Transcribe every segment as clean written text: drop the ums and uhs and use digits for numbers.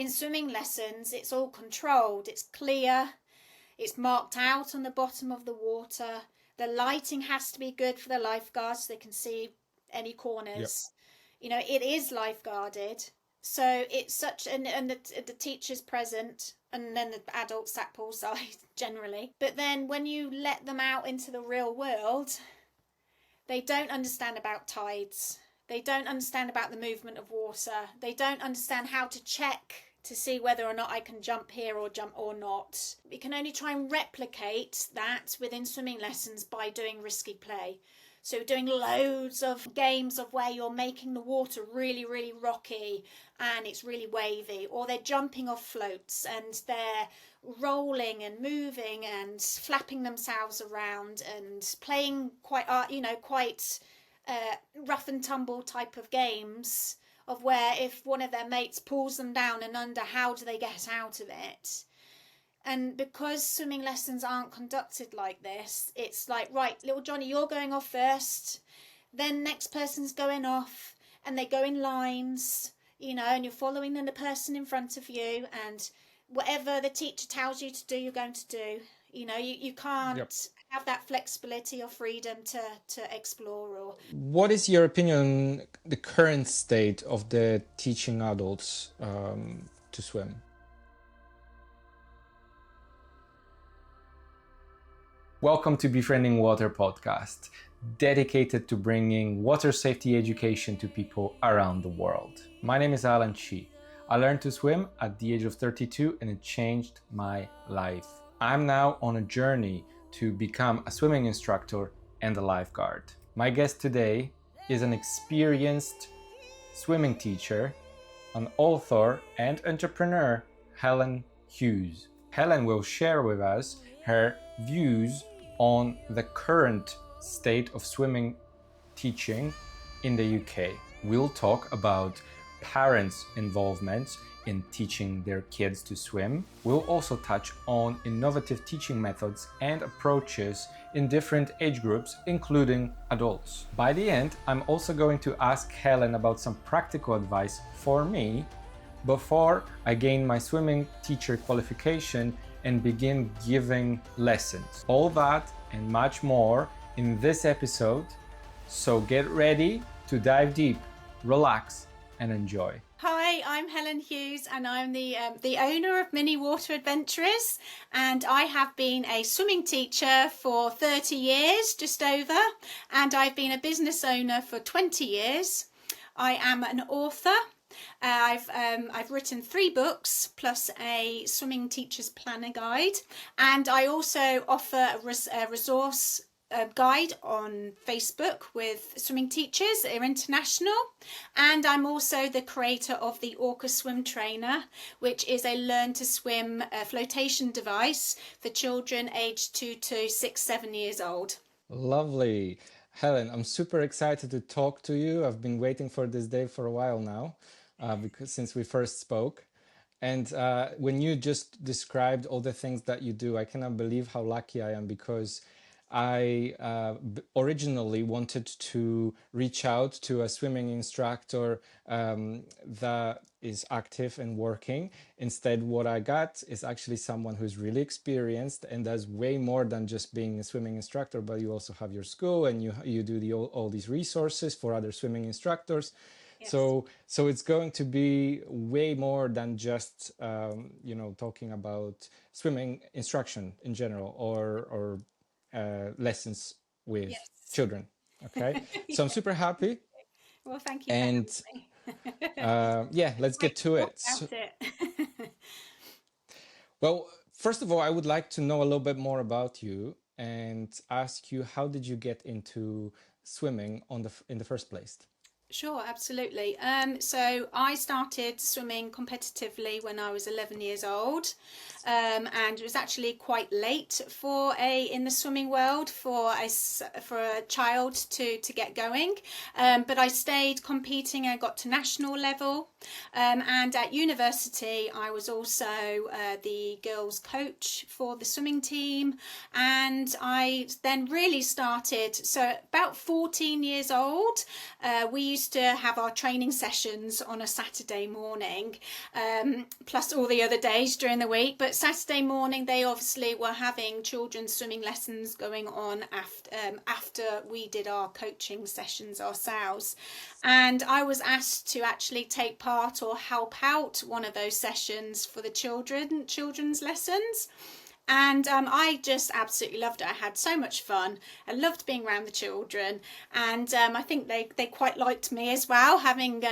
In swimming lessons, it's all controlled, it's clear, it's marked out on the bottom of the water. The lighting has to be good for the lifeguards so they can see any Yep. corners. It is lifeguarded. So it's such, and the teacher's present, and then the adults sat poolside generally. But then when you let them out into the real world, they don't understand about tides. They don't understand about the movement of water. They don't understand how to check to see whether or not I can jump here or jump or not. We can only try and replicate that within swimming lessons by doing risky play. So doing loads of games of where you're making the water really, really rocky and it's really wavy, or they're jumping off floats and they're rolling and moving and flapping themselves around and playing quite rough and tumble type of games of where if one of their mates pulls them down and under, how do they get out of it? And because swimming lessons aren't conducted like this, it's like, right, little Johnny, you're going off first, then next person's going off, and they go in lines, and you're following the person in front of you, and whatever the teacher tells you to do, you're going to do. You Yep. can't have that flexibility or freedom to explore. Or What is your opinion on the current state of the teaching adults to swim? Welcome to Befriending Water podcast, dedicated to bringing water safety education to people around the world. My name is Helen Hughes. I learned to swim at the age of 32 and it changed my life. I'm now on a journey to become a swimming instructor and a lifeguard. My guest today is an experienced swimming teacher, an author and entrepreneur, Helen Hughes. Helen will share with us her views on the current state of swimming teaching in the UK. We'll talk about parents' involvement in teaching their kids to swim. We'll also touch on innovative teaching methods and approaches in different age groups, including adults. By the end, I'm also going to ask Helen about some practical advice for me before I gain my swimming teacher qualification and begin giving lessons. All that and much more in this episode. So get ready to dive deep, relax, and enjoy. Hi, I'm Helen Hughes, and I'm the owner of Mini Water Adventurers, and I have been a swimming teacher for 30 years, just over, and I've been a business owner for 20 years. I am an author. I've written 3 books plus a swimming teacher's planner guide, and I also offer a resource guide on Facebook with swimming teachers that are international, and I'm also the creator of the Orca swim trainer, which is a learn to swim flotation device for children aged 2 to 6, 7 years old. Lovely. Helen, I'm super excited to talk to you. I've been waiting for this day for a while now, because since we first spoke. And when you just described all the things that you do, I cannot believe how lucky I am, because I originally wanted to reach out to a swimming instructor that is active and working. Instead, what I got is actually someone who's really experienced and does way more than just being a swimming instructor, but you also have your school and you do all these resources for other swimming instructors. Yes. So it's going to be way more than just talking about swimming instruction in general or lessons with Yes. children. Okay, so I'm super happy. Well, thank you. And yeah, let's get to it. About it. Well, first of all, I would like to know a little bit more about you and ask you, how did you get into swimming in the first place? Sure, absolutely. So I started swimming competitively when I was 11 years old, and it was actually quite late in the swimming world for a child to get going. But I stayed competing. I got to national level, and at university I was also the girls' coach for the swimming team, and I then really started. So about 14 years old, we used used to have our training sessions on a Saturday morning, plus all the other days during the week. But Saturday morning, they obviously were having children's swimming lessons going on after we did our coaching sessions ourselves. And I was asked to actually take part or help out one of those sessions for the children's lessons. And I just absolutely loved it. I had so much fun. I loved being around the children, and I think they quite liked me as well, having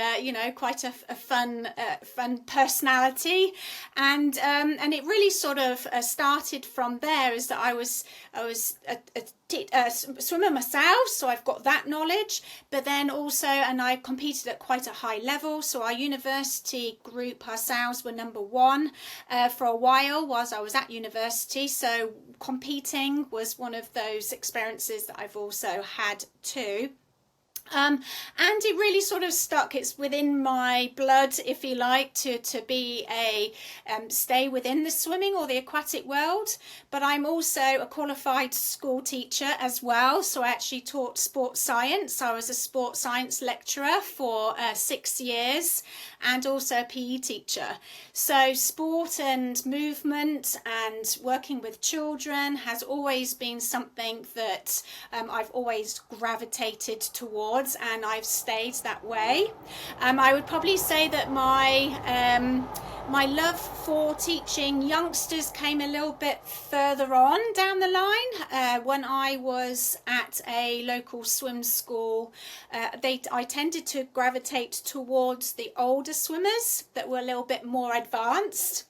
quite a fun personality, and it really sort of started from there. Is that I was a swimmer myself, so I've got that knowledge, but then also, and I competed at quite a high level, so our university group ourselves were number one for a while whilst I was at university. So competing was one of those experiences that I've also had too. And it really sort of stuck. It's within my blood, if you like, to be stay within the swimming or the aquatic world. But I'm also a qualified school teacher as well. So I actually taught sports science. I was a sports science lecturer for 6 years, and also a PE teacher. So sport and movement and working with children has always been something that I've always gravitated towards, and I've stayed that way. I would probably say that my love for teaching youngsters came a little bit further on down the line. When I was at a local swim school, I tended to gravitate towards the older swimmers that were a little bit more advanced.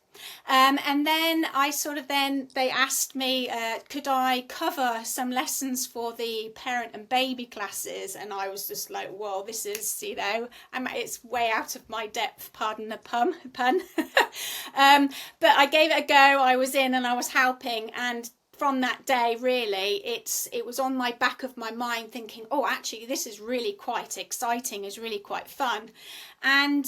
And then they asked me, could I cover some lessons for the parent and baby classes? And I was just like, well, this is, it's way out of my depth, pardon the pun. But I gave it a go. I was in and I was helping, and from that day, really, it was on my back of my mind thinking, oh, actually, this is really quite exciting, it's really quite fun. And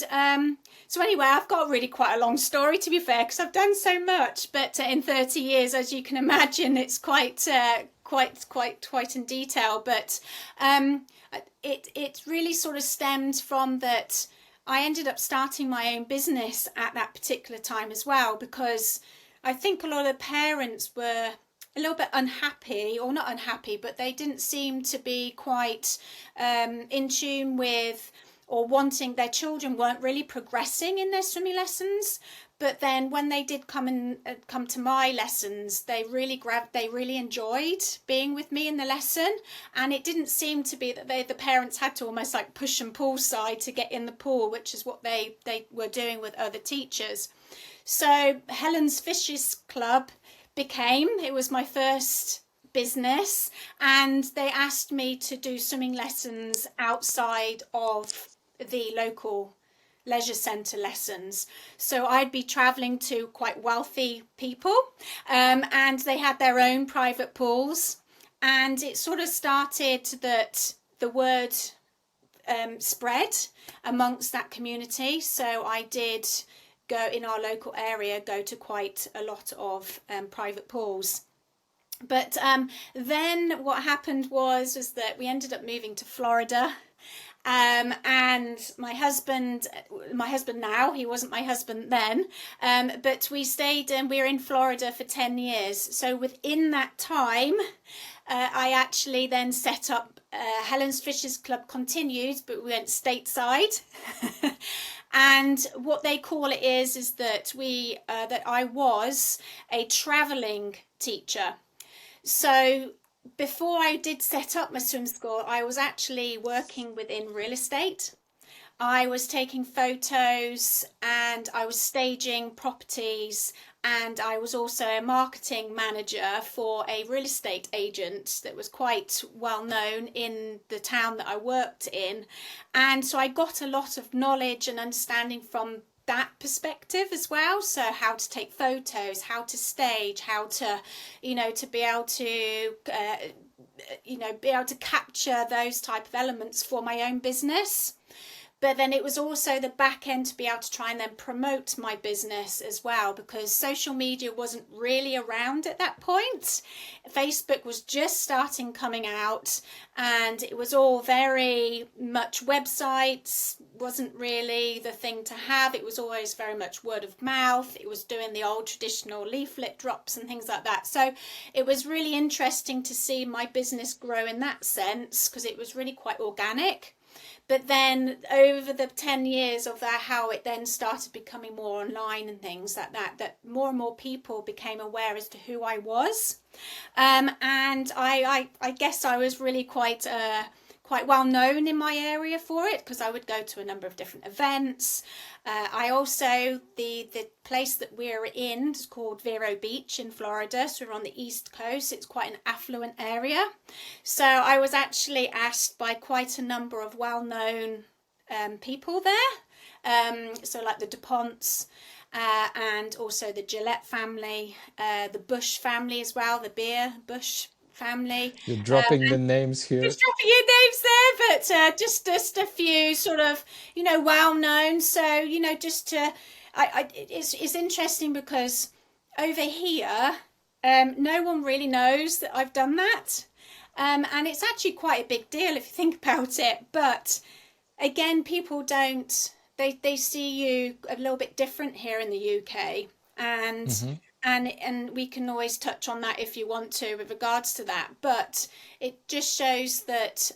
so anyway, I've got really quite a long story, to be fair, because I've done so much. But in 30 years, as you can imagine, it's quite in detail. But it really sort of stemmed from that. I ended up starting my own business at that particular time as well, because I think a lot of parents were a little bit unhappy, or not unhappy, but they didn't seem to be quite in tune with, or wanting, their children weren't really progressing in their swimming lessons. But then when they did come to my lessons, they really enjoyed being with me in the lesson. And it didn't seem to be that the parents had to almost like push and pull side to get in the pool, which is what they were doing with other teachers. So Helen's Fishes Club it was my first business, and they asked me to do swimming lessons outside of the local leisure centre lessons. So I'd be travelling to quite wealthy people, and they had their own private pools, and it sort of started that the word spread amongst that community. So I did go in our local area, go to quite a lot of private pools. But then what happened was that we ended up moving to Florida, and my husband now, he wasn't my husband then, but we stayed and we were in Florida for 10 years. So within that time, I actually then set up Helen's Fishes Club continued, but we went stateside. And what they call it is that that I was a travelling teacher. So before I did set up my swim school, I was actually working within real estate. I was taking photos and I was staging properties, and I was also a marketing manager for a real estate agent that was quite well known in the town that I worked in. And so I got a lot of knowledge and understanding from that perspective as well. So how to take photos, how to stage, how to, to be able to, be able to capture those type of elements for my own business. But then it was also the back end to be able to try and then promote my business as well, because social media wasn't really around at that point. Facebook was just starting coming out, and it was all very much websites, wasn't really the thing to have. It was always very much word of mouth. It was doing the old traditional leaflet drops and things like that. So it was really interesting to see my business grow in that sense, because it was really quite organic. But then over the 10 years of that, how it then started becoming more online and things like that, that more and more people became aware as to who I was. And I guess I was really quite well known in my area for it, because I would go to a number of different events. I also, the place that we're in is called Vero Beach in Florida, so we're on the East Coast. It's quite an affluent area. So I was actually asked by quite a number of well-known people there. So like the DuPonts, and also the Gillette family, the Bush family as well, the beer Bush family. You're dropping the names here. Just dropping your names there, but just a few sort of, well known. So, just to, it's interesting because over here, no one really knows that I've done that. And it's actually quite a big deal if you think about it. But again, people don't, they see you a little bit different here in the UK. And and we can always touch on that if you want to with regards to that. But it just shows that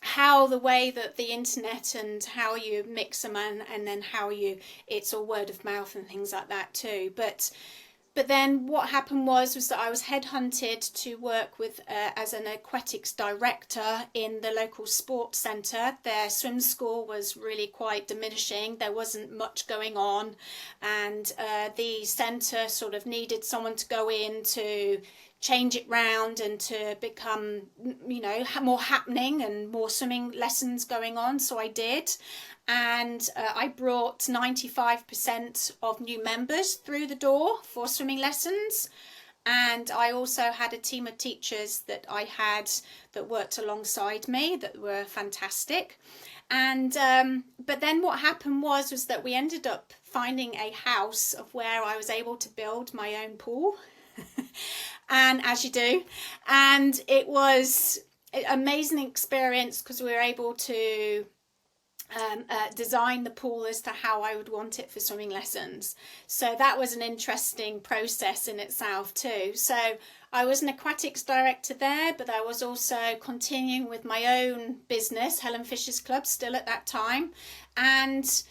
how the way that the internet and how you mix them and then how it's all word of mouth and things like that too. But then what happened was that I was headhunted to work with as an aquatics director in the local sports centre. Their swim school was really quite diminishing. There wasn't much going on, and the centre sort of needed someone to go in to change it round and to become, more happening and more swimming lessons going on. So I did. And I brought 95% of new members through the door for swimming lessons. And I also had a team of teachers that I had that worked alongside me that were fantastic. And but then what happened was that we ended up finding a house of where I was able to build my own pool. And as you do, and it was an amazing experience because we were able to design the pool as to how I would want it for swimming lessons. So that was an interesting process in itself too. So I was an aquatics director there, but I was also continuing with my own business, Helen Fisher's Club, still at that time. And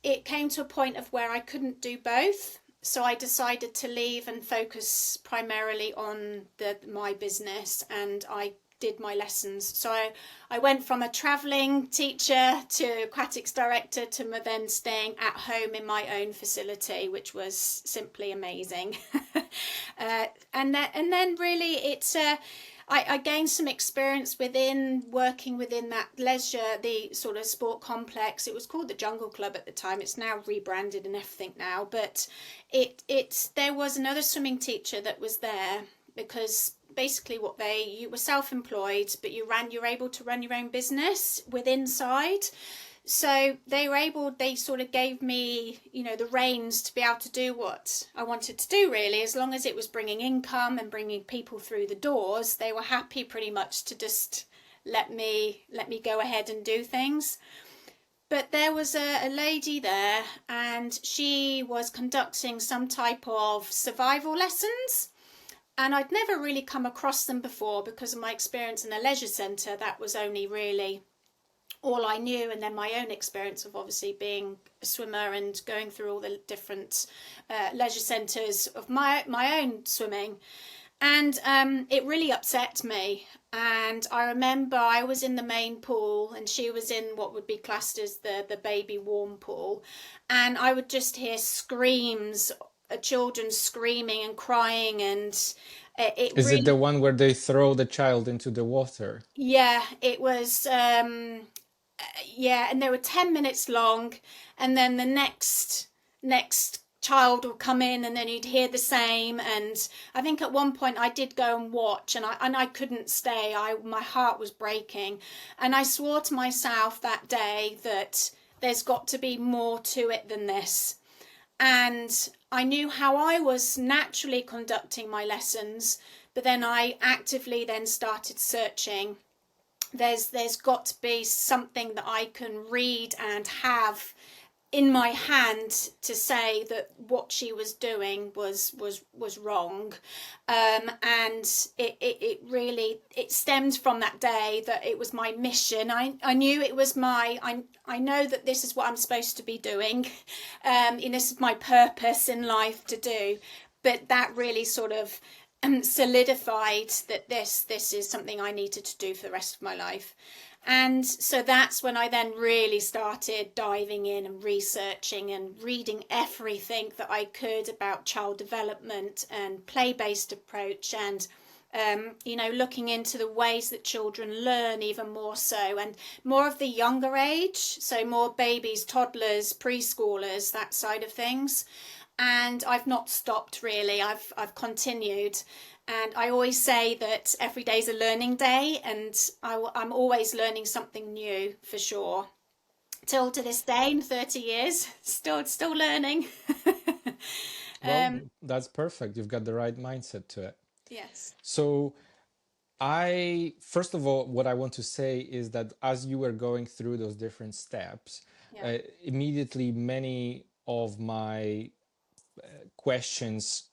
it came to a point of where I couldn't do both. So I decided to leave and focus primarily on my business, and I did my lessons. So I went from a travelling teacher to aquatics director to then staying at home in my own facility, which was simply amazing. And then really it's I gained some experience working within that leisure, the sort of sport complex. It was called the Jungle Club at the time. It's now rebranded and everything now, but there was another swimming teacher that was there because basically you were self-employed, but you were able to run your own business inside. So they sort of gave me, the reins to be able to do what I wanted to do, really. As long as it was bringing income and bringing people through the doors, they were happy pretty much to just let me go ahead and do things. But there was a lady there, and she was conducting some type of survival lessons. And I'd never really come across them before because of my experience in a leisure centre. That was only really all I knew, and then my own experience of obviously being a swimmer and going through all the different leisure centres of my own swimming. And it really upset me. And I remember I was in the main pool and she was in what would be classed as the baby warm pool, and I would just hear screams, children screaming and crying, and Is it the one where they throw the child into the water? Yeah, it was and they were 10 minutes long, and then the next child would come in and then you'd hear the same. And I think at one point I did go and watch, and I couldn't stay. My heart was breaking, and I swore to myself that day that there's got to be more to it than this. And I knew how I was naturally conducting my lessons, but then I actively then started searching. There's got to be something that I can read and have in my hand to say that what she was doing was wrong. And it really, it stemmed from that day that it was my mission. I knew it was I know that this is what I'm supposed to be doing. And this is my purpose in life to do. But that really sort of solidified that this is something I needed to do for the rest of my life. And so that's when I then really started diving in and researching and reading everything that I could about child development and play-based approach, and looking into the ways that children learn even more so, and more of the younger age, so more babies, toddlers, preschoolers, that side of things. And I've not stopped really. I've continued. And I always say that every day is a learning day, and I'm always learning something new for sure. Till to this day, in 30 years, still learning. Well, that's perfect. You've got the right mindset to it. Yes. So first of all, what I want to say is that as you were going through those different steps, Yeah. immediately many of my questions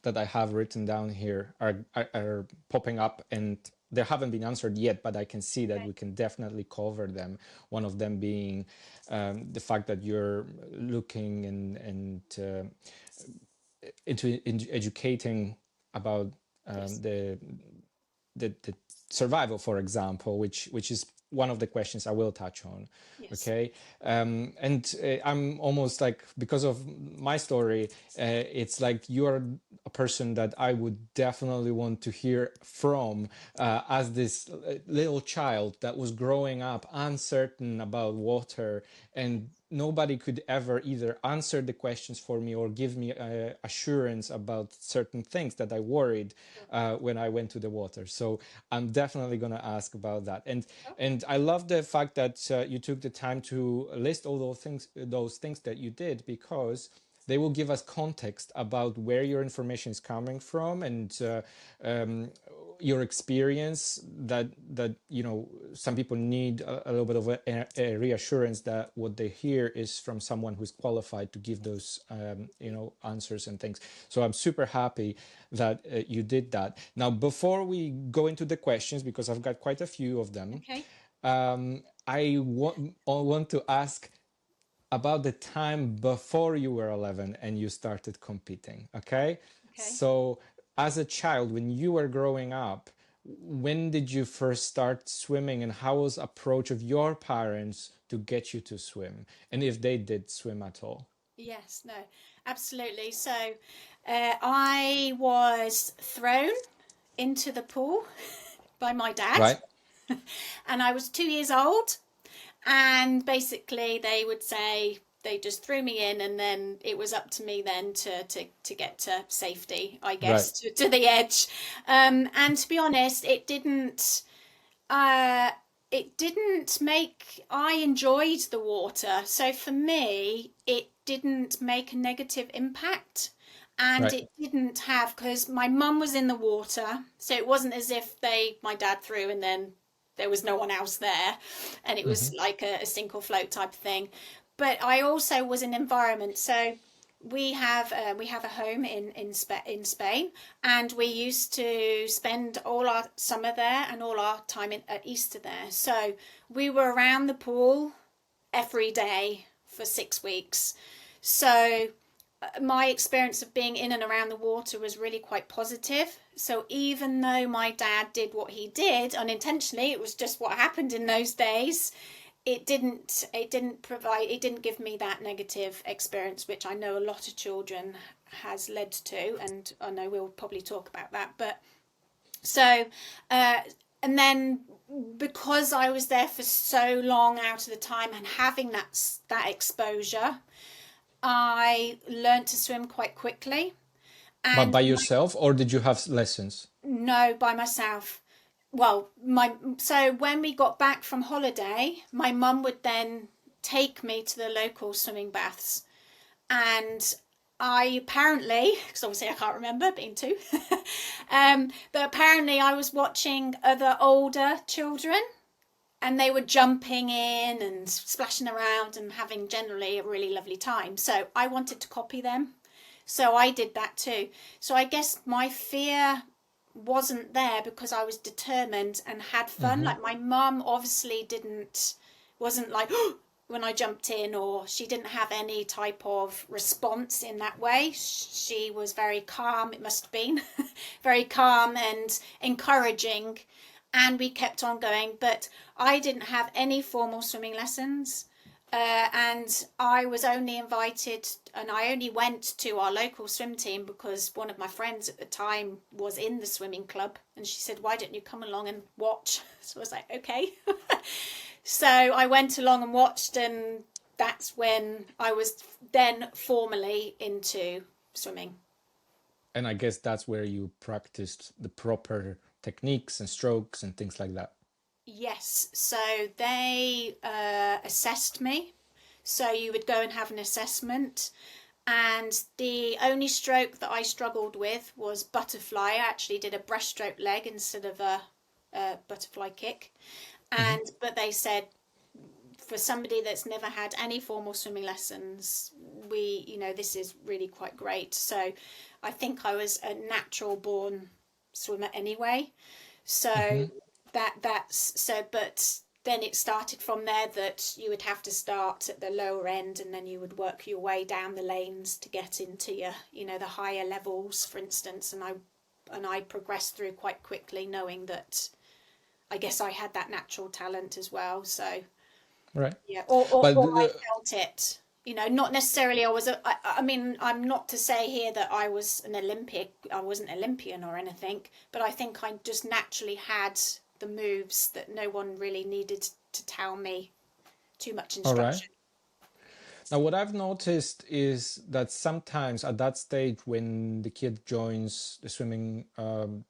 that I have written down here are popping up, and they haven't been answered yet, but I can see that we can definitely cover them. One of them being the fact that you're looking into educating about Yes. the survival, for example, which is one of the questions I will touch on. Yes. Okay. And I'm almost like, because of my story, it's like you're a person that I would definitely want to hear from, as this little child that was growing up uncertain about water, and nobody could ever either answer the questions for me or give me assurance about certain things that I worried when I went to the water. So I'm definitely going to ask about that. And I love the fact that you took the time to list all those things that you did, because they will give us context about where your information is coming from, and your experience, that some people need a little bit of a reassurance that what they hear is from someone who's qualified to give those answers and things. So I'm super happy that you did that. Now, before we go into the questions, because I've got quite a few of them, Okay. I want to ask about the time before you were 11 and you started competing. Okay. Okay. So as a child, when you were growing up, when did you first start swimming, and how was approach of your parents to get you to swim, and if they did swim at all? Yes. No. Absolutely. So, I was thrown into the pool by my dad, Right. and I was 2 years old. And basically they would say they just threw me in, and then it was up to me then to get to safety, I Right. guess, to the edge. And to be honest, uh, it didn't make, I enjoyed the water. So for me, it didn't make a negative impact. And Right. it didn't have, because my mum was in the water, so it wasn't as if my dad threw and then there was no one else there, and it was Hmm. like a sink or float type of thing. But I also was in environment, so we have a home in Spain, and we used to spend all our summer there and all our time at Easter there. So we were around the pool every day for 6 weeks. So my experience of being in and around the water was really quite positive. So even though my dad did what he did unintentionally, it was just what happened in those days. It didn't give me that negative experience, which I know a lot of children has led to, and I know we'll probably talk about that. But so, and then because I was there for so long out of the time and having that exposure, I learned to swim quite quickly. But And by yourself, or did you have lessons? no, by myself. Well, so when we got back from holiday, my mum would then take me to the local swimming baths, and I apparently, because obviously I can't remember being two, but apparently I was watching other older children, and they were jumping in and splashing around and having generally a really lovely time. So I wanted to copy them. So I did that too. So I guess my fear wasn't there because I was determined and had fun. Like my mum obviously wasn't like when I jumped in, or she didn't have any type of response in that way. She was very calm, it must have been, very calm and encouraging. And we kept on going, but I didn't have any formal swimming lessons. And I was only invited, and I only went to our local swim team because one of my friends at the time was in the swimming club, and she said, "Why don't you come along and watch?" So I was like, okay. So I went along and watched, and that's when I was then formally into swimming. And I guess that's where you practiced the proper techniques and strokes and things like that. Yes, so they assessed me. So you would go and have an assessment, and the only stroke that I struggled with was butterfly. I actually did a breaststroke leg instead of a butterfly kick, and but they said for somebody that's never had any formal swimming lessons, this is really quite great. So I think I was a natural born swimmer anyway. So that's so, but then it started from there that you would have to start at the lower end, and then you would work your way down the lanes to get into your, the higher levels, for instance. And I progressed through quite quickly, knowing that I guess I had that natural talent as well. So Right. yeah, But or I felt it. Not necessarily I mean, I'm not to say here that I was an Olympic, I wasn't Olympian or anything, but I think I just naturally had the moves that no one really needed to tell me too much all right. instruction. Now, what I've noticed is that sometimes at that stage, when the kid joins the swimming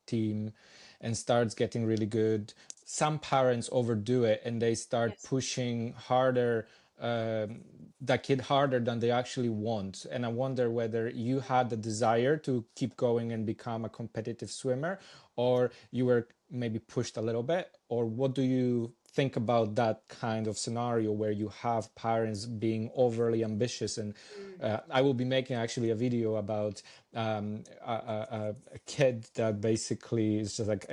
team and starts getting really good, some parents overdo it and they start Yes. pushing harder, that kid harder than they actually want. And I wonder whether you had the desire to keep going and become a competitive swimmer, or you were maybe pushed a little bit, or what do you think about that kind of scenario where you have parents being overly ambitious? And I will be making actually a video about a kid that basically is just like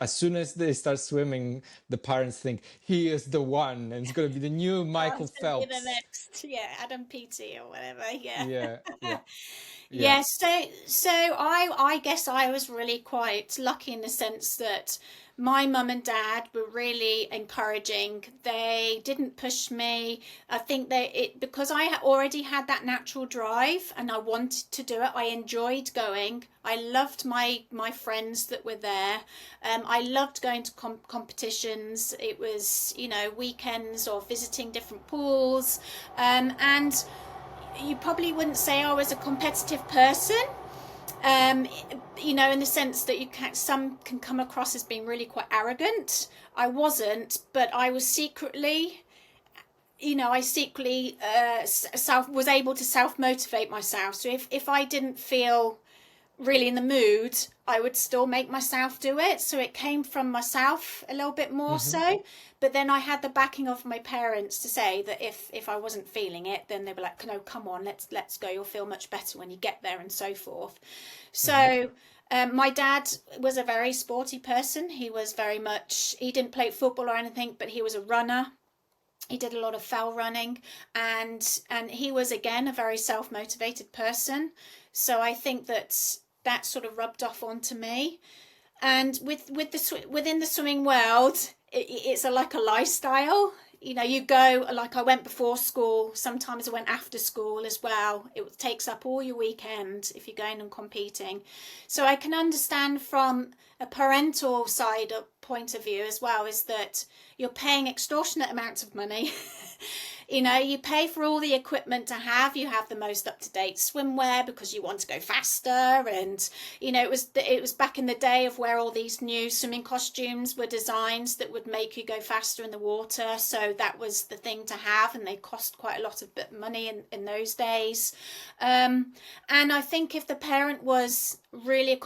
as soon as they start swimming, the parents think he is the one and it's going to be the new Oh, Michael it's gonna be the Phelps. next, Adam Peaty or whatever, yeah. Yeah, yeah, yeah. Yeah, so I guess I was really quite lucky in the sense that my mum and dad were really encouraging. They didn't push me. I think because I already had that natural drive and I wanted to do it. I enjoyed going. I loved my friends that were there. I loved going to competitions. It was weekends or visiting different pools, and you probably wouldn't say I was a competitive person, um, in the sense that some can come across as being really quite arrogant. I wasn't, but I was secretly, I secretly was able to self motivate myself. So if I didn't feel really in the mood, I would still make myself do it. So it came from myself a little bit more so. But then I had the backing of my parents to say that if I wasn't feeling it, then they were like, "No, come on, let's go. You'll feel much better when you get there," and so forth. So my dad was a very sporty person. He was he didn't play football or anything, but he was a runner. He did a lot of fell running, and he was again a very self-motivated person. So I think that sort of rubbed off onto me. And within the swimming world, it's like a lifestyle. You go, like I went before school, sometimes I went after school as well. It takes up all your weekend if you're going and competing. So I can understand from a parental side of point of view as well, is that you're paying extortionate amounts of money You know, you pay for all the equipment to have. You have the most up-to-date swimwear because you want to go faster. And, you know, it was back in the day of where all these new swimming costumes were designs that would make you go faster in the water. So that was the thing to have, and they cost quite a lot of money in those days. And I think if the parent was really,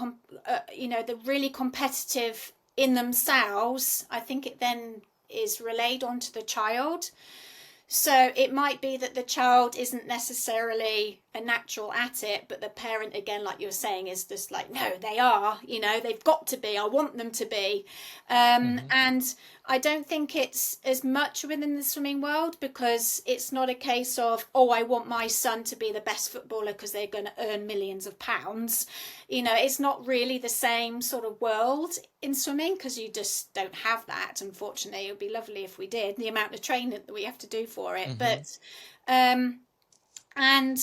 they're really competitive in themselves, I think it then is relayed onto the child. So it might be that the child isn't necessarily a natural at it, but the parent, again, like you were saying, is just like, no, they are, you know, they've got to be, I want them to be. And I don't think it's as much within the swimming world, because it's not a case of, oh, I want my son to be the best footballer because they're going to earn millions of pounds. You know, it's not really the same sort of world in swimming, because you just don't have that. Unfortunately, it would be lovely if we did, the amount of training that we have to do for it. But, and,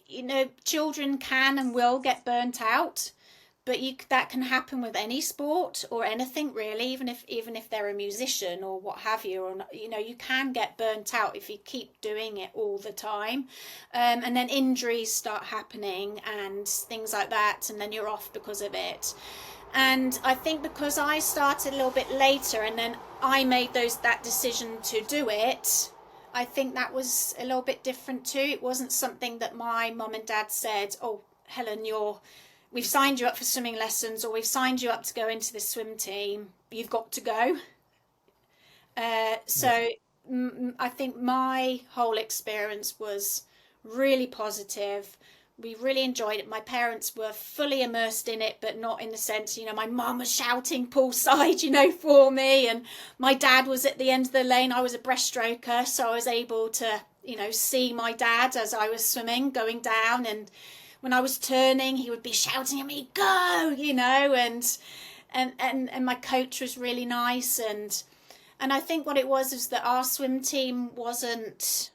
you know, children can and will get burnt out. But that can happen with any sport or anything really, even if they're a musician or what have you, or you know, you can get burnt out if you keep doing it all the time, and then injuries start happening and things like that, and then you're off because of it. And I think because I started a little bit later, and then I made that decision to do it, I think that was a little bit different too. It wasn't something that my mum and dad said, "Oh, Helen, we've signed you up for swimming lessons, or we've signed you up to go into the swim team. You've got to go." I think my whole experience was really positive. We really enjoyed it. My parents were fully immersed in it, but not in the sense, you know, my mum was shouting poolside, you know, for me. And my dad was at the end of the lane. I was a breaststroker, so I was able to, you know, see my dad as I was swimming, going down, and when I was turning, he would be shouting at me, "Go!" You know, and my coach was really nice, and I think what it was is that our swim team wasn't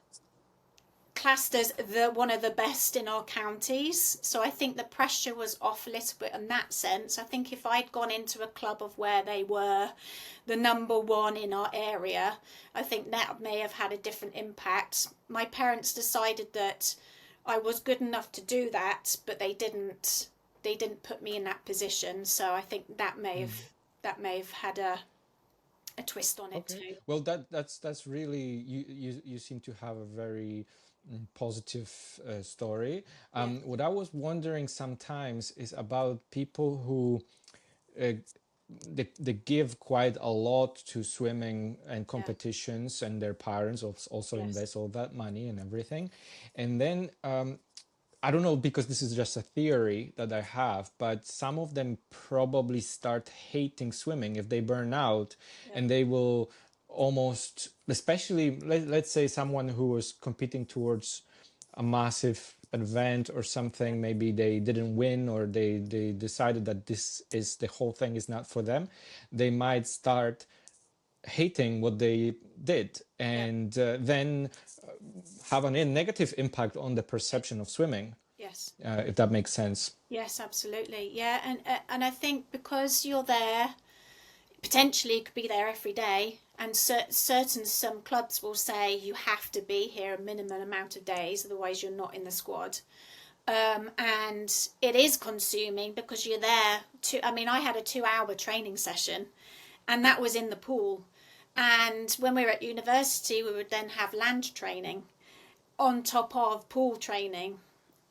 classed as one of the best in our counties, so I think the pressure was off a little bit in that sense. I think if I'd gone into a club of where they were the number one in our area, I think that may have had a different impact. My parents decided that I was good enough to do that, but they didn't put me in that position. So I think that may have had a twist on it too. Well, that's really, you seem to have a very positive story. What I was wondering sometimes is about people who they give quite a lot to swimming and competitions, and their parents also invest all that money and everything, and then I don't know, because this is just a theory that I have, but some of them probably start hating swimming if they burn out, and they will almost, especially let's say someone who was competing towards a massive event or something, maybe they didn't win, or they decided that the whole thing is not for them, they might start hating what they did, and then have a negative impact on the perception of swimming. Yes. If that makes sense. Yes, absolutely. Yeah, and I think because you're there, potentially you could be there every day, and some clubs will say you have to be here a minimum amount of days, otherwise you're not in the squad. And it is consuming because you're there I had a 2-hour training session, and that was in the pool. And when we were at university, we would then have land training on top of pool training.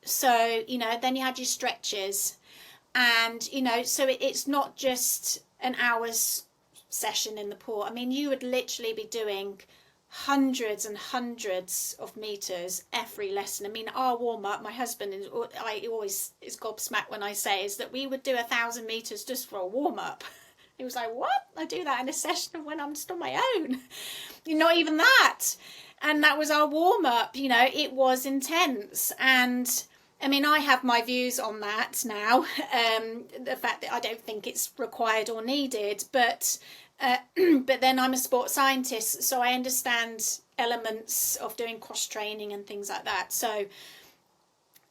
So, you know, then you had your stretches, and, you know, so it's not just an hour's session in the pool. I mean, you would literally be doing hundreds and hundreds of meters every lesson. I mean, our warm-up, my husband, I always is gobsmacked when I say, is that we would do 1,000 meters just for a warm-up. He was like, "What? I do that in a session when I'm just on my own." Not even that. And that was our warm-up. You know, it was intense. And I mean, I have my views on that now. The fact that I don't think it's required or needed, but then I'm a sports scientist, so I understand elements of doing cross training and things like that. So,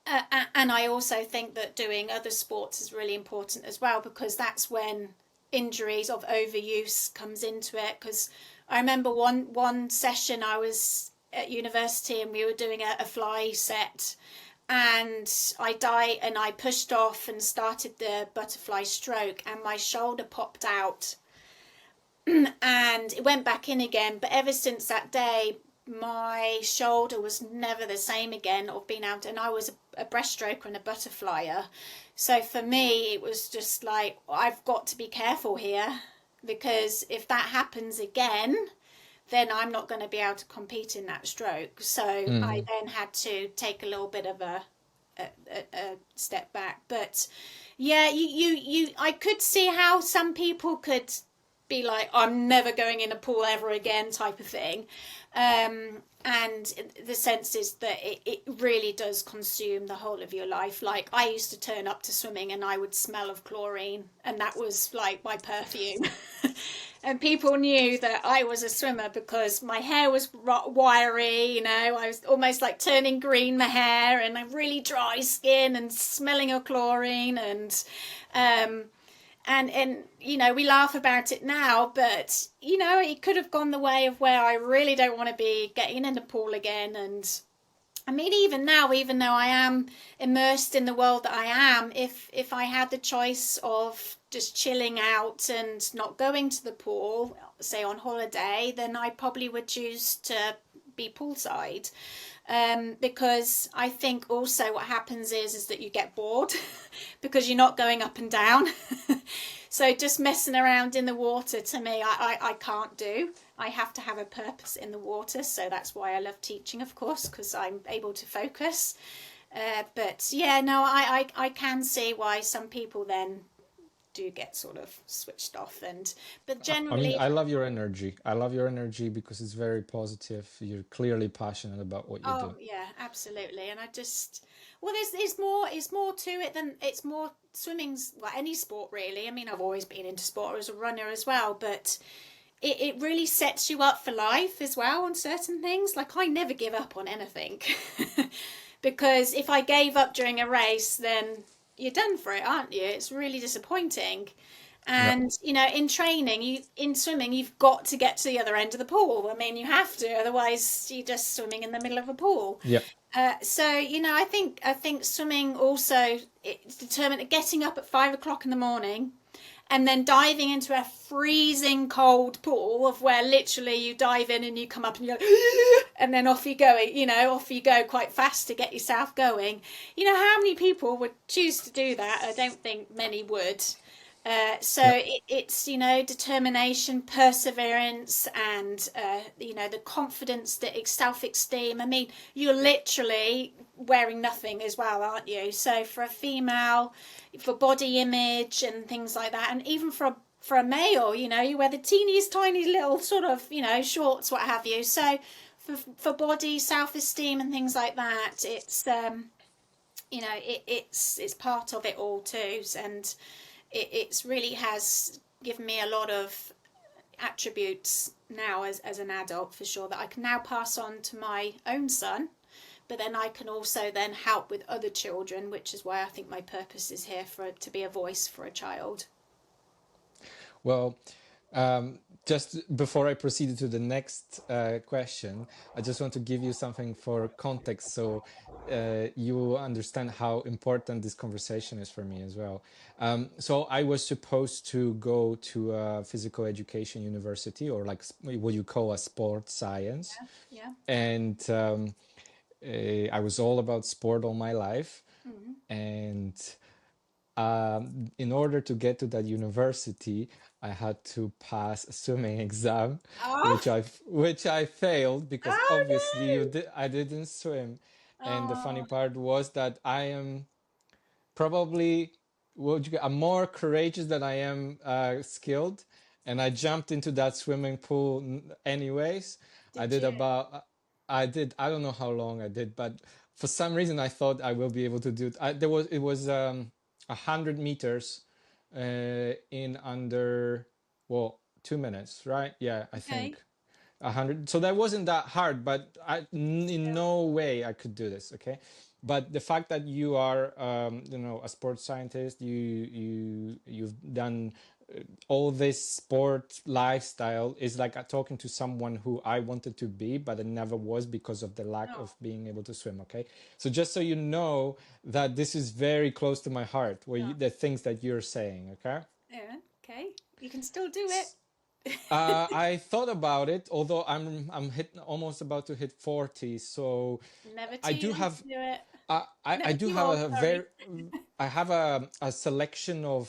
and I also think that doing other sports is really important as well, because that's when injuries of overuse comes into it. Because I remember one session I was at university, and we were doing a fly set, and I pushed off and started the butterfly stroke, and my shoulder popped out and it went back in again. But ever since that day, my shoulder was never the same again of being out, and I was a breaststroker and a butterflyer. So for me, it was just like, I've got to be careful here, because if that happens again, then I'm not going to be able to compete in that stroke. So I then had to take a little bit of a step back. But yeah, I could see how some people could be like, I'm never going in a pool ever again type of thing. And the sense is that it really does consume the whole of your life. Like, I used to turn up to swimming and I would smell of chlorine, and that was like my perfume. And people knew that I was a swimmer because my hair was wiry, you know, I was almost like turning green, my hair, and a really dry skin and smelling of chlorine. And you know, we laugh about it now, but you know, it could have gone the way of where I really don't want to be getting in the pool again. And I mean, even now, even though I am immersed in the world that I am, if I had the choice of just chilling out and not going to the pool, say on holiday, then I probably would choose to be poolside. Because I think also what happens is that you get bored because you're not going up and down. So just messing around in the water, to me, I can't do. I have to have a purpose in the water. So that's why I love teaching, of course, because I'm able to focus. But yeah, no, I can see why some people then do get sort of switched off. But generally, I love your energy. I love your energy because it's very positive. You're clearly passionate about what you do. oh yeah, absolutely. And I just, well, there's more to it than, it's more, swimming's, well, any sport really. I mean, I've always been into sport as a runner as well, but it really sets you up for life as well on certain things. Like, I never give up on anything. Because if I gave up during a race, then you're done for it, aren't you? It's really disappointing. And you know, in training, in swimming, you've got to get to the other end of the pool. I mean, you have to, otherwise you're just swimming in the middle of a pool. Yeah. So you know, I think swimming also, it's determined, getting up at 5 o'clock in the morning and then diving into a freezing cold pool of where literally you dive in and you come up and you go, and then off you go, you know, off you go quite fast to get yourself going. You know, how many people would choose to do that? I don't think many would. It's, you know, determination, perseverance, and you know, the confidence, the self-esteem. I mean, you're literally wearing nothing as well, aren't you? So for a female, for body image and things like that, and even for a male, you know, you wear the teeniest tiny little sort of, you know, shorts, what have you. So for body, self-esteem and things like that, it's you know, it's part of it all too. And it's really has given me a lot of attributes now as an adult, for sure, that I can now pass on to my own son, but then I can also then help with other children, which is why I think my purpose is here, to be a voice for a child. Well, just before I proceed to the next question, I just want to give you something for context, so you understand how important this conversation is for me as well. So I was supposed to go to a physical education university, or like what you call a sport science. Yeah. And I was all about sport all my life. Mm-hmm. And in order to get to that university, I had to pass a swimming exam, which I failed because obviously no. I didn't swim. And the funny part was that I am probably, I'm more courageous than I am skilled, and I jumped into that swimming pool anyways. I don't know how long I did, but for some reason I thought I will be able to do it. It was 100 meters in under, well, 2 minutes, right? Yeah, I think 100. So that wasn't that hard, but in no way I could do this. Okay. But the fact that you are, you know, a sports scientist, you've done all this sport lifestyle is like talking to someone who I wanted to be, but I never was because of the lack Oh, of being able to swim. Okay, so just so you know that this is very close to my heart, oh, the things that you're saying. Okay. yeah, okay. You can still do it. I thought about it, although I'm almost about to hit 40, so Never I too do young have to do it. I Never do too have old, a sorry. very I have a selection of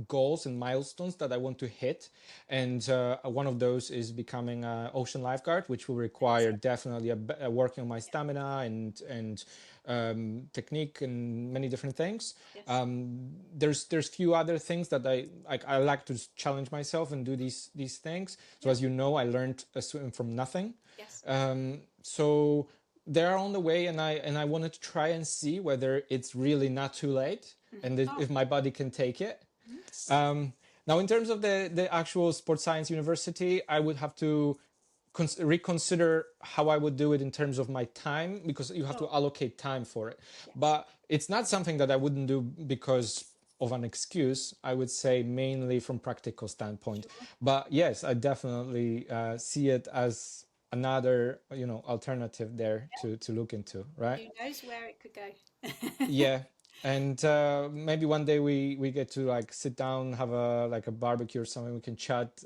goals and milestones that I want to hit, and one of those is becoming an ocean lifeguard, which will require Amazing. definitely working on my stamina and technique and many different things. Yes. There's few other things that I like to challenge myself and do these things. So Yep. as you know, I learned a swim from nothing. Yes. So they're on the way, and I wanted to try and see whether it's really not too late and Oh, if my body can take it. mhm. Now, in terms of the actual sports science university, I would have to reconsider how I would do it in terms of my time, because you have to Oh, allocate time for it. yes. But it's not something that I wouldn't do because of an excuse. I would say mainly from practical standpoint. Sure. But yes, I definitely see it as another alternative there to look into, right? Who knows where it could go? Yeah. And maybe one day we get to like sit down, have a like a barbecue or something. We can chat,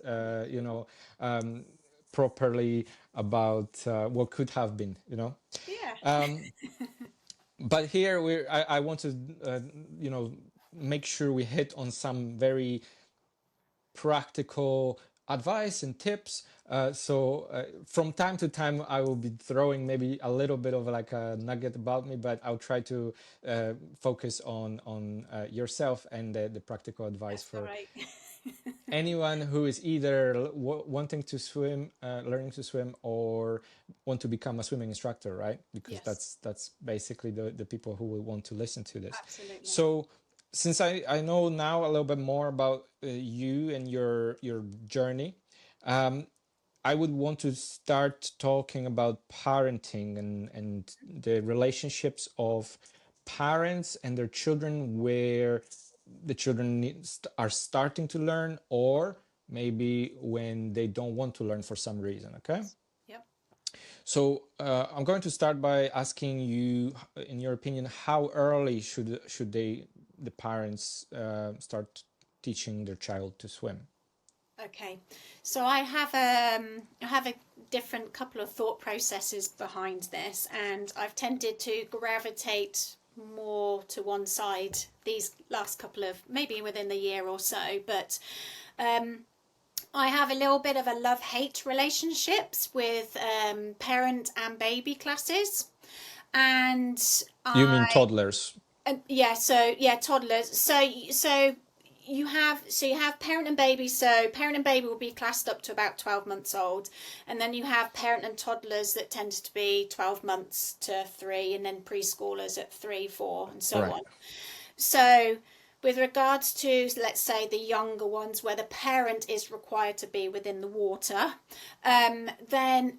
um, properly about what could have been, Yeah. Um, but here I want to, make sure we hit on some very practical advice and tips. So from time to time, I will be throwing maybe a little bit of like a nugget about me, but I'll try to focus on yourself and the practical advice That's all for right. anyone who is either wanting to swim, learning to swim, or want to become a swimming instructor, right? Because Yes, that's basically the people who will want to listen to this. absolutely. So since I know now a little bit more about you and your journey, um, I would want to start talking about parenting and the relationships of parents and their children, where the children are starting to learn, or maybe when they don't want to learn for some reason. Okay. Yep. So I'm going to start by asking you, in your opinion, how early should the parents start teaching their child to swim? Okay. So I have a different couple of thought processes behind this, and I've tended to gravitate more to one side these last couple of maybe within the year or so, but um, I have a little bit of a love-hate relationships with parent and baby classes, and You mean I toddlers? yeah, so yeah, toddlers. So you have parent and baby. So parent and baby will be classed up to about 12 months old, and then you have parent and toddlers that tend to be 12 months to 3, and then preschoolers at 3, 4, and so Right. on. So with regards to, let's say, the younger ones where the parent is required to be within the water, then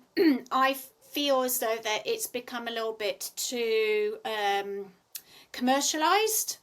I feel as though that it's become a little bit too commercialized.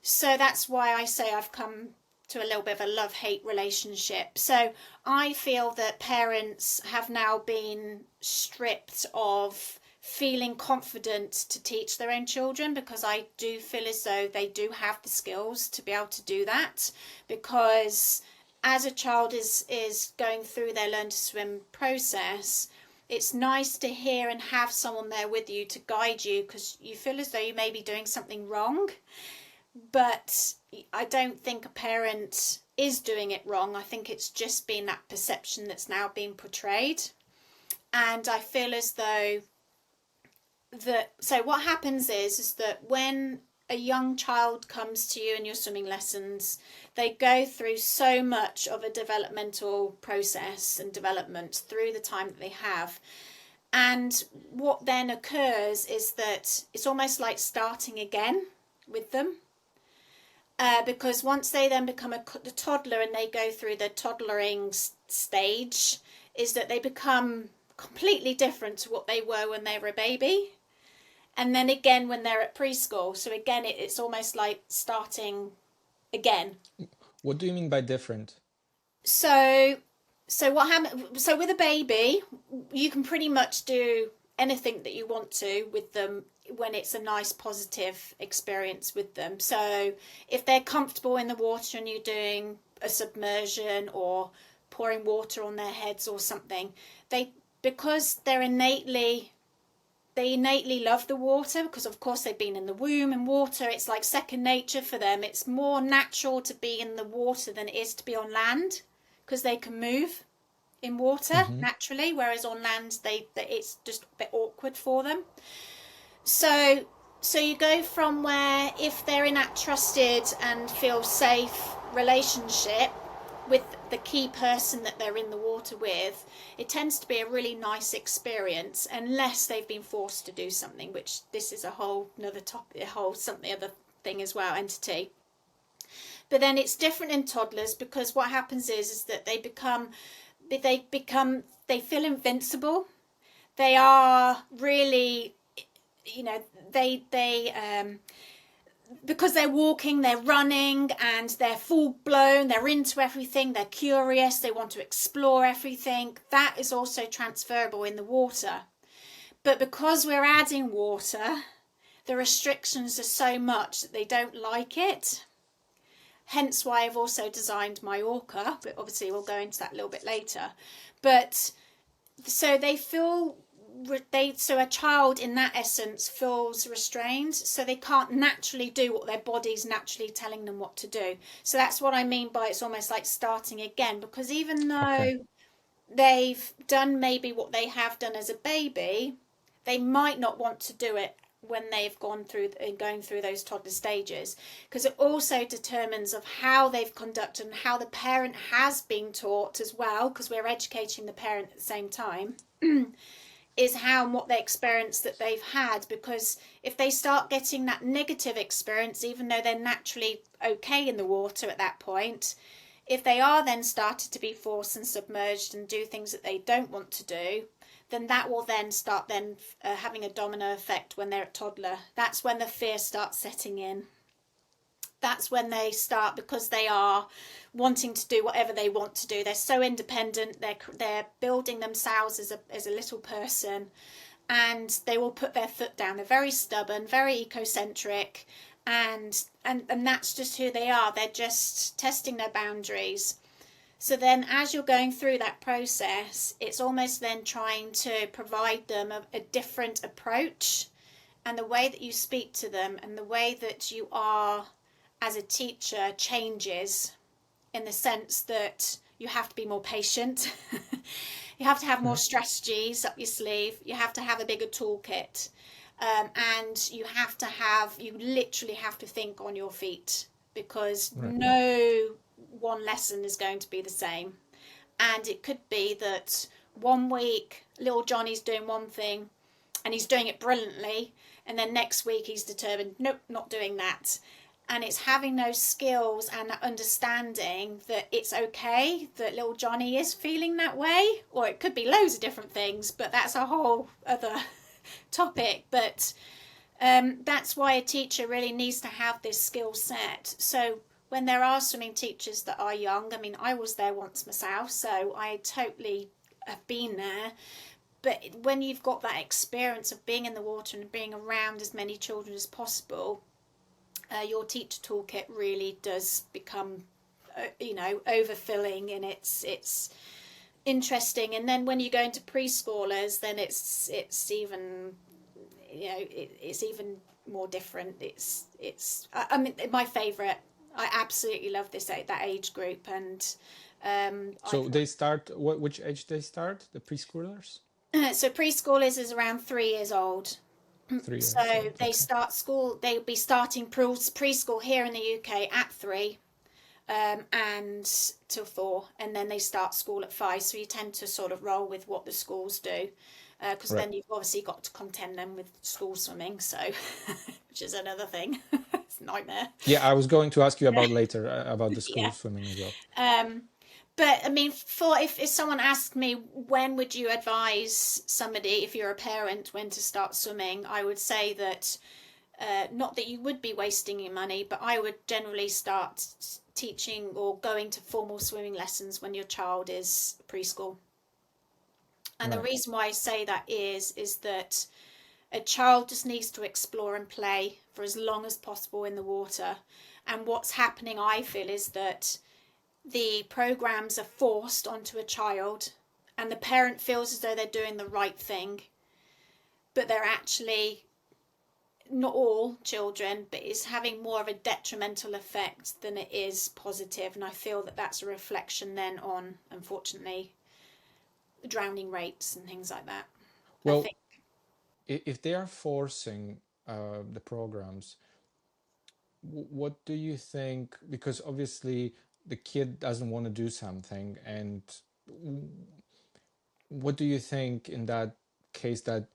So that's why I say I've come to a little bit of a love-hate relationship. So I feel that parents have now been stripped of feeling confident to teach their own children, because I do feel as though they do have the skills to be able to do that, because as a child is going through their learn to swim process, it's nice to hear and have someone there with you to guide you, because you feel as though you may be doing something wrong, but I don't think a parent is doing it wrong. I think it's just been that perception that's now being portrayed. And I feel as though so what happens is that when a young child comes to you in your swimming lessons, they go through so much of a developmental process and development through the time that they have. And what then occurs is that it's almost like starting again with them. Because once they then become a toddler and they go through the toddlering stage, is that they become completely different to what they were when they were a baby. And then again when they're at preschool. So again, it's almost like starting again. What do you mean by different? So what happens? So with a baby, you can pretty much do anything that you want to with them when it's a nice positive experience with them. So if they're comfortable in the water and you're doing a submersion or pouring water on their heads or something, because they innately love the water, because of course they've been in the womb and water, it's like second nature for them. It's more natural to be in the water than it is to be on land, because they can move in water naturally, whereas on land it's just a bit awkward for them. So you go from where, if they're in that trusted and feel safe relationship with the key person that they're in the water with, it tends to be a really nice experience, unless they've been forced to do something, which this is a whole another topic, other thing as well, entity. But then it's different in toddlers, because what happens is that they feel invincible. They are really, because they're walking, they're running, and they're full blown, they're into everything, they're curious, they want to explore everything. That is also transferable in the water. But because we're adding water, the restrictions are so much that they don't like it. Hence why I've also designed my Orca, but obviously we'll go into that a little bit later. But so so a child in that essence feels restrained, so they can't naturally do what their body's naturally telling them what to do. So that's what I mean by it's almost like starting again, because even though they've done maybe what they have done as a baby, they might not want to do it when they've going through those toddler stages, because it also determines of how they've conducted and how the parent has been taught as well, because we're educating the parent at the same time, is how and what the experience that they've had. Because if they start getting that negative experience, even though they're naturally okay in the water at that point, if they are then started to be forced and submerged and do things that they don't want to do, then that will then start having a domino effect when they're a toddler. That's when the fear starts setting in. That's when they start, because they are wanting to do whatever they want to do. They're so independent. They're building themselves as a little person, and they will put their foot down. They're very stubborn, very egocentric, and that's just who they are. They're just testing their boundaries. So then as you're going through that process, it's almost then trying to provide them a different approach, and the way that you speak to them and the way that you are as a teacher changes, in the sense that you have to be more patient. You have to have more strategies up your sleeve. You have to have a bigger toolkit. And you literally have to think on your feet, because no one lesson is going to be the same. And it could be that one week little Johnny's doing one thing and he's doing it brilliantly, and then next week he's determined, nope, not doing that. And it's having those skills and that understanding that it's okay that little Johnny is feeling that way, or it could be loads of different things, but that's a whole other topic. But that's why a teacher really needs to have this skill set. So when there are swimming teachers that are young, I mean, I was there once myself, so I totally have been there. But when you've got that experience of being in the water and being around as many children as possible, your teacher toolkit really does become, overfilling, and it's interesting. And then when you go into preschoolers, then it's even, it's even more different. It's my favourite. I absolutely love that age group. And so they start, which age they start, the preschoolers? So preschoolers is around 3 years old. 3 years so old, they start school, they'll be starting preschool here in the UK at 3 and till 4, and then they start school at 5. So you tend to sort of roll with what the schools do, because then you've obviously got to contend them with school swimming, so which is another thing. It's a nightmare. Yeah, I was going to ask you about later about the school swimming as well. But I mean, if someone asked me, when would you advise somebody, if you're a parent, when to start swimming, I would say that not that you would be wasting your money, but I would generally start teaching or going to formal swimming lessons when your child is preschool. And the Right. reason why I say that is that a child just needs to explore and play for as long as possible in the water. And what's happening, I feel, is that the programs are forced onto a child and the parent feels as though they're doing the right thing, but they're actually, not all children, but it's having more of a detrimental effect than it is positive. And I feel that that's a reflection then on, unfortunately, drowning rates and things like that. I Well, think. if they are forcing the programs, what do you think? Because obviously the kid doesn't want to do something, and what do you think in that case? That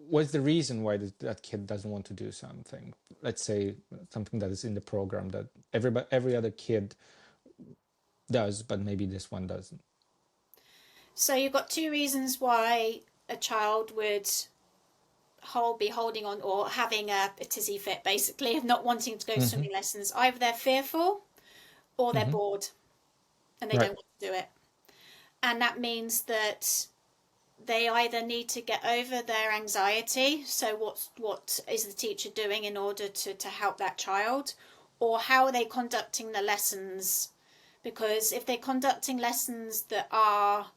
what's the reason why that kid doesn't want to do something? Let's say something that is in the program that every other kid does, but maybe this one doesn't. So you've got two reasons why a child would be holding on or having a tizzy fit, basically, of not wanting to go Mm-hmm. swimming lessons. Either they're fearful or they're Mm-hmm. bored and they Right. don't want to do it. And that means that they either need to get over their anxiety, so what is the teacher doing in order to help that child, or how are they conducting the lessons? Because if they're conducting lessons that are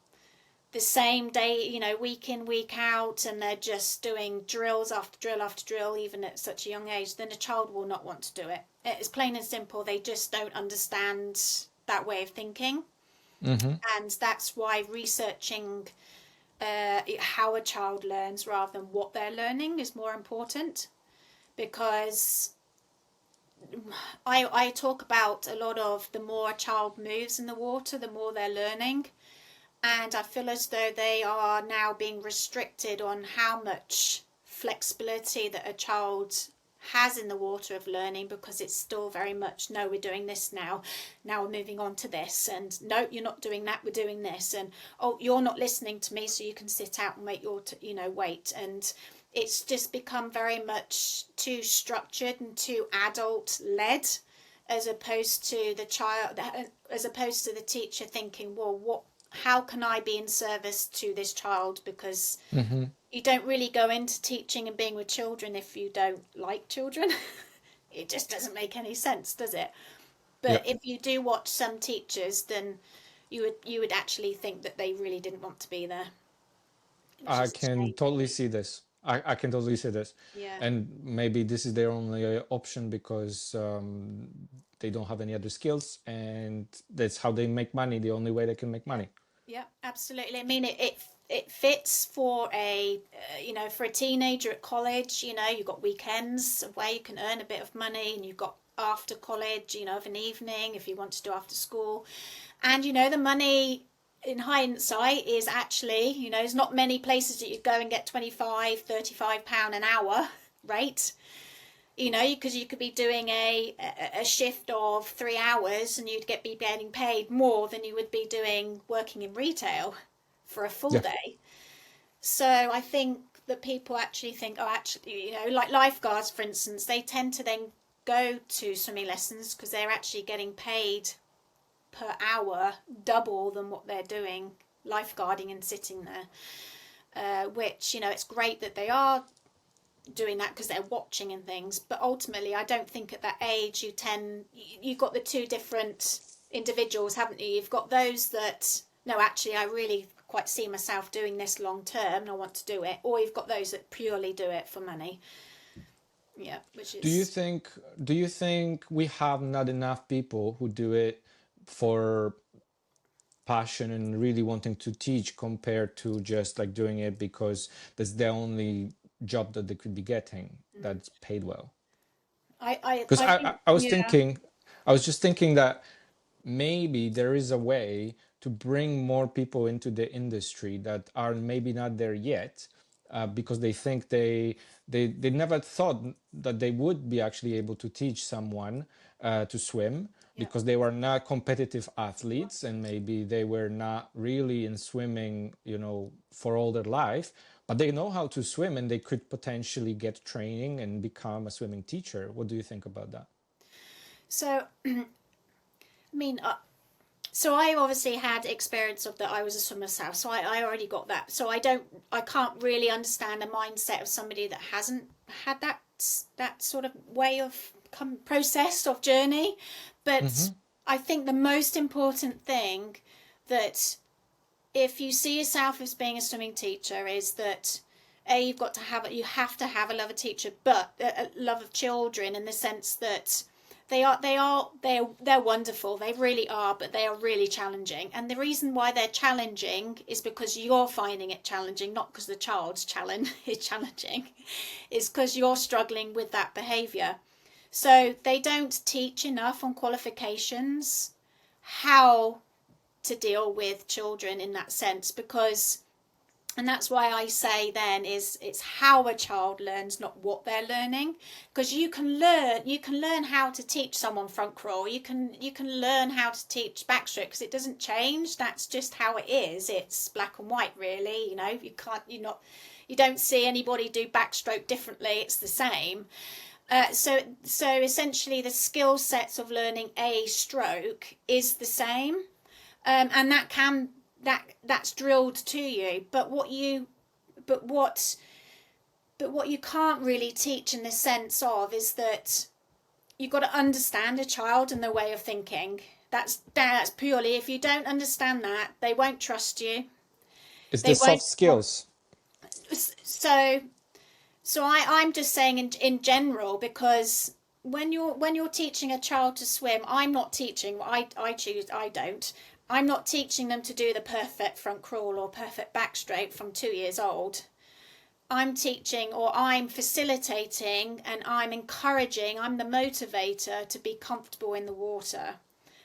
the same day, week in, week out, and they're just doing drills after drill after drill, even at such a young age, then a child will not want to do it. It's plain and simple. They just don't understand that way of thinking. Mm-hmm. And that's why researching how a child learns rather than what they're learning is more important. Because I talk about a lot of the more a child moves in the water, the more they're learning. And I feel as though they are now being restricted on how much flexibility that a child has in the water of learning, because it's still very much, no, we're doing this now we're moving on to this, and no, you're not doing that, we're doing this, and oh, you're not listening to me, so you can sit out and wait wait. And it's just become very much too structured and too adult led, as opposed to the teacher thinking, well, how can I be in service to this child? Because Mm-hmm. you don't really go into teaching and being with children if you don't like children. It just doesn't make any sense, does it? Yeah. But if you do watch some teachers, then you would actually think that they really didn't want to be there, which I is a can shame, totally really. see this. I can totally see this. Yeah. And maybe this is their only option because they don't have any other skills, and that's how they make money, the only way they can make Yeah. money. Yeah, absolutely. I mean, it fits for for a teenager at college. You've got weekends where you can earn a bit of money, and you've got after college, of an evening if you want to do after school. And the money in hindsight is actually, there's not many places that you go and get 25, 35 pound an hour rate. Because you could be doing a shift of 3 hours and be getting paid more than you would be doing working in retail for a full Yeah. day. So I think that people actually think, oh, actually, like lifeguards, for instance, they tend to then go to swimming lessons because they're actually getting paid per hour double than what they're doing lifeguarding and sitting there. Which, it's great that they are doing that because they're watching and things, but ultimately I don't think at that age you've got the two different individuals, haven't you? You've got those that, no, actually I really quite see myself doing this long term and I want to do it, or you've got those that purely do it for money. Yeah, which Do you is. think do you think we have not enough people who do it for passion and really wanting to teach compared to just like doing it because that's the only job that they could be getting Mm. that's paid well? I, I Because I think, I was yeah. thinking, I was just thinking that maybe there is a way to bring more people into the industry that are maybe not there yet, because they think they never thought that they would be actually able to teach someone to swim Yeah. because they were not competitive athletes and maybe they were not really in swimming, for all their life. but they know how to swim and they could potentially get training and become a swimming teacher. What do you think about that? So, I mean, so I obviously had experience of that. I was a swimmer myself, so I already got that. So I can't really understand the mindset of somebody that hasn't had that sort of way of process of journey. But I think the most important thing that if you see yourself as being a swimming teacher is that you have to have a love of teacher, but a love of children, in the sense that they're wonderful, they really are, but they are really challenging. And the reason why they're challenging is because you're finding it challenging, not because the child's challenge is challenging. It's because you're struggling with that behaviour. So they don't teach enough on qualifications how to deal with children in that sense, because, and that's why I say then is it's how a child learns, not what they're learning. Because you can learn how to teach someone front crawl, you can learn how to teach backstroke, because it doesn't change. That's just how it is. It's black and white, really. You don't see anybody do backstroke differently. It's the same. So essentially the skill sets of learning a stroke is the same. And that's drilled to you. But what you can't really teach in the sense of is that you've got to understand a child and their way of thinking. That's purely, if you don't understand that, they won't trust you. It's the soft skills. So I'm just saying in general, because when you're teaching a child to swim, I'm not teaching. I don't. I'm not teaching them to do the perfect front crawl or perfect backstroke from 2 years old. I'm teaching, or I'm facilitating, and I'm encouraging, I'm the motivator to be comfortable in the water.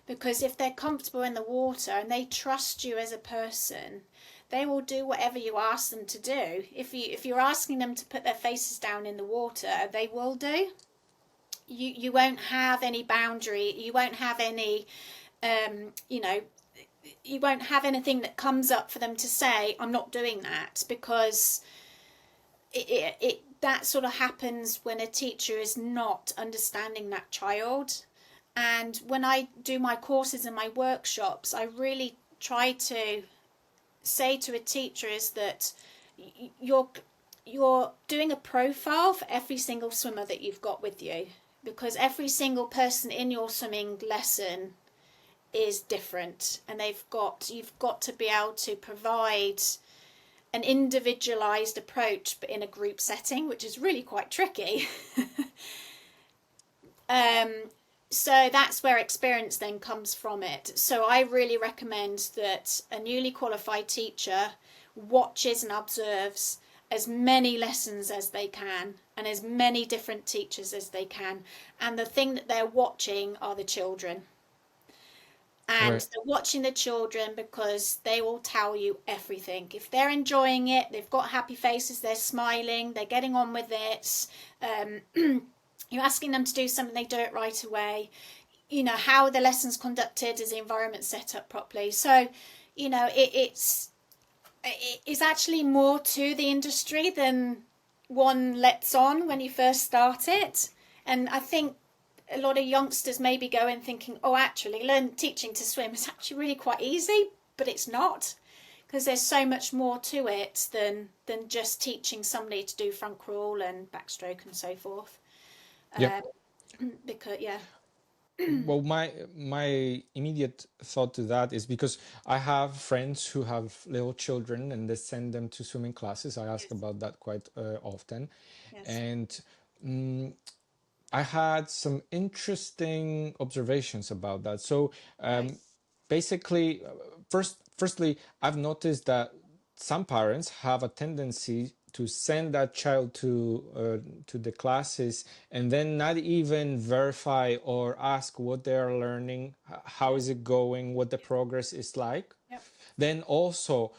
Because if they're comfortable in the water and they trust you as a person, they will do whatever you ask them to do. If you're asking them to put their faces down in the water, they will do. You won't have any boundary. You won't have any, you won't have anything that comes up for them to say, I'm not doing that, because that sort of happens when a teacher is not understanding that child. And when I do my courses and my workshops, I really try to say to a teacher is that you're doing a profile for every single swimmer that you've got with you, because every single person in your swimming lesson is different, and you've got to be able to provide an individualized approach, but in a group setting, which is really quite tricky. So that's where experience then comes from it. So I really recommend that a newly qualified teacher watches and observes as many lessons as they can and as many different teachers as they can. And the thing that they're watching are the children. And Right. they're watching the children because they will tell you everything. If they're enjoying it, they've got happy faces, they're smiling, they're getting on with it. You're asking them to do something, they do it right away. How the lesson's conducted, is the environment set up properly? So, it's actually more to the industry than one lets on when you first start it. And I think a lot of youngsters may be going thinking, oh, actually, teaching to swim is actually really quite easy, but it's not, because there's so much more to it than just teaching somebody to do front crawl and backstroke and so forth. Yep. Because Well, my immediate thought to that is because I have friends who have little children and they send them to swimming classes. I ask about that quite often, yes, and I had some interesting observations about that. So right, basically, firstly, I've noticed that some parents have a tendency to send that child to the classes and then not even verify or ask what they are learning, how yeah, is it going, what the progress is like. yep, Then also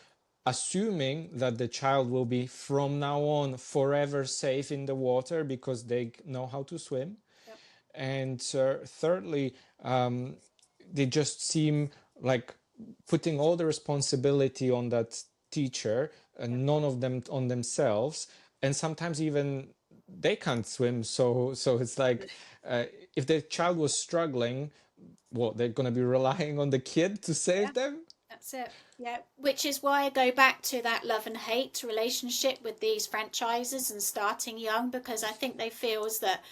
assuming that the child will be from now on forever safe in the water because they know how to swim. yep, And thirdly, they just seem like putting all the responsibility on that teacher, and none of them on themselves, and sometimes even they can't swim. So it's like, if the child was struggling, well, they're going to be relying on the kid to Yeah, save them. that's it. Yeah, which is why I go back to that love and hate relationship with these franchises and starting young, because I think they feel as that,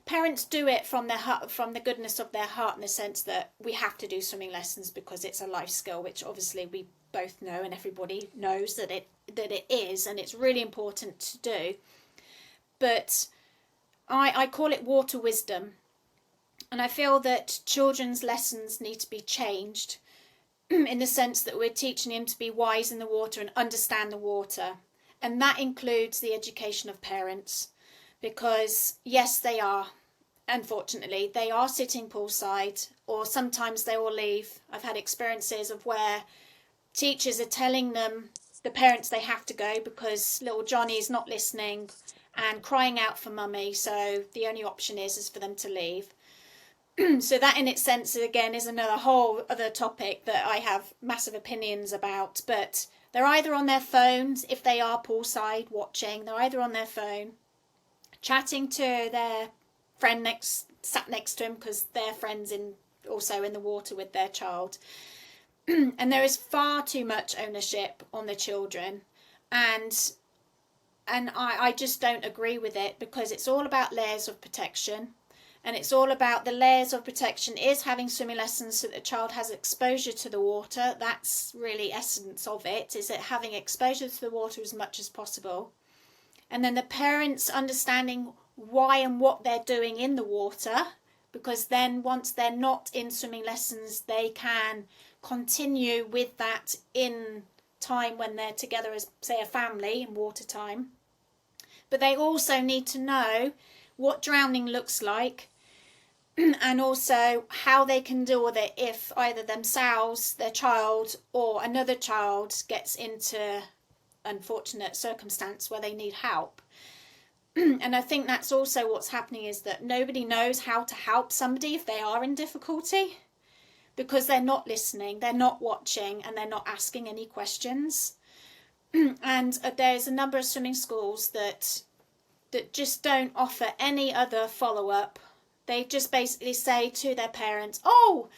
parents do it from their heart, from the goodness of their heart, in the sense that we have to do swimming lessons because it's a life skill, which obviously we both know and everybody knows that it is, and it's really important to do. But I call it water wisdom, and I feel that children's lessons need to be changed in the sense that we're teaching them to be wise in the water and understand the water, and that includes the education of parents. Because yes, they are, unfortunately, they are sitting poolside, or sometimes they will leave. I've had experiences of where teachers are telling them, the parents, they have to go because little Johnny is not listening and crying out for mummy, so the only option is for them to leave. So that in its sense again is another whole other topic that I have massive opinions about. But they're either on their phones, if they are poolside watching, they're either on their phone chatting to their friend sat next to him, because their friend's also in the water with their child. And there is far too much ownership on the children, and I just don't agree with it, because it's all about layers of protection, and it's all about the layers of protection is having swimming lessons so that the child has exposure to the water. That's really essence of it, is it having exposure to the water as much as possible. And then the parents understanding why and what they're doing in the water, because then once they're not in swimming lessons, they can continue with that in time when they're together as, say, a family in water time. But they also need to know what drowning looks like, and also how they can deal with it if either themselves, their child, or another child gets into unfortunate circumstance where they need help. And I think that's also what's happening, is that nobody knows how to help somebody if they are in difficulty, because they're not listening, they're not watching, and they're not asking any questions. And there's a number of swimming schools that just don't offer any other follow-up. They just basically say to their parents, oh,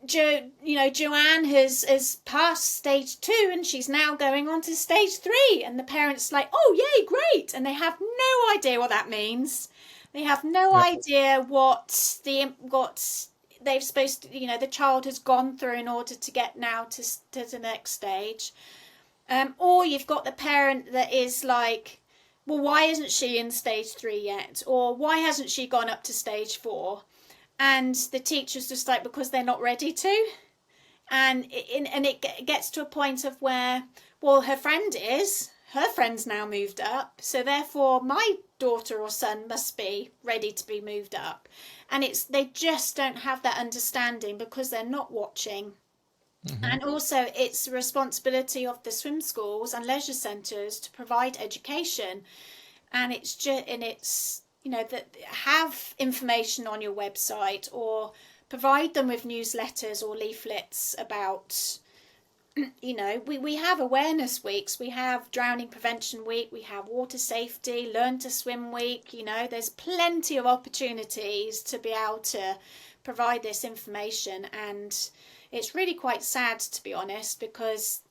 Joanne has passed stage 2 and she's now going on to stage 3, and the parents like, oh yay, great, and they have no idea what that means. They have no idea what they've supposed to, the child has gone through in order to get now to the next stage. Or you've got the parent that is like, well, why isn't she in stage 3 yet, or why hasn't she gone up to stage 4? And the teacher's just like, because they're not ready to. And it gets to a point of where, well, her friend's now moved up, so therefore my daughter or son must be ready to be moved up. And they just don't have that understanding because they're not watching. Mm-hmm. And also it's the responsibility of the swim schools and leisure centres to provide education. And it's that have information on your website, or provide them with newsletters or leaflets about, we have awareness weeks, we have drowning prevention week, we have water safety, learn to swim week. There's plenty of opportunities to be able to provide this information. And it's really quite sad, to be honest, because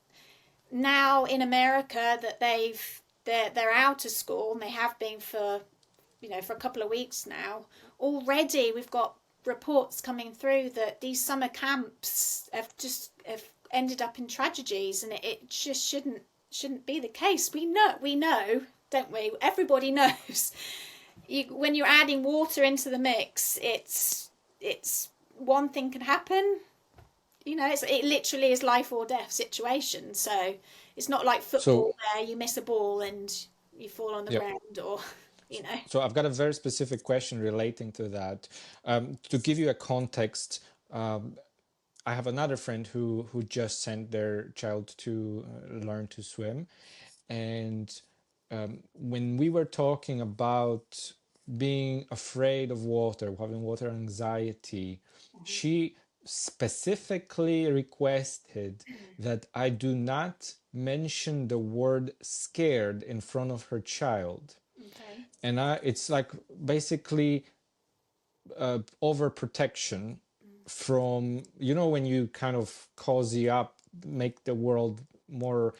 now in America that they're out of school, and they have been for a couple of weeks now already. We've got reports coming through that these summer camps have ended up in tragedies, and it just shouldn't be the case. We know, don't we? Everybody knows. When you're adding water into the mix, it's one thing can happen. It literally is life or death situation. So it's not like football where you miss a ball and you fall on the ground, or So I've got a very specific question relating to that. To give you a context, I have another friend who just sent their child to learn to swim. And when we were talking about being afraid of water, having water anxiety, she specifically requested that I do not mention the word scared in front of her child. Okay. And it's like basically overprotection from, when you kind of cozy up, make the world more,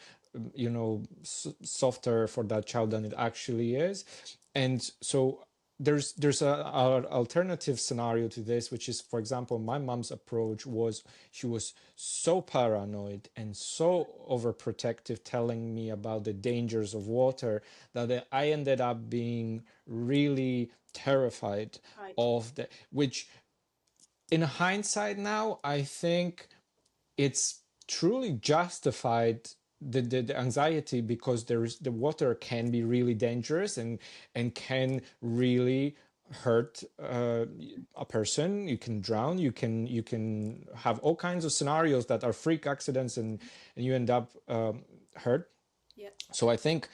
softer for that child than it actually is. And so there's a alternative scenario to this, which is, for example, my mom's approach was, she was so paranoid and so overprotective, telling me about the dangers of water, that I ended up being really terrified Right. of the, which in hindsight now, I think it's truly justified, the anxiety, because the water can be really dangerous and can really hurt a person. You can drown, you can have all kinds of scenarios that are freak accidents, and you end up hurt. Yep. So I think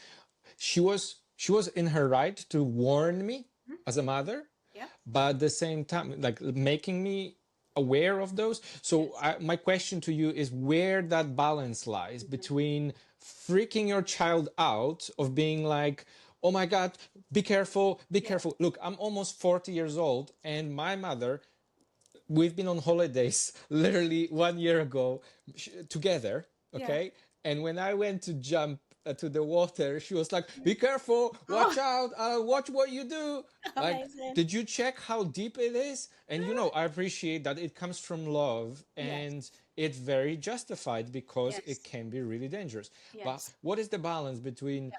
she was in her right to warn me as a mother, Yep. but at the same time, like, making me aware of those. So my question to you is where that balance lies between freaking your child out of being like, oh my God, be careful, be careful. Look, I'm almost 40 years old, and my mother, we've been on holidays literally 1 year ago together, Yeah. okay? And when I went to jump to the water, she was like, be careful, watch out, watch what you do. Like, Amazing. did you check how deep it is? And I appreciate that it comes from love, Yes. and it's very justified because Yes. it can be really dangerous. But Yes. what is the balance between,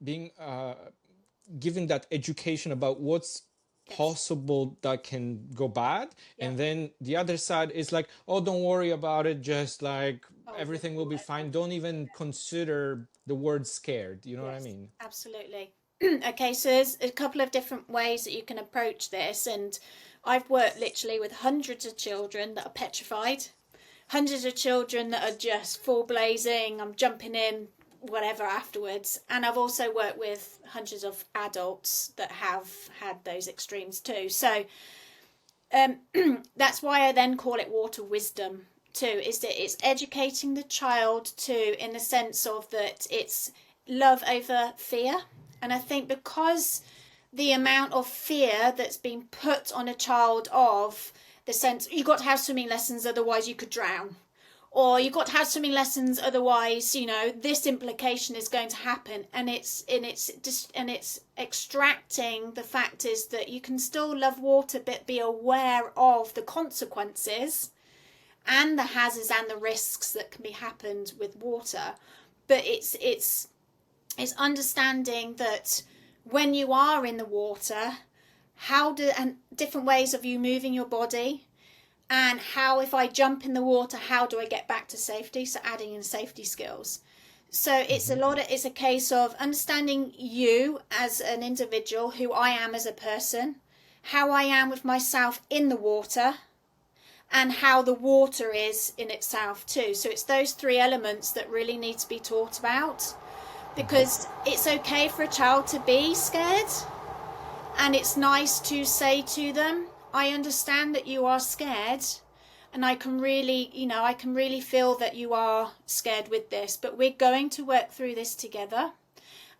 being giving that education about what's possible that can go bad, and then the other side is like, oh, don't worry about it, just like everything will be fine, don't even consider the word scared, you know what I mean? Absolutely. Okay, so there's a couple of different ways that you can approach this, and I've worked literally with hundreds of children that are petrified, hundreds of children that are just full blazing, I'm jumping in, whatever afterwards, and I've also worked with hundreds of adults that have had those extremes too. So that's why I then call it water wisdom too, is that it's educating the child too, in the sense of that it's love over fear. And I think because the amount of fear that's been put on a child, of the sense you've got to have swimming lessons, otherwise you could drown, or you've got to have swimming lessons, otherwise this implication is going to happen, and it's extracting the fact is that you can still love water but be aware of the consequences and the hazards and the risks that can be happened with water. But it's understanding that when you are in the water, and different ways of you moving your body, and how, if I jump in the water, how do I get back to safety? So adding in safety skills. So it's it's a case of understanding you as an individual, who I am as a person, how I am with myself in the water, and how the water is in itself too. So it's those three elements that really need to be taught about, because it's okay for a child to be scared, and it's nice to say to them, I understand that you are scared, and I can really feel that you are scared with this, but we're going to work through this together,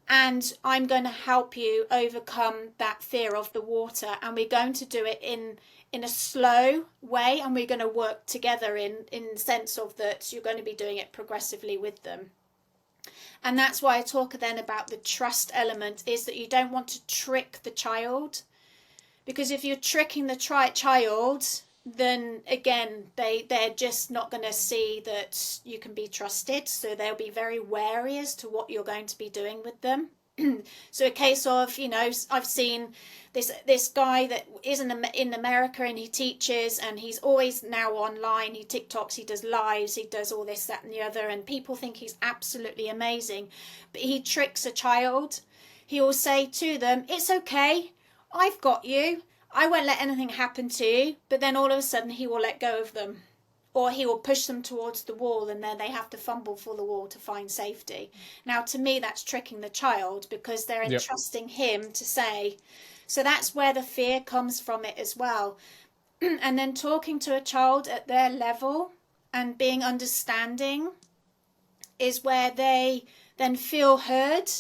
and I'm going to help you overcome that fear of the water, and we're going to do it in a slow way, and we're going to work together in the sense of that you're going to be doing it progressively with them. And that's why I talk then about the trust element, is that you don't want to trick the child, because if you're tricking the child, then again they're just not going to see that you can be trusted, so they'll be very wary as to what you're going to be doing with them. So a case of, I've seen this guy that is in America, and he teaches, and he's always now online, he TikToks, he does lives, he does all this, that and the other, and people think he's absolutely amazing, but he tricks a child. He will say to them, it's okay, I've got you, I won't let anything happen to you, but then all of a sudden he will let go of them, or he will push them towards the wall, and then they have to fumble for the wall to find safety. Now, to me, that's tricking the child, because they're entrusting him to say. So that's where the fear comes from it as well. And then talking to a child at their level and being understanding is where they then feel heard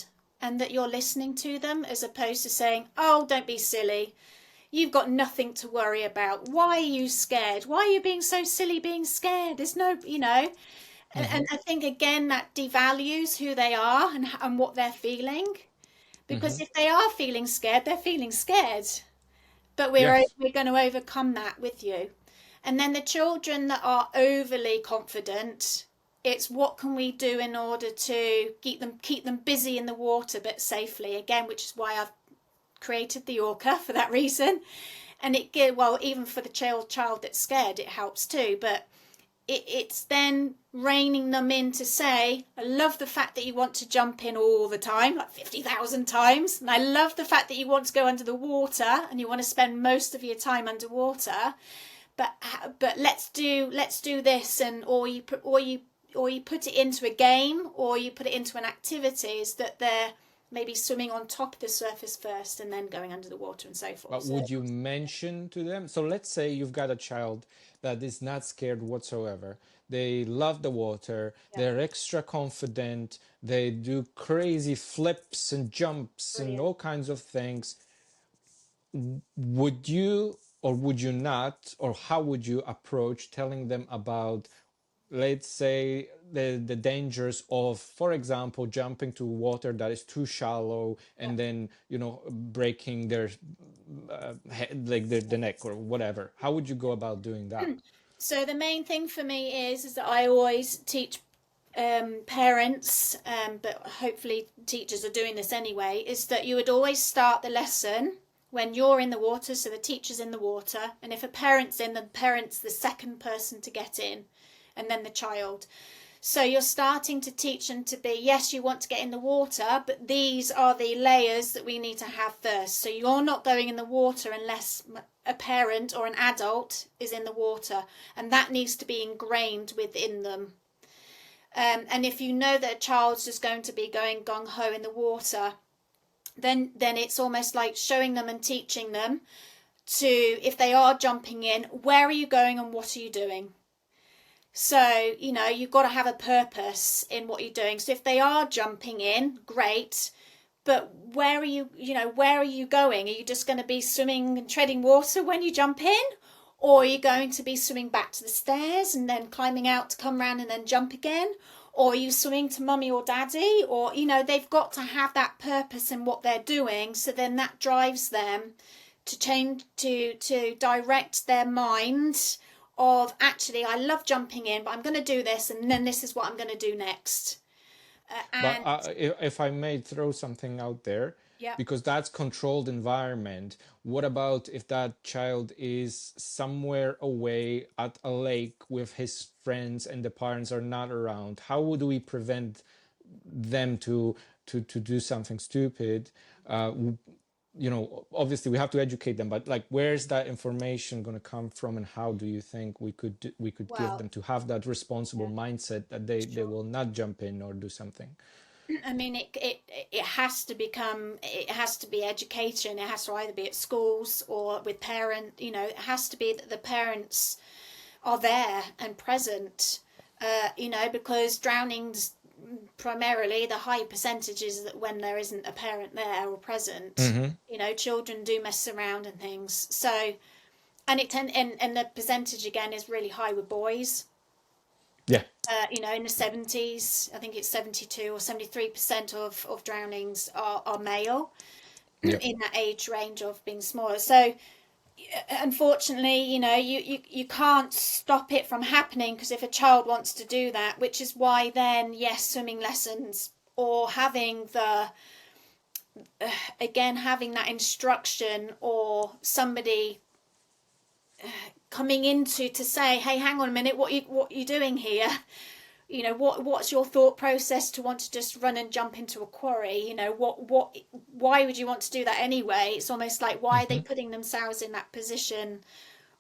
and that you're listening to them, as opposed to saying, oh, don't be silly, you've got nothing to worry about, why are you scared, why are you being so silly being scared, there's no, and I think again that devalues who they are and what they're feeling, because if they are feeling scared, they're feeling scared, but we're Yes. going to overcome that with you. And then the children that are overly confident, it's what can we do in order to keep them busy in the water but safely, again, which is why I've created the Orca for that reason. And even for the child that's scared, it helps too, but it's then reining them in to say, I love the fact that you want to jump in all the time, like 50,000 times. And I love the fact that you want to go under the water and you want to spend most of your time underwater. But let's do this, and or you put it into a game, or you put it into an activity, is that they're maybe swimming on top of the surface first and then going under the water and so forth. But would you mention to them? So let's say you've got a child that is not scared whatsoever. They love the water. They're extra confident. They do crazy flips and jumps and all kinds of things. Would you or would you not, or how would you approach telling them about, let's say, the dangers of, for example, jumping to water that is too shallow and then breaking their head, like the neck or whatever? How would you go about doing that? So the main thing for me is that I always teach parents, but hopefully teachers are doing this anyway, is that you would always start the lesson when you're in the water, so the teacher's in the water, and if a parent's in, the parent's the second person to get in, and then the child. So you're starting to teach them to be, yes, you want to get in the water, but these are the layers that we need to have first. So you're not going in the water unless a parent or an adult is in the water, and that needs to be ingrained within them. And if you know that a child's just going to be going gung-ho in the water, then it's almost like showing them and teaching them to, if they are jumping in, where are you going and what are you doing? So, you've got to have a purpose in what you're doing. So if they are jumping in, great, but where are you going? Are you just going to be swimming and treading water when you jump in? Or are you going to be swimming back to the stairs and then climbing out to come round and then jump again? Or are you swimming to mummy or daddy? Or, they've got to have that purpose in what they're doing. So then that drives them to change, to direct their mind of, actually, I love jumping in, but I'm going to do this, and then this is what I'm going to do next. But if I may throw something out there, because that's controlled environment, what about if that child is somewhere away at a lake with his friends and the parents are not around? How would we prevent them to do something stupid? Obviously we have to educate them, but like, where's that information going to come from, and how do you think we could give them to have that responsible mindset that they will not jump in or do something? I mean, it has to be education. It has to either be at schools or with parent. It has to be that the parents are there and present. Because drownings, primarily the high percentage is that when there isn't a parent there or present. Children do mess around and things. So, and the percentage again is really high with boys. In the 70s, I think it's 72 or 73% of drownings are male in that age range of being smaller. So unfortunately, you can't stop it from happening, because if a child wants to do that, which is why then, yes, swimming lessons, or having having that instruction, or somebody coming into to say, hey, hang on a minute, what you doing here? What's your thought process to want to just run and jump into a quarry? Why would you want to do that anyway? It's almost like, why are they putting themselves in that position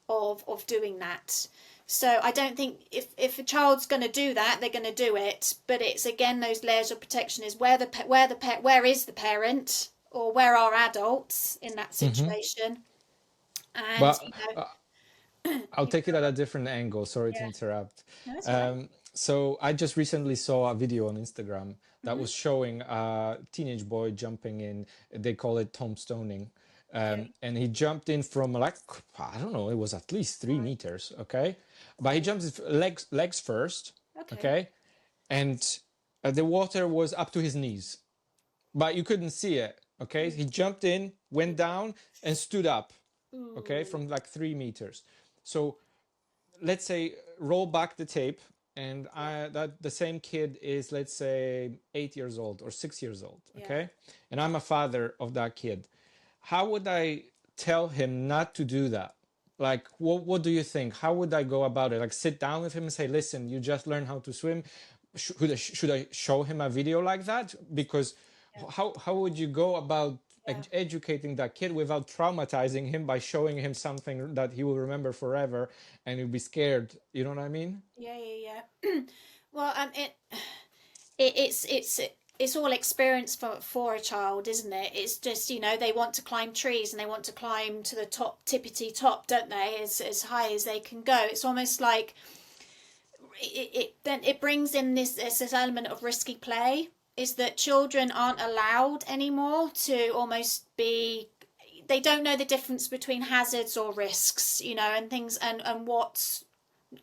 of doing that? So I don't think if a child's going to do that, they're going to do it. But it's, again, those layers of protection is where is the parent, or where are adults in that situation? And But I'll take it at a different angle. Sorry to Yeah. interrupt. No, it's all right. So I just recently saw a video on Instagram that Mm-hmm. was showing a teenage boy jumping in. They call it tombstoning. Okay. And he jumped in from like, I don't know, it was at least 3 meters. Okay. But he jumps legs first. Okay. Okay. And the water was up to his knees, but you couldn't see it. Okay. He jumped in, went down, and stood up. Okay. Ooh. From like 3 meters. So let's say roll back the tape, and that the same kid is, let's say, 8 years old or 6 years old. Yeah. Okay. And I'm a father of that kid. How would I tell him not to do that? Like, what do you think? How would I go about it? Like, sit down with him and say, listen, you just learned how to swim. Should I show him a video like that? Because Yeah. how would you go about Yeah. educating that kid without traumatizing him by showing him something that he will remember forever, and he'll be scared? You know what I mean? Yeah. Yeah. Yeah. Well, it's all experience for a child, isn't it? It's just, they want to climb trees and they want to climb to the top, tippity top, don't they? As high as they can go. It's almost like then it brings in this element of risky play, is that children aren't allowed anymore to almost be, they don't know the difference between hazards or risks, and things, and what's,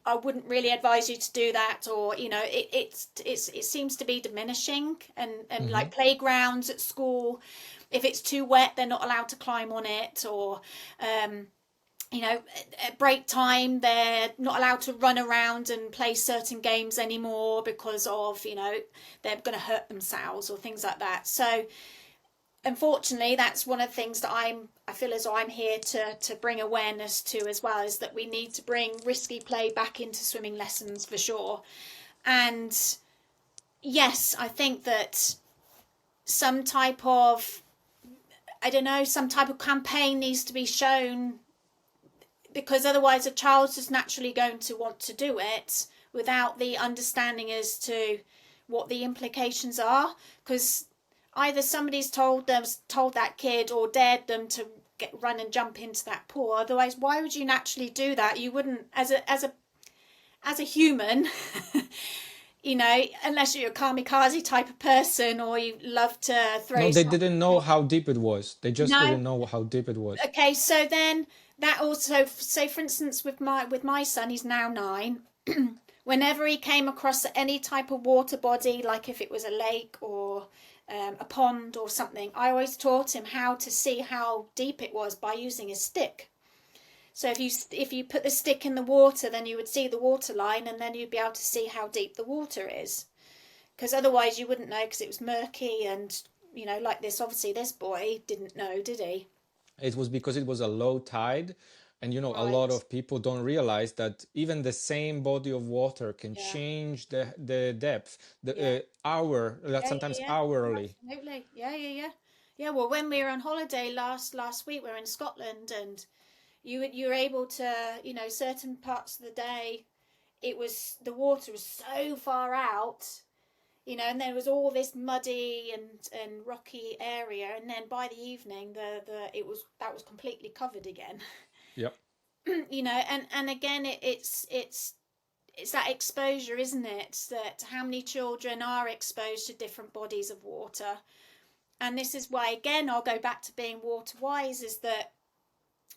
I wouldn't really advise you to do that, or it seems to be diminishing, and Mm-hmm. like playgrounds at school, if it's too wet they're not allowed to climb on it, or at break time they're not allowed to run around and play certain games anymore because of they're going to hurt themselves or things like that. So unfortunately that's one of the things that I feel as though I'm here to bring awareness to as well, is that we need to bring risky play back into swimming lessons for sure. And yes, I think that some type of, I don't know, some type of campaign needs to be shown, because otherwise a child's just naturally going to want to do it without the understanding as to what the implications are, because either somebody's told that kid or dared them to run and jump into that pool. Otherwise, why would you naturally do that? You wouldn't, as a human, unless you're a kamikaze type of person or you love to throw No, they yourself. didn't know how deep it was. They just No. didn't know how deep it was. Okay, so then that also, say for instance with my son, he's now 9. Whenever he came across any type of water body, like if it was a lake or a pond or something, I always taught him how to see how deep it was by using a stick. So if you put the stick in the water, then you would see the water line, and then you'd be able to see how deep the water is, because otherwise you wouldn't know, because it was murky. And like this, obviously this boy didn't know, did he? It was because it was a low tide, and a lot Right. of people don't realize that even the same body of water can Yeah. change the depth, Yeah. sometimes Yeah. hourly. Absolutely. Yeah. Yeah. Well, when we were on holiday last week, we were in Scotland, and you were able to, certain parts of the day, the water was so far out, and there was all this muddy and rocky area, and then by the evening that was completely covered again. Yep. And again, it's that exposure, isn't it? That how many children are exposed to different bodies of water. And this is why, again, I'll go back to being water wise, is that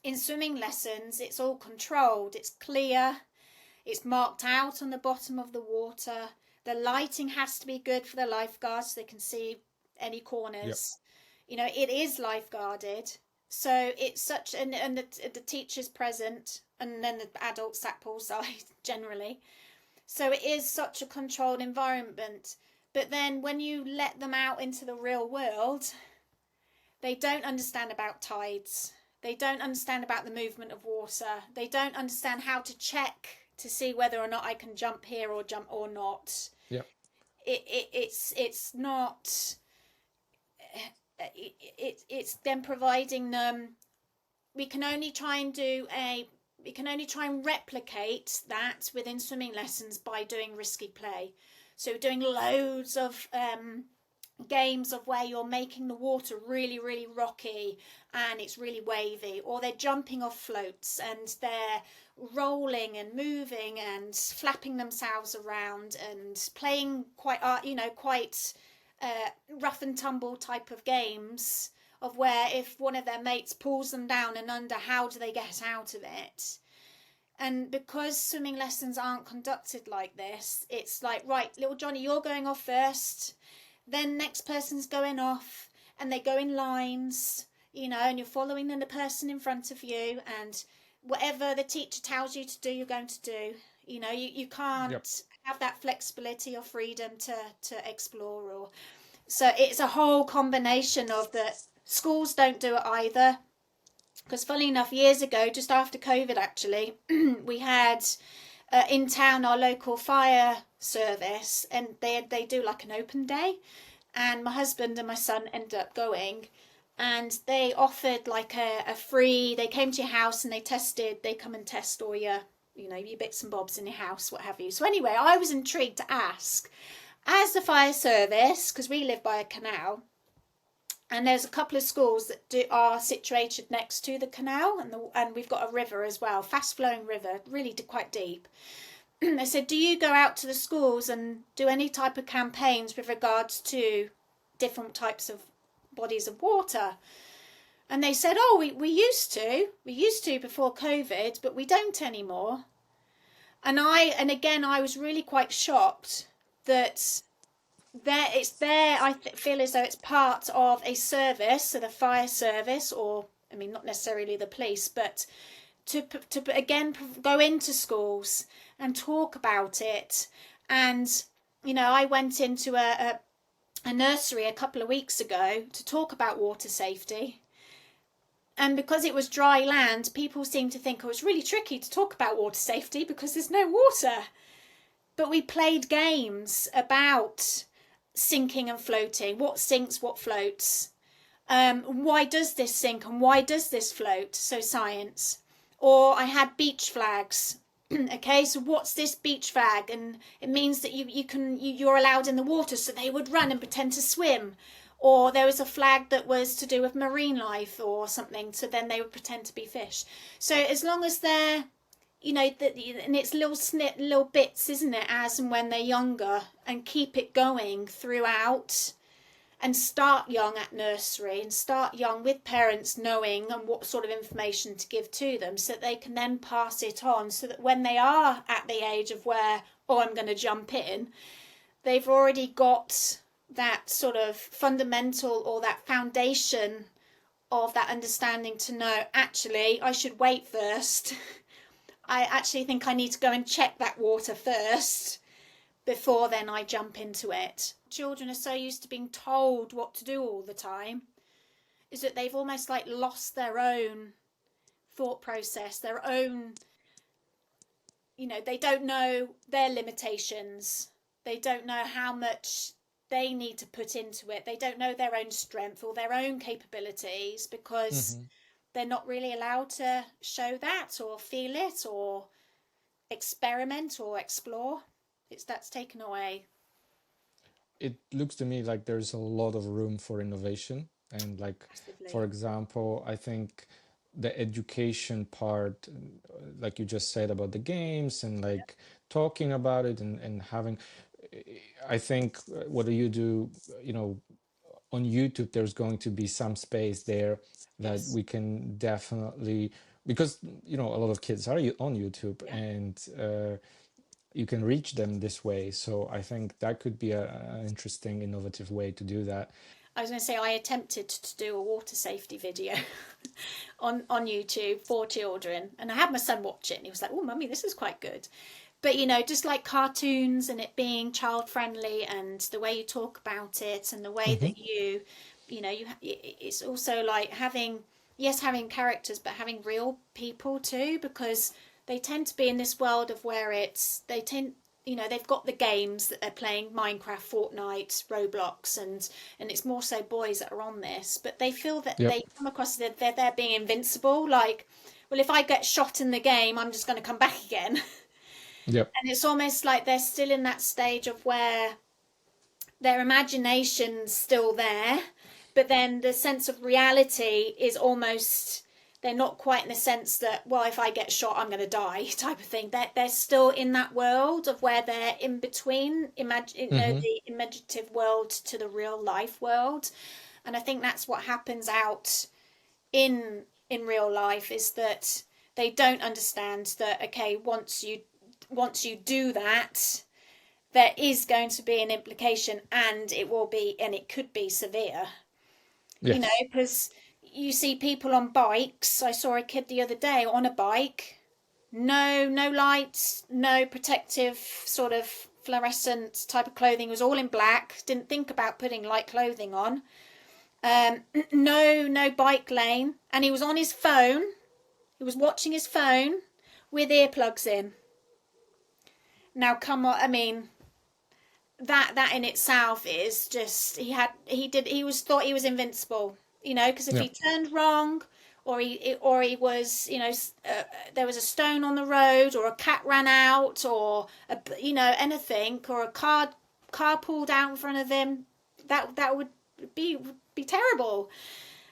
in swimming lessons, it's all controlled, it's clear, it's marked out on the bottom of the water. The lighting has to be good for the lifeguards so they can see any corners. Yep. It is lifeguarded. So it's such, and the teacher's present, and then the adults at poolside generally. So it is such a controlled environment. But then when you let them out into the real world, they don't understand about tides. They don't understand about the movement of water. They don't understand how to check to see whether or not I can jump here or jump or not. Yep. It's not. It's then providing them. We can only try and replicate that within swimming lessons by doing risky play. So doing loads of games of where you're making the water really, really rocky and it's really wavy, or they're jumping off floats and they're rolling and moving and flapping themselves around and playing quite rough and tumble type of games of where if one of their mates pulls them down and under, how do they get out of it? And because swimming lessons aren't conducted like this, it's like, right, little Johnny, you're going off first, then next person's going off, and they go in lines, and you're following the person in front of you, and whatever the teacher tells you to do, you're going to do. You can't have that flexibility or freedom to explore. Or so it's a whole combination of that. Schools don't do it either. Because funnily enough, years ago, just after COVID actually, we had in town our local fire service, and they do like an open day, and my husband and my son ended up going, and they offered like a free, they came to your house and they come and test all your bits and bobs in your house, what have you. So anyway, I was intrigued to ask, as the fire service, because we live by a canal, and there's a couple of schools that are situated next to the canal, and we've got a river as well, fast flowing river, really quite deep. They said, do you go out to the schools and do any type of campaigns with regards to different types of bodies of water? And they said, oh, we used to before COVID, but we don't anymore. And again, I was really quite shocked that I feel as though it's part of a service, so the fire service, or I mean, not necessarily the police, but to again go into schools and talk about it. And I went into a nursery a couple of weeks ago to talk about water safety, and because it was dry land, people seemed to think it was really tricky to talk about water safety because there's no water. But we played games about sinking and floating, what sinks, what floats, why does this sink and why does this float, so science. Or I had beach flags. Okay, so what's this beach flag? And it means that you're allowed in the water, so they would run and pretend to swim. Or there was a flag that was to do with marine life or something, so then they would pretend to be fish. So as long as they're and it's little bits, isn't it, as and when they're younger, and keep it going throughout, and start young at nursery and start young with parents knowing and what sort of information to give to them, so that they can then pass it on, so that when they are at the age of where, oh, I'm going to jump in, they've already got that sort of fundamental or that foundation of that understanding to know, actually, I should wait first. I actually think I need to go and check that water first before then I jump into it. Children are so used to being told what to do all the time, is that they've almost like lost their own thought process, their own, they don't know their limitations. They don't know how much they need to put into it. They don't know their own strength or their own capabilities, because they're not really allowed to show that or feel it or experiment or explore. That's taken away. It looks to me like there's a lot of room for innovation. And like, Massively. for example, I think the education part, like you just said about the games and like talking about it and having, I think what do you do, on YouTube, there's going to be some space there that we can definitely, because a lot of kids are on YouTube, and you can reach them this way. So I think that could be an interesting, innovative way to do that. I was going to say, I attempted to do a water safety video on YouTube for children, and I had my son watch it, and he was like, oh, mummy, this is quite good. But, just like cartoons and it being child friendly, and the way you talk about it, and the way that it's also like having characters, but having real people too, because they tend to be in this world of where they've got the games that they're playing, Minecraft, Fortnite, Roblox, and it's more so boys that are on this, but they feel that they come across that they're being invincible. Like, well, if I get shot in the game, I'm just going to come back again. Yep. And it's almost like they're still in that stage of where their imagination's still there, but then the sense of reality is almost, they're not quite in the sense that, well, if I get shot, I'm going to die type of thing. They're still in that world of where they're in between the imaginative world to the real life world. And I think that's what happens out in real life, is that they don't understand that, okay, once you do that, there is going to be an implication, and it could be severe. Yes. You know, because you see people on bikes. I saw a kid the other day on a bike, no lights, no protective sort of fluorescent type of clothing, it was all in black, didn't think about putting light clothing on. No bike lane, and he was on his phone. He was watching his phone with earplugs in. Now, come on, I mean, that in itself is just, he thought he was invincible, you know, because if he turned wrong, or he was, you know, there was a stone on the road, or a cat ran out, or anything, or a car pulled out in front of him, that would be terrible.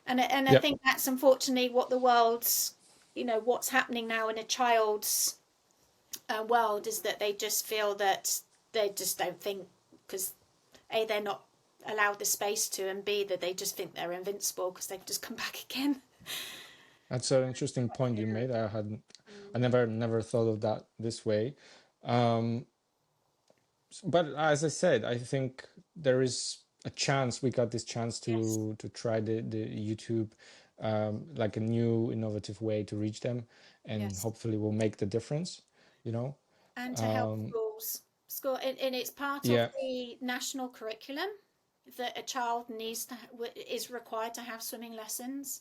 And I think that's unfortunately what the world's, you know, what's happening now in a child's world, is that they just feel that they just don't think, because A, they're not allowed the space to, and B, that they just think they're invincible because they've just come back again. That's an interesting point you made. I never thought of that this way. But as I said, I think there is a chance, we got this chance to try the YouTube, like a new innovative way to reach them, and hopefully will make the difference, you know. And to help school, and it's part of the national curriculum that a child is required to have swimming lessons.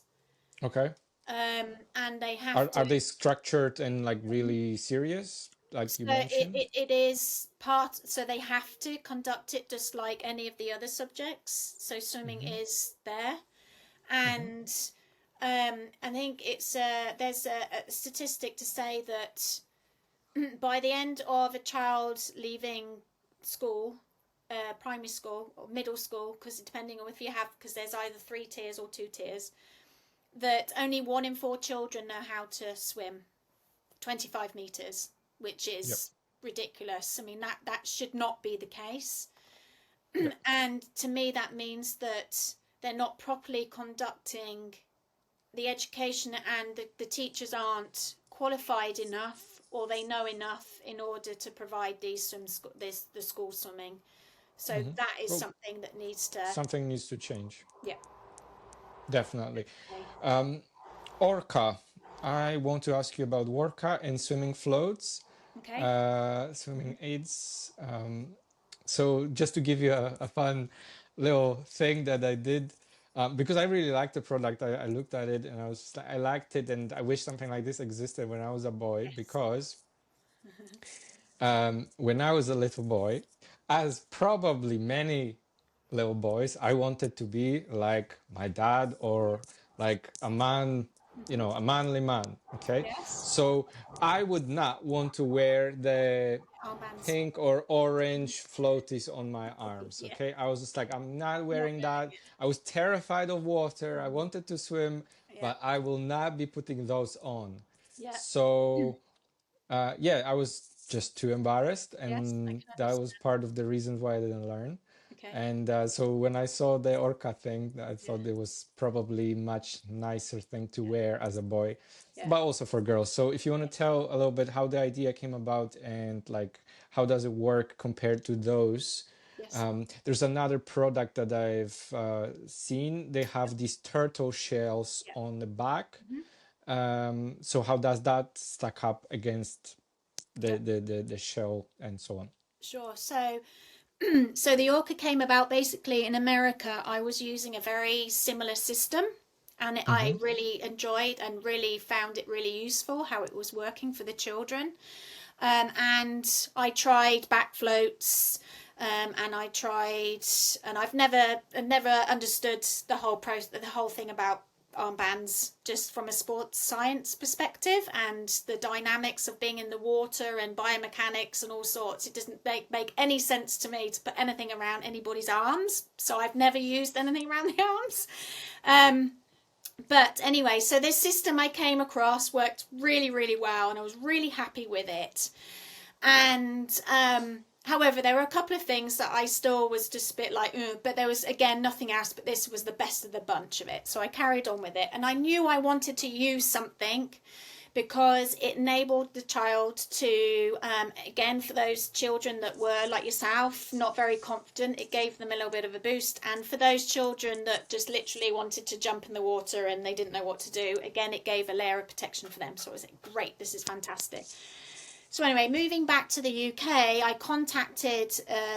Okay. And they have are they structured and like really serious, like you mentioned? It is part, so they have to conduct it just like any of the other subjects. So swimming is there, and I think there's a statistic to say that by the end of a child leaving school, primary school or middle school, because depending on because there's either 3 tiers or 2 tiers, that only 1 in 4 children know how to swim 25 meters, which is ridiculous. I mean, that should not be the case. And to me, that means that they're not properly conducting the education, and the teachers aren't qualified enough, or they know enough in order to provide the school swimming. So that is something that needs to change. Yeah, Definitely. Orca, I want to ask you about Orca and swimming floats. Okay. Swimming aids. So just to give you a fun little thing that I did, because I really liked the product. I looked at it and I liked it, and I wish something like this existed when I was a boy, because when I was a little boy, as probably many little boys, I wanted to be like my dad, or like a man, you know, a manly man. Okay. So I would not want to wear the pink or orange floaties on my arms. Okay. I was just like, I'm not wearing that. I was terrified of water. I wanted to swim, but I will not be putting those on. So I was just too embarrassed, and that was part of the reasons why I didn't learn. And so when I saw the Orca thing, I thought it was probably much nicer thing to wear as a boy, but also for girls. So if you want to tell a little bit how the idea came about, and like how does it work compared to those. There's another product that I've seen. They have these turtle shells on the back. So how does that stack up against the shell and so on? Sure. So the Orca came about basically in America. I was using a very similar system, and I really enjoyed and really found it really useful how it was working for the children. And I tried back floats, and I've never understood the whole thing about armbands, just from a sports science perspective and the dynamics of being in the water and biomechanics and all sorts. It doesn't make any sense to me to put anything around anybody's arms, so I've never used anything around the arms. But anyway, so this system I came across worked really, really well, and I was really happy with it. And however, there were a couple of things that I still was just a bit like, but there was, again, nothing else, but this was the best of the bunch of it. So I carried on with it, and I knew I wanted to use something because it enabled the child to, again, for those children that were like yourself, not very confident, it gave them a little bit of a boost. And for those children that just literally wanted to jump in the water and they didn't know what to do, again, it gave a layer of protection for them. So I was like, great, this is fantastic. So anyway, moving back to the UK, I contacted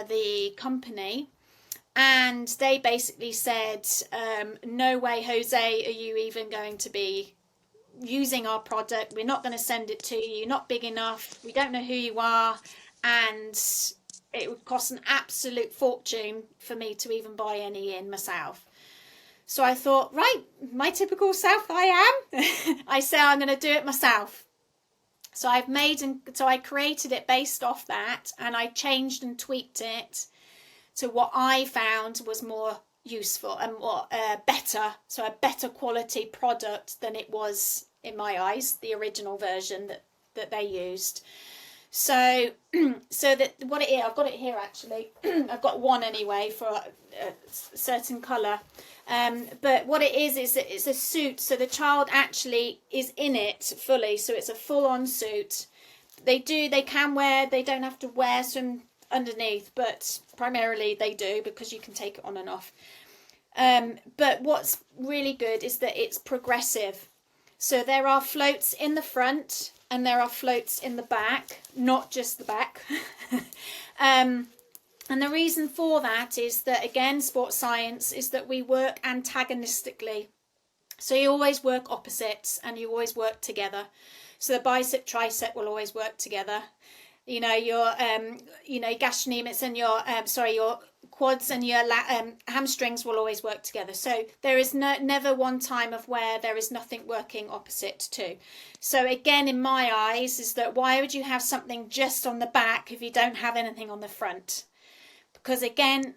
the company, and they basically said, no way, Jose, are you even going to be using our product? We're not going to send it to you. You're not big enough. We don't know who you are. And it would cost an absolute fortune for me to even buy any in myself. So I thought, right, my typical self I am. I say I'm going to do it myself. So I created it based off that, and I changed and tweaked it to what I found was more useful and more better. So a better quality product than it was, in my eyes, the original version that they used. So that what it is, I've got it here actually. I've got one anyway for a certain colour. But what it is that it's a suit, so the child actually is in it fully. So it's a full-on suit. They don't have to wear some underneath, but primarily they do, because you can take it on and off. But what's really good is that it's progressive. So there are floats in the front and there are floats in the back, not just the back. And the reason for that is that, again, sports science is that we work antagonistically. So you always work opposites and you always work together. So the bicep, tricep will always work together. You know, your gastrocnemius and your quads and your hamstrings will always work together. So there is never one time of where there is nothing working opposite to. So again, in my eyes, is that why would you have something just on the back if you don't have anything on the front? Because again,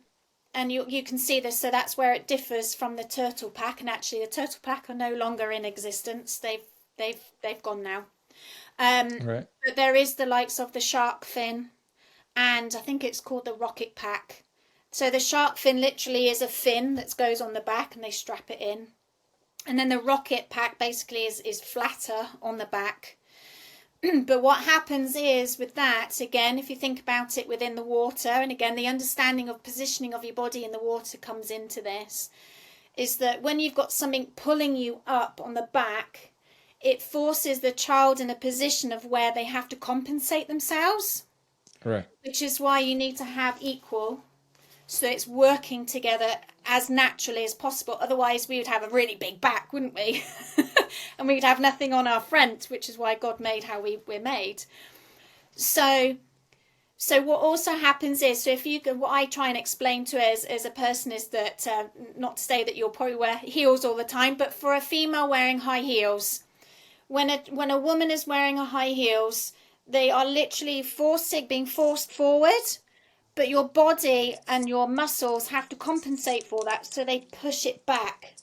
and you can see this, so that's where it differs from the turtle pack. And actually, the turtle pack are no longer in existence. They've gone now. Right. But there is the likes of the shark fin, and I think it's called the rocket pack. So the shark fin literally is a fin that goes on the back and they strap it in. And then the rocket pack basically is flatter on the back. But what happens is with that, again, if you think about it within the water, and again, the understanding of positioning of your body in the water comes into this, is that when you've got something pulling you up on the back, it forces the child in a position of where they have to compensate themselves. Right. Which is why you need to have equal, so it's working together as naturally as possible. Otherwise, we would have a really big back, wouldn't we? And we'd have nothing on our front, which is why God made how we're made. So what also happens is, so if you go, what I try and explain to as a person is that, not to say that you'll probably wear heels all the time, but for a female wearing high heels, when a woman is wearing a high heels, they are literally being forced forward, but your body and your muscles have to compensate for that, so they push it back.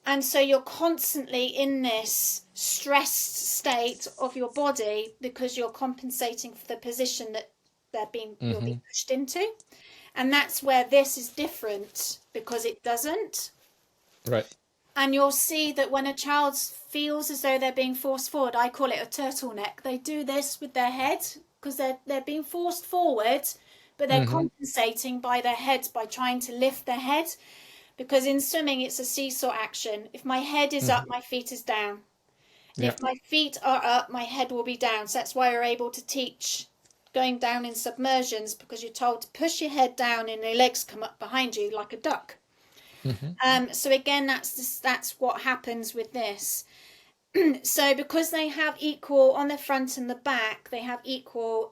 And so you're constantly in this stressed state of your body because you're compensating for the position that you're being pushed into. And that's where this is different, because it doesn't. Right. And you'll see that when a child feels as though they're being forced forward, I call it a turtleneck. They do this with their head because they're being forced forward, but they're compensating by their head, by trying to lift their head. Because in swimming, it's a seesaw action. If my head is up, my feet is down. Yeah. If my feet are up, my head will be down. So that's why we're able to teach going down in submersions, because you're told to push your head down and your legs come up behind you like a duck. So again, that's what happens with this. So because they have equal on the front and the back, they have equal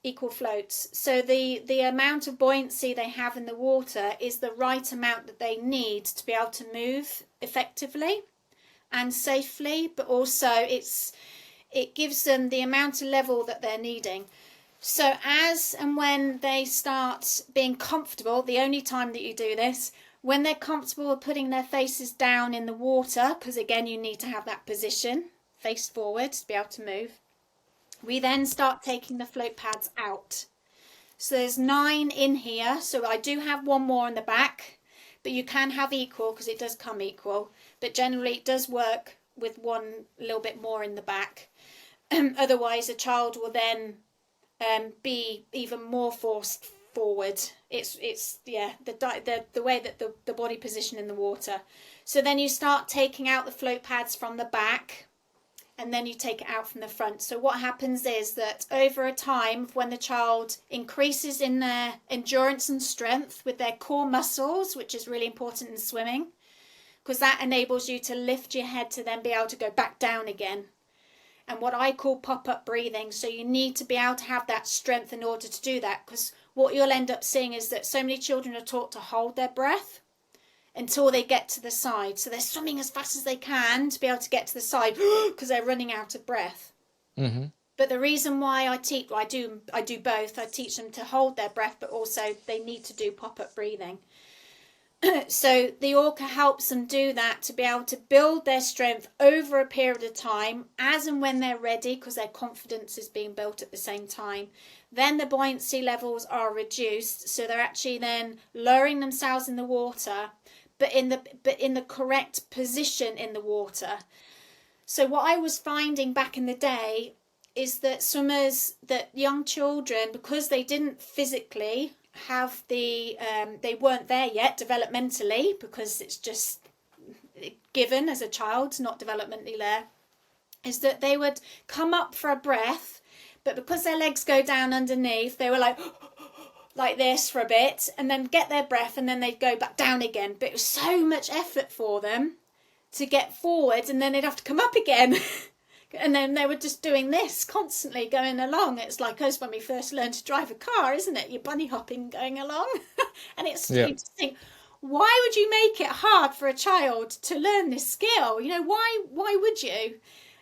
equal floats. So the amount of buoyancy they have in the water is the right amount that they need to be able to move effectively and safely, but also it gives them the amount of level that they're needing. So as and when they start being comfortable, the only time that you do this, when they're comfortable with putting their faces down in the water, because again you need to have that position face forward to be able to move, we then start taking the float pads out. So there's 9 in here, so I do have one more in the back, but you can have equal because it does come equal, but generally it does work with one a little bit more in the back. Otherwise a child will then be even more forced forward. It's the way that the body position in the water. So then you start taking out the float pads from the back, and then you take it out from the front. So what happens is that over a time, when the child increases in their endurance and strength with their core muscles, which is really important in swimming, because that enables you to lift your head to then be able to go back down again. And what I call pop-up breathing. So you need to be able to have that strength in order to do that, because what you'll end up seeing is that so many children are taught to hold their breath until they get to the side. So they're swimming as fast as they can to be able to get to the side because they're running out of breath. Mm-hmm. But the reason why I do both. I teach them to hold their breath, but also they need to do pop-up breathing. So the Orca helps them do that to be able to build their strength over a period of time, as and when they're ready, because their confidence is being built at the same time. Then the buoyancy levels are reduced, so they're actually then lowering themselves in the water, but in the correct position in the water. So what I was finding back in the day is that young children, because they didn't physically have they weren't there yet developmentally, because it's just given as a child, not developmentally there, is that they would come up for a breath, but because their legs go down underneath, they were like this for a bit, and then get their breath, and then they'd go back down again. But it was so much effort for them to get forward, and then they'd have to come up again. And then they were just doing this constantly going along. It's like us when we first learned to drive a car, isn't it? You're bunny hopping going along. And it's you just think, why would you make it hard for a child to learn this skill? You know, why would you?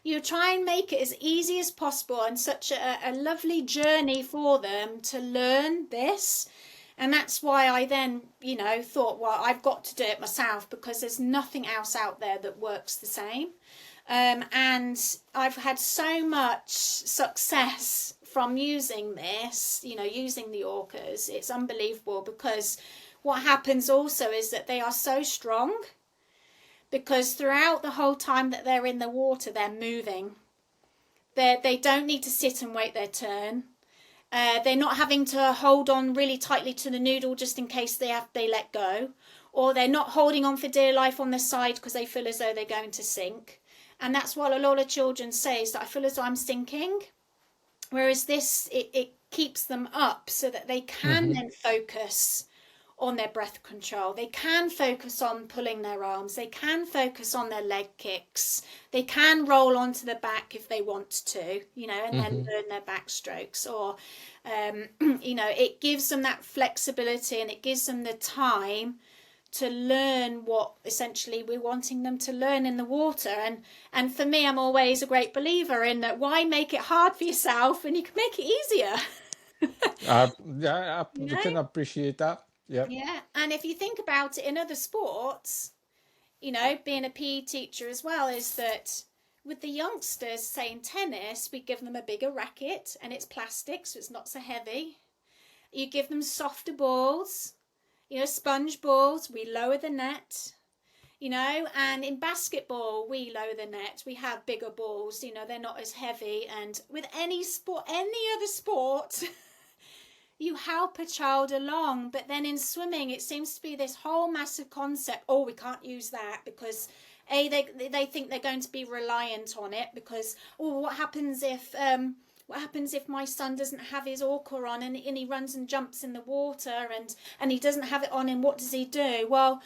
You try and make it as easy as possible, and such a lovely journey for them to learn this. And that's why I then, thought, well, I've got to do it myself, because there's nothing else out there that works the same. And I've had so much success from using this, using the Orcas. It's unbelievable, because what happens also is that they are so strong, because throughout the whole time that they're in the water, they're moving. They don't need to sit and wait their turn. They're not having to hold on really tightly to the noodle just in case they let go, or they're not holding on for dear life on the side because they feel as though they're going to sink. And that's what a lot of children say, is that I feel as though I'm sinking. Whereas this, it keeps them up so that they can then focus on their breath control. They can focus on pulling their arms. They can focus on their leg kicks. They can roll onto the back if they want to, and then learn their backstrokes. Or, it gives them that flexibility, and it gives them the time to learn what essentially we're wanting them to learn in the water. And for me, I'm always a great believer in that. Why make it hard for yourself when you can make it easier? I can appreciate that. Yeah. And if you think about it in other sports, being a PE teacher as well, is that with the youngsters, say in tennis, we give them a bigger racket, and it's plastic, so it's not so heavy. You give them softer balls, sponge balls, we lower the net, and in basketball, we lower the net. We have bigger balls, they're not as heavy. And with any other sport, you help a child along. But then in swimming, it seems to be this whole massive concept. Oh, we can't use that because they think they're going to be reliant on it, because, what happens if my son doesn't have his Orca on and he runs and jumps in the water and he doesn't have it on, and what does he do? Well,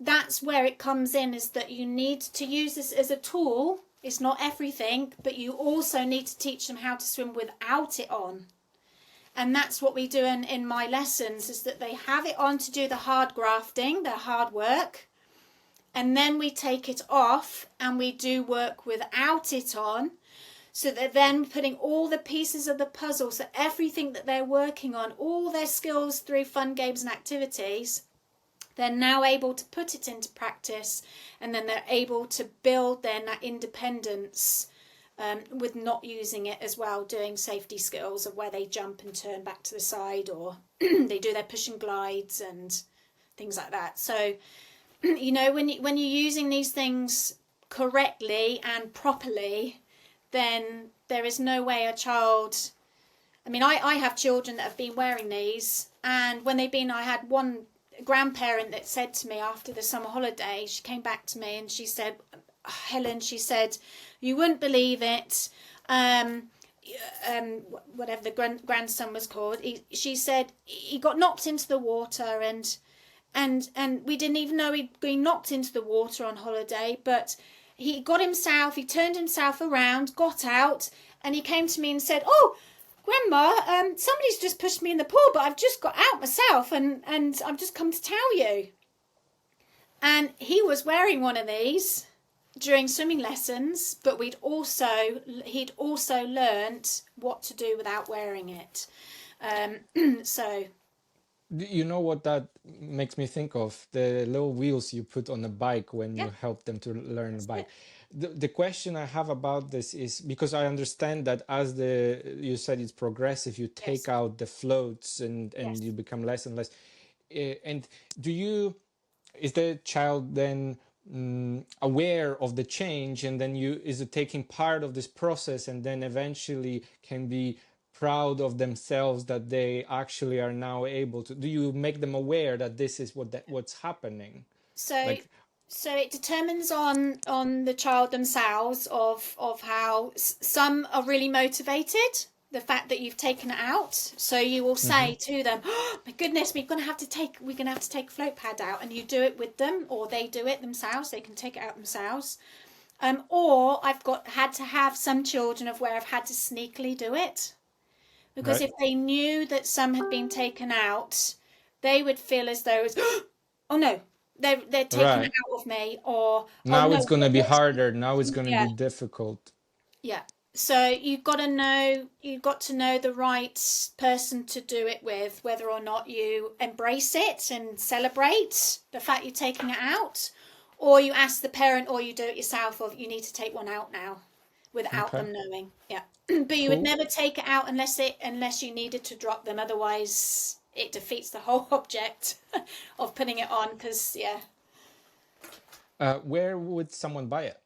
that's where it comes in, is that you need to use this as a tool. It's not everything, but you also need to teach them how to swim without it on. And that's what we do in my lessons, is that they have it on to do the hard grafting, the hard work. And then we take it off and we do work without it on. So they're then putting all the pieces of the puzzle, so everything that they're working on, all their skills through fun games and activities, they're now able to put it into practice, and then they're able to build their independence with not using it as well, doing safety skills of where they jump and turn back to the side, or they do their push and glides and things like that. So, you know, when you're using these things correctly and properly, then there is no way a child... I mean, I have children that have been wearing these, and when they've been... I had one grandparent that said to me after the summer holiday, she came back to me and she said, Helen, she said, you wouldn't believe it, whatever the grandson was called, she said he got knocked into the water, and we didn't even know he'd been knocked into the water on holiday, but he turned himself around, got out, and he came to me and said, oh, Grandma, somebody's just pushed me in the pool, but I've just got out myself, and I've just come to tell you. And he was wearing one of these during swimming lessons, but he'd also learnt what to do without wearing it. So... You know what that makes me think of? The little wheels you put on a bike when you help them to learn a bike. The question I have about this is, because I understand that as you said, it's progressive, you take out the floats and you become less and less. And is the child then aware of the change, and then is it taking part of this process, and then eventually can be proud of themselves that they actually are now able to... Do you make them aware that this is what's happening? So it determines on the child themselves of how some are really motivated, the fact that you've taken it out. So you will say to them, oh my goodness, we're gonna have to take a float pad out, and you do it with them, or they do it themselves, they can take it out themselves. Or I've had to have some children of where I've had to sneakily do it. Because if they knew that some had been taken out, they would feel as though it was, oh no, they're taken out of me, or now it's going to be harder. Now it's going to be difficult. Yeah. So you've got to know the right person to do it with, whether or not you embrace it and celebrate the fact you're taking it out, or you ask the parent, or you do it yourself, or you need to take one out now without them knowing. Yeah. But you would never take it out unless you needed to drop them. Otherwise, it defeats the whole object of putting it on. Because where would someone buy it?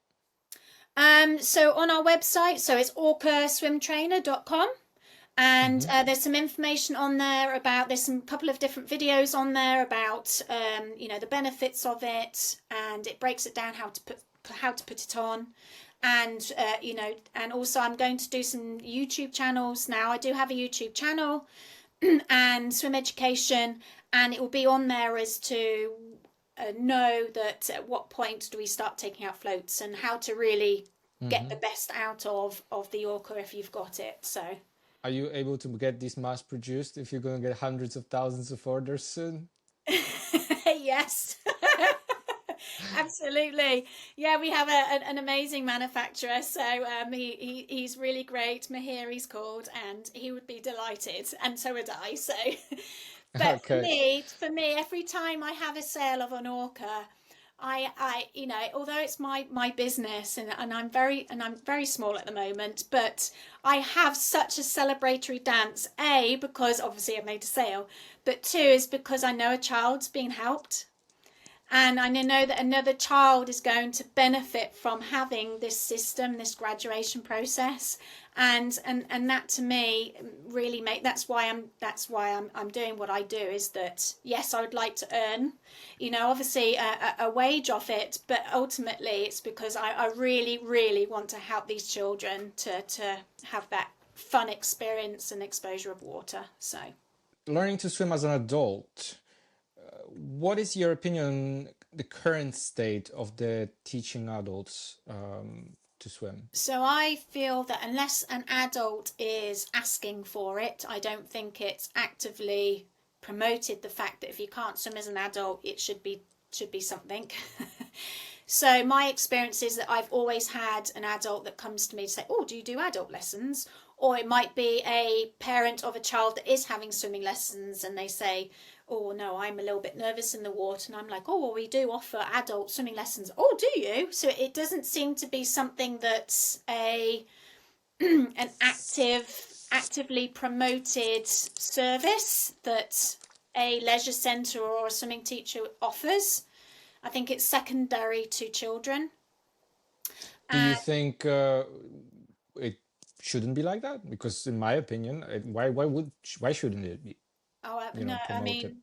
So on our website, so it's orcaswimtrainer.com, and there's some information on there there's some couple of different videos on there about the benefits of it, and it breaks it down how to put it on. And, and also I'm going to do some YouTube channels now. I do have a YouTube channel and swim education, and it will be on there as to know that at what point do we start taking out floats, and how to really get the best out of the Orca if you've got it. So, are you able to get this mass produced if you're going to get hundreds of thousands of orders soon? Yes. Absolutely. Yeah, we have an amazing manufacturer. So he's really great. Mahir, he's called, and he would be delighted, and so would I. So, but for me, every time I have a sale of an Orca, I although it's my business, and I'm very small at the moment, but I have such a celebratory dance. A, because obviously I've made a sale, but two is because I know a child's being helped. And I know that another child is going to benefit from having this system, this graduation process, and that to me really that's why I'm doing what I do. Is that, yes, I would like to earn, obviously a wage off it, but ultimately it's because I really, really want to help these children to have that fun experience and exposure of water. So, learning to swim as an adult. What is your opinion on the current state of the teaching adults to swim? So I feel that unless an adult is asking for it, I don't think it's actively promoted the fact that if you can't swim as an adult, it should be something. So my experience is that I've always had an adult that comes to me to say, oh, do you do adult lessons? Or it might be a parent of a child that is having swimming lessons and they say, oh no, I'm a little bit nervous in the water. And I'm like, oh, well, we do offer adult swimming lessons. Oh, do you? So it doesn't seem to be something that's an actively promoted service that a leisure centre or a swimming teacher offers. I think it's secondary to children. Do you think it shouldn't be like that? Because in my opinion, why shouldn't it be? Oh no, Promoted?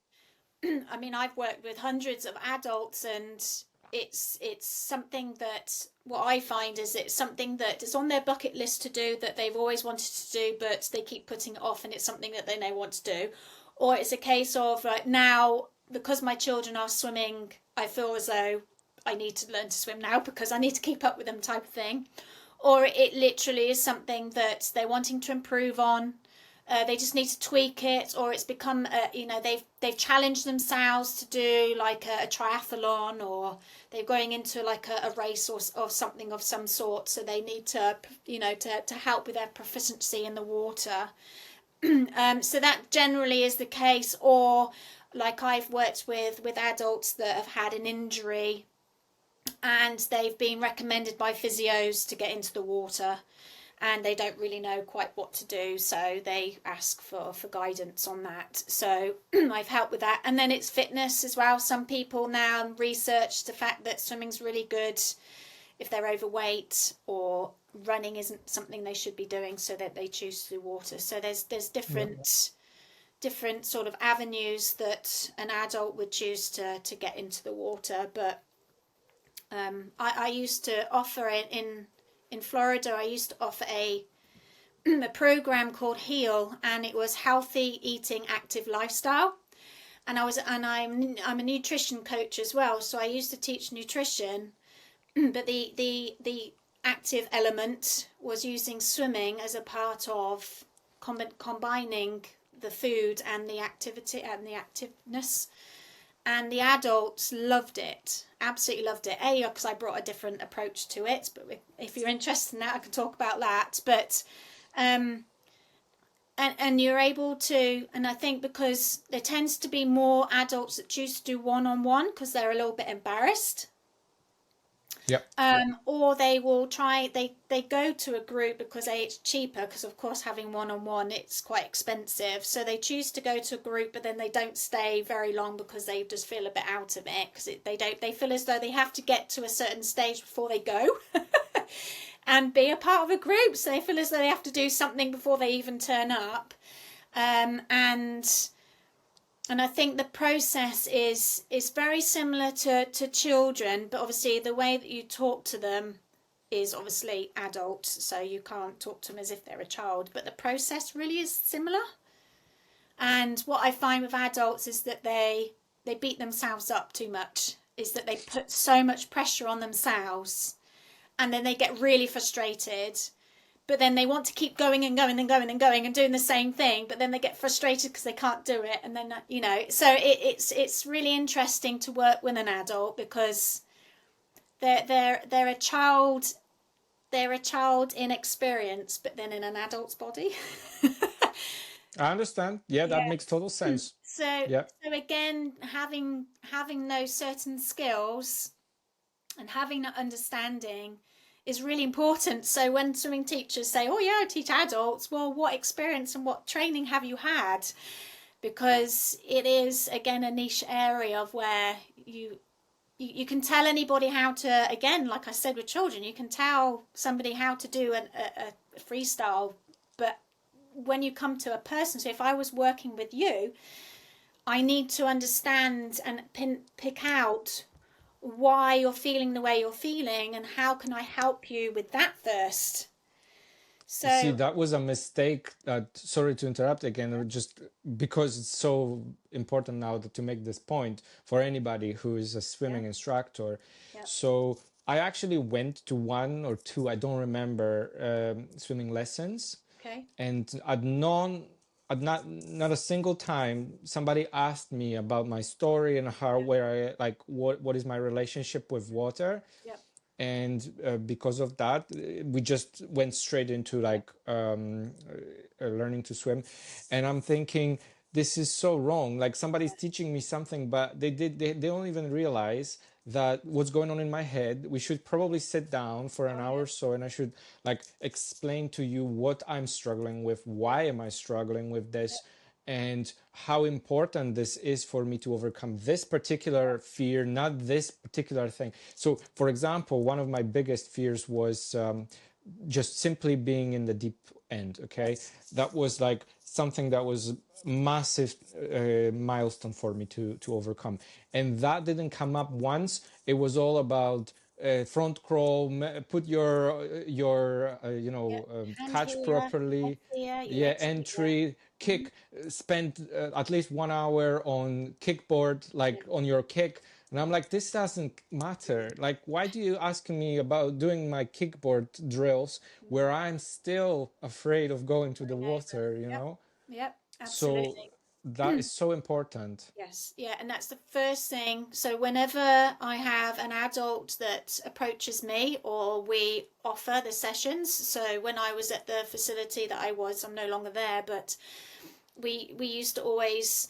I mean, I've worked with hundreds of adults, and it's something that what I find is it's something that is on their bucket list to do that they've always wanted to do, but they keep putting it off, and it's something that they now want to do, or it's a case of right now because my children are swimming, I feel as though I need to learn to swim now because I need to keep up with them type of thing, or it literally is something that they're wanting to improve on. They just need to tweak it, or it's become they've challenged themselves to do like a triathlon, or they're going into like a race or something of some sort, so they need to to help with their proficiency in the water. So that generally is the case. Or like I've worked with adults that have had an injury and they've been recommended by physios to get into the water, and they don't really know quite what to do, so they ask for guidance on that. So I've helped with that. And then it's fitness as well. Some people now research the fact that swimming's really good if they're overweight, or running isn't something they should be doing, so that they choose to do water. So there's different sort of avenues that an adult would choose to get into the water. But I used to offer it in Florida. I used to offer a program called Heal, and it was healthy eating, active lifestyle. And I'm a nutrition coach as well, so I used to teach nutrition, but the active element was using swimming as a part of combining the food and the activity and the activeness. And the adults loved it, absolutely loved it. Because I brought a different approach to it, but if you're interested in that, I can talk about that. But and you're able to, and I think because there tends to be more adults that choose to do one-on-one because they're a little bit embarrassed. Yep. Or they will try, they go to a group because it's cheaper, because of course having one-on-one, it's quite expensive, so they choose to go to a group, but then they don't stay very long because they just feel a bit out of it, because they feel as though they have to get to a certain stage before they go and be a part of a group, so they feel as though they have to do something before they even turn up. And I think the process is very similar to children, but obviously the way that you talk to them is obviously adult, so you can't talk to them as if they're a child, but the process really is similar. And what I find with adults is that they beat themselves up too much, is that they put so much pressure on themselves, and then they get really frustrated. But then they want to keep going and going and going and going and doing the same thing, but then they get frustrated because they can't do it. And then so it's really interesting to work with an adult, because they're a child in experience, but then in an adult's body. I understand. Yeah, that makes total sense. So again, having those certain skills and having that understanding is really important. So when swimming teachers say, oh yeah, I teach adults, well, what experience and what training have you had? Because it is, again, a niche area of where you can tell anybody how to, again, like I said with children, you can tell somebody how to do a freestyle, but when you come to a person, so if I was working with you, I need to understand and pick out why you're feeling the way you're feeling, and how can I help you with that first. So see, that was a mistake. Sorry to interrupt again, just because it's so important now to make this point for anybody who is a swimming instructor. So I actually went to one or two, I don't remember, swimming lessons, Okay. and not a single time somebody asked me about my story and how where I like what is my relationship with water. Yep. And because of that, we just went straight into like learning to swim. And I'm thinking, this is so wrong. Like somebody's teaching me something, but they don't even realize that what's going on in my head. We should probably sit down for an Oh hour yeah. or so, and I should like explain to you what I'm struggling with, why am I struggling with this, and how important this is for me to overcome this particular fear, not this particular thing. So, for example, one of my biggest fears was just simply being in the deep end. Okay, Yes. that was like something that was massive milestone for me to overcome, and that didn't come up once. It was all about front crawl, put Yep. Hand catch here, head properly, here, your yeah, legs here. entry, Hmm. kick, spend at least 1 hour on kickboard, like Yeah. on your kick. And I'm like, this doesn't matter. Like, why do you ask me about doing my kickboard drills where I'm still afraid of going to the Going over. water, you Yep. know? Yep. So Absolutely. that is so important. Yes, yeah, and that's the first thing. So whenever I have an adult that approaches me or we offer the sessions, so when I was at the facility that I'm no longer there, but we used to always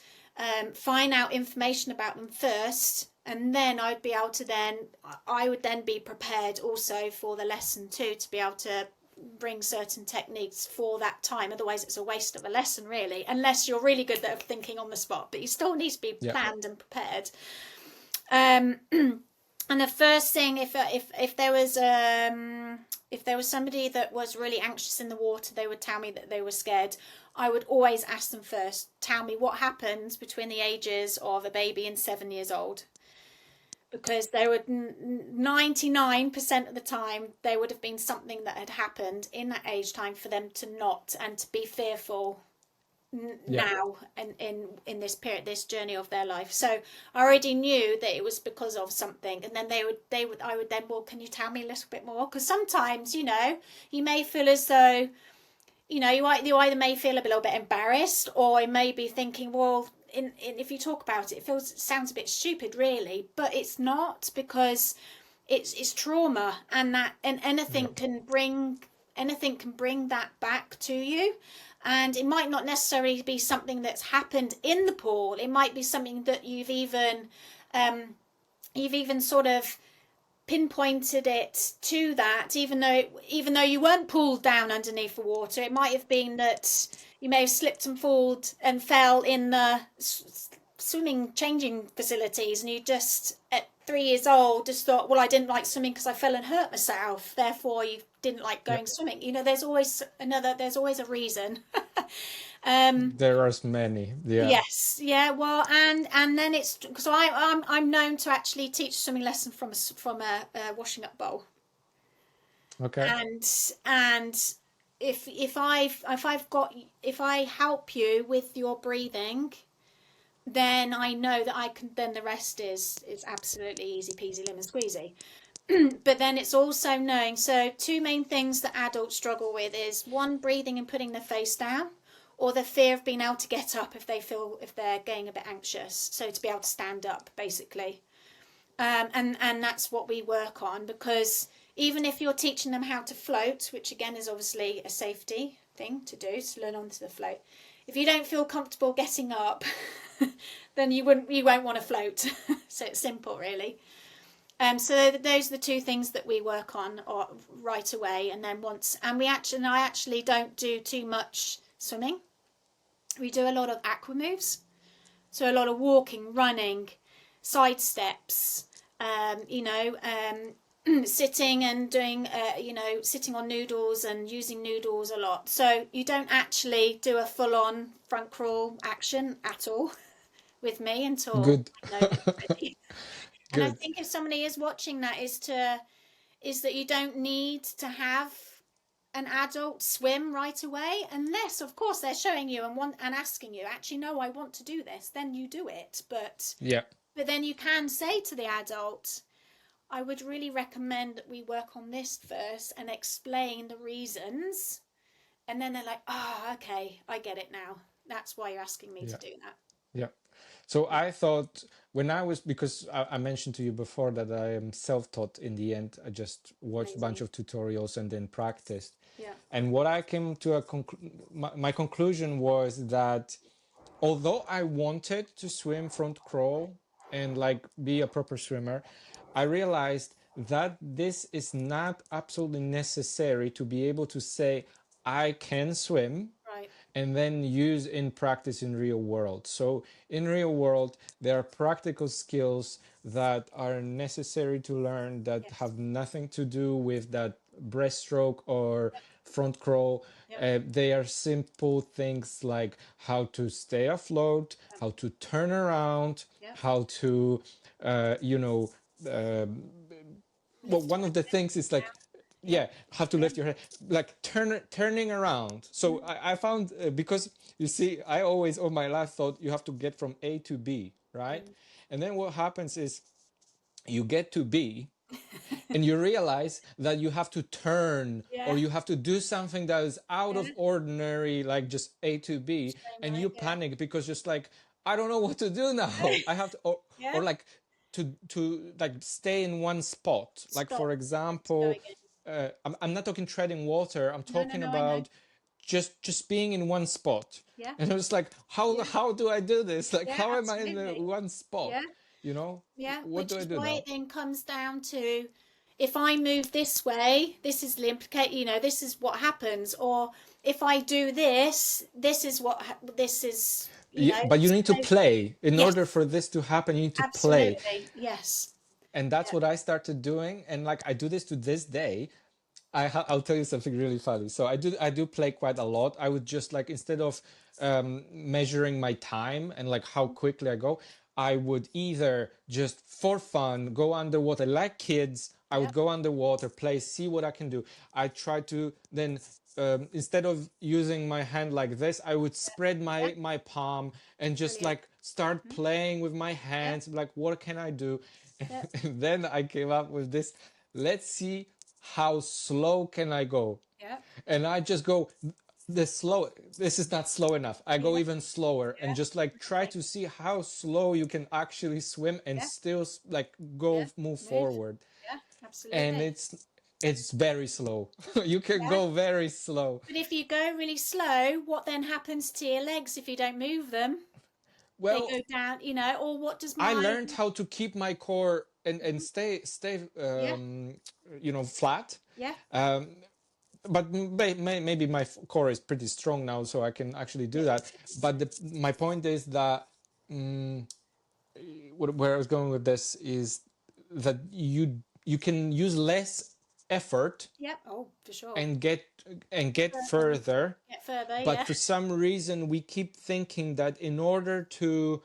find out information about them first, and then I would then be prepared also for the lesson too, to be able to bring certain techniques for that time. Otherwise it's a waste of a lesson really, unless you're really good at thinking on the spot, but you still need to be Yeah. planned and prepared. And the first thing, if there was somebody that was really anxious in the water, they would tell me that they were scared. I would always ask them first, tell me what happens between the ages of a baby and 7 years old, because there would 99% of the time there would have been something that had happened in that age time for them to not and to be fearful Yeah. now and in this period, this journey of their life. So I already knew that it was because of something, and then I would then, well, can you tell me a little bit more? Because sometimes, you may feel as though, you either may feel a little bit embarrassed, or you may be thinking, well, if you talk about it, it sounds a bit stupid really, but it's not, because it's trauma, and anything Yeah. can bring that back to you. And it might not necessarily be something that's happened in the pool. It might be something that you've even sort of pinpointed it to that, even though you weren't pulled down underneath the water. It might have been that you may have slipped and fallen and fell in the swimming changing facilities, and you just at 3 years old just thought, well, I didn't like swimming because I fell and hurt myself, therefore you didn't like Yeah. going swimming. There's always a reason. There are many. Yeah. Yes, yeah. Well, and then it's, because I'm known to actually teach a swimming lesson from a washing up bowl. Okay. And if I help you with your breathing, then I know that I can. Then the rest is absolutely easy peasy lemon squeezy. But then it's also knowing. So two main things that adults struggle with is, one, breathing and putting their face down, or the fear of being able to get up if they're getting a bit anxious. So to be able to stand up, basically. And that's what we work on, because even if you're teaching them how to float, which again is obviously a safety thing to do, to learn onto the float, if you don't feel comfortable getting up, then you won't want to float. So it's simple, really. So those are the two things that we work on right away, and then I actually don't do too much swimming. We do a lot of aqua moves, so a lot of walking, running, side steps, sitting and doing, sitting on noodles and using noodles a lot. So you don't actually do a full-on front crawl action at all with me until Good. I know that you're ready. And I Good. think if somebody is watching that, is that you don't need to have an adult swim right away, unless of course they're showing you and asking you, actually, no, I want to do this, then you do it. But Yeah. then you can say to the adult, I would really recommend that we work on this first and explain the reasons. And then they're like, okay, I get it now. That's why you're asking me to Yeah. do that. Yeah. So Yeah. I thought when I was, because I mentioned to you before that I am self-taught in the end. I just watched a bunch Amazing. of tutorials and then practiced. Yeah. And what I came to my conclusion was that although I wanted to swim front crawl and like be a proper swimmer, I realized that this is not absolutely necessary to be able to say I can swim Right. and then use in practice in real world. So in real world, there are practical skills that are necessary to learn that Yes. have nothing to do with that breaststroke or front crawl. Yep. They are simple things like how to stay afloat, how to turn around, Yep. how to, you know, well, Lift your one of the things is like, Yep. yeah, have to lift your head, like turning around. So I found because you see, I always all my life thought you have to get from A to B, right? And then what happens is you get to B and you realize that you have to turn or Yeah. you have to do something that is out Yeah. of ordinary, like just A to B, Same and way. you Yeah. panic because just like I don't know what to do now. I have to, Yeah. or like to like stay in one spot. Like Stop. for Go example, again. I'm not talking treading water. I'm No, no, talking no, I know. about just being in one spot. Yeah. And I was like, Yeah. how do I do this? Like, Yeah, how am I in the absolutely. one spot? Yeah. You know, Yeah. what Which do I is do why it now? then comes down to, if I move this way, this is the implicate, this is what happens. Or if I do this, this is what, this is, But you need to so, play. In yes, order for this to happen, you need to play. absolutely. Yes. And that's Yeah. what I started doing. And like I do this to this day. I'll tell you something really funny. So I do play quite a lot. I would just like instead of measuring my time and like how quickly I go, I would either just for fun go underwater like kids. I Yeah. would go underwater, play, see what I can do. I try to then instead of using my hand like this, I would spread Yeah. my palm and just Brilliant. like start playing with my Yeah. hands. Like what can I do? Yeah. And then I came up with this. Let's see how slow can I go? Yeah. And I just go this is not slow enough. I go Yeah. even slower and Yeah. just like try to see how slow you can actually swim and Yeah. still like Yeah. go move Move. forward. Yeah. And Absolutely. it's very slow. You can Yeah. go very slow. But if you go really slow, what then happens to your legs if you don't move them? They Well, go down, or what does I my, learned how to keep my core and stay yeah, flat. yeah, But maybe my core is pretty strong now, so I can actually do yeah, that. But my point is that where I was going with this is that you can use less effort yeah. Oh, for sure. and get Further, further. get further, But yeah. for some reason, we keep thinking that in order to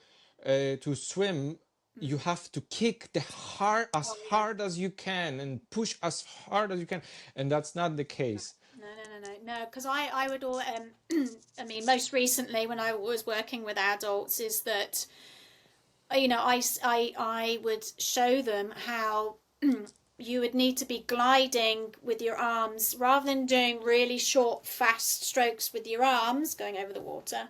swim, you have to kick as Oh, yeah. hard as you can and push as hard as you can, and that's not the case. No, no, no, no, no. Because I would all, I mean, most recently when I was working with adults, is that, I would show them how you would need to be gliding with your arms rather than doing really short, fast strokes with your arms going over the water.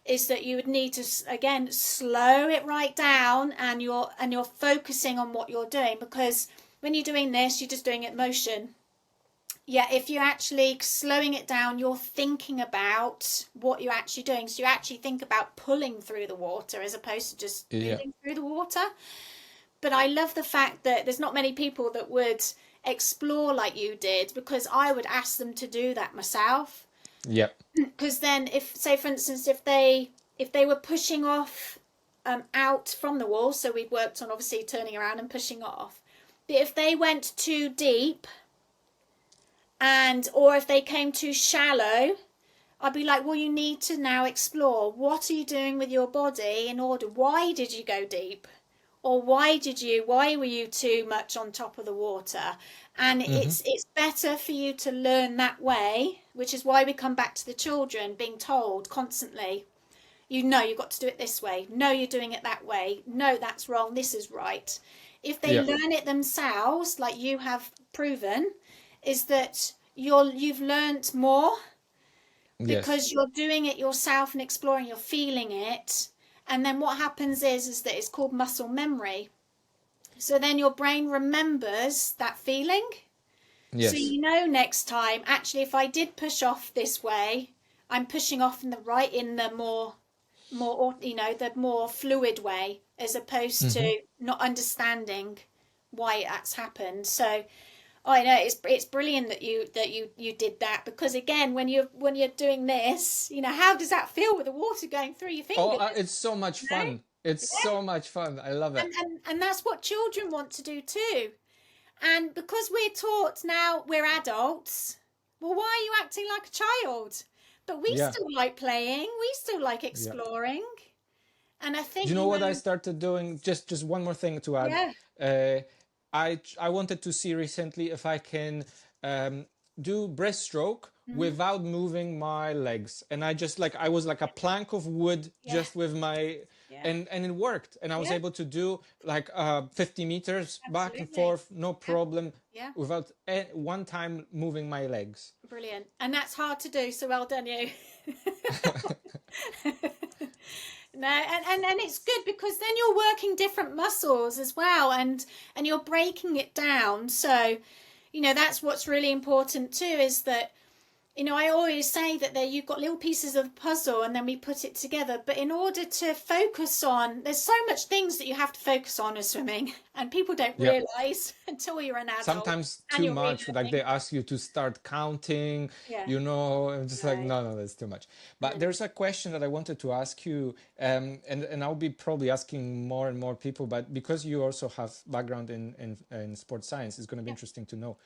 Is that you would need to again slow it right down, and you're focusing on what you're doing, because when you're doing this, you're just doing it motion. Yeah, if you're actually slowing it down, you're thinking about what you're actually doing. So you actually think about pulling through the water as opposed to just Yeah. moving through the water. But I love the fact that there's not many people that would explore like you did, because I would ask them to do that myself. Yeah. Because then, if, say for instance, if they were pushing off out from the wall, so we'd worked on obviously turning around and pushing off, but if they went too deep, or if they came too shallow, I'd be like, well, you need to now explore, what are you doing with your body in order, why did you go deep, or why were you too much on top of the water? And it's better for you to learn that way, which is why we come back to the children being told constantly, you've got to do it this way, no, you're doing it that way, no, that's wrong, this is right. if they learn it themselves, like you have proven, is that you've learnt more Yes. because you're doing it yourself and exploring, you're feeling it. And then what happens is that it's called muscle memory. So then your brain remembers that feeling. So Yes. you know next time, actually, if I did push off this way, I'm pushing off in the more the more fluid way, as opposed Mm-hmm. to not understanding why that's happened. So I know it's brilliant that you did that, because again, when you're doing this, how does that feel with the water going through your Oh, fingers? it's so much You know? fun. It's so much fun. I love it. And that's what children want to do too. And because we're taught now we're adults, well, why are you acting like a child? But we Yeah. still like playing, we still like Yeah. exploring. And I Do think, you know what I started doing? Just one more thing to add. yeah. Uh, I wanted to see recently if I can um, do breaststroke Hmm. without moving my legs, and I was like a plank of wood Yeah. just with my, Yeah. and it worked, and I was Yeah. able to do like 50 meters back and Absolutely. forth, no Yeah. problem, Yeah. without one time moving my legs. Brilliant. And that's hard to do, so well done you. No, and it's good because then you're working different muscles as well, and you're breaking it down. So, that's what's really important too, is that I always say that you've got little pieces of the puzzle and then we put it together. But in order to focus on, there's so much things that you have to focus on as swimming, and people don't Yeah. realise until you're an adult Sometimes and too you're much, like relearning. they ask you to start counting, Yeah. I'm just like, No. no, that's too much. But No. there's a question that I wanted to ask you, and I'll be probably asking more and more people, but because you also have background in sports science, it's going to be Yeah. interesting to know.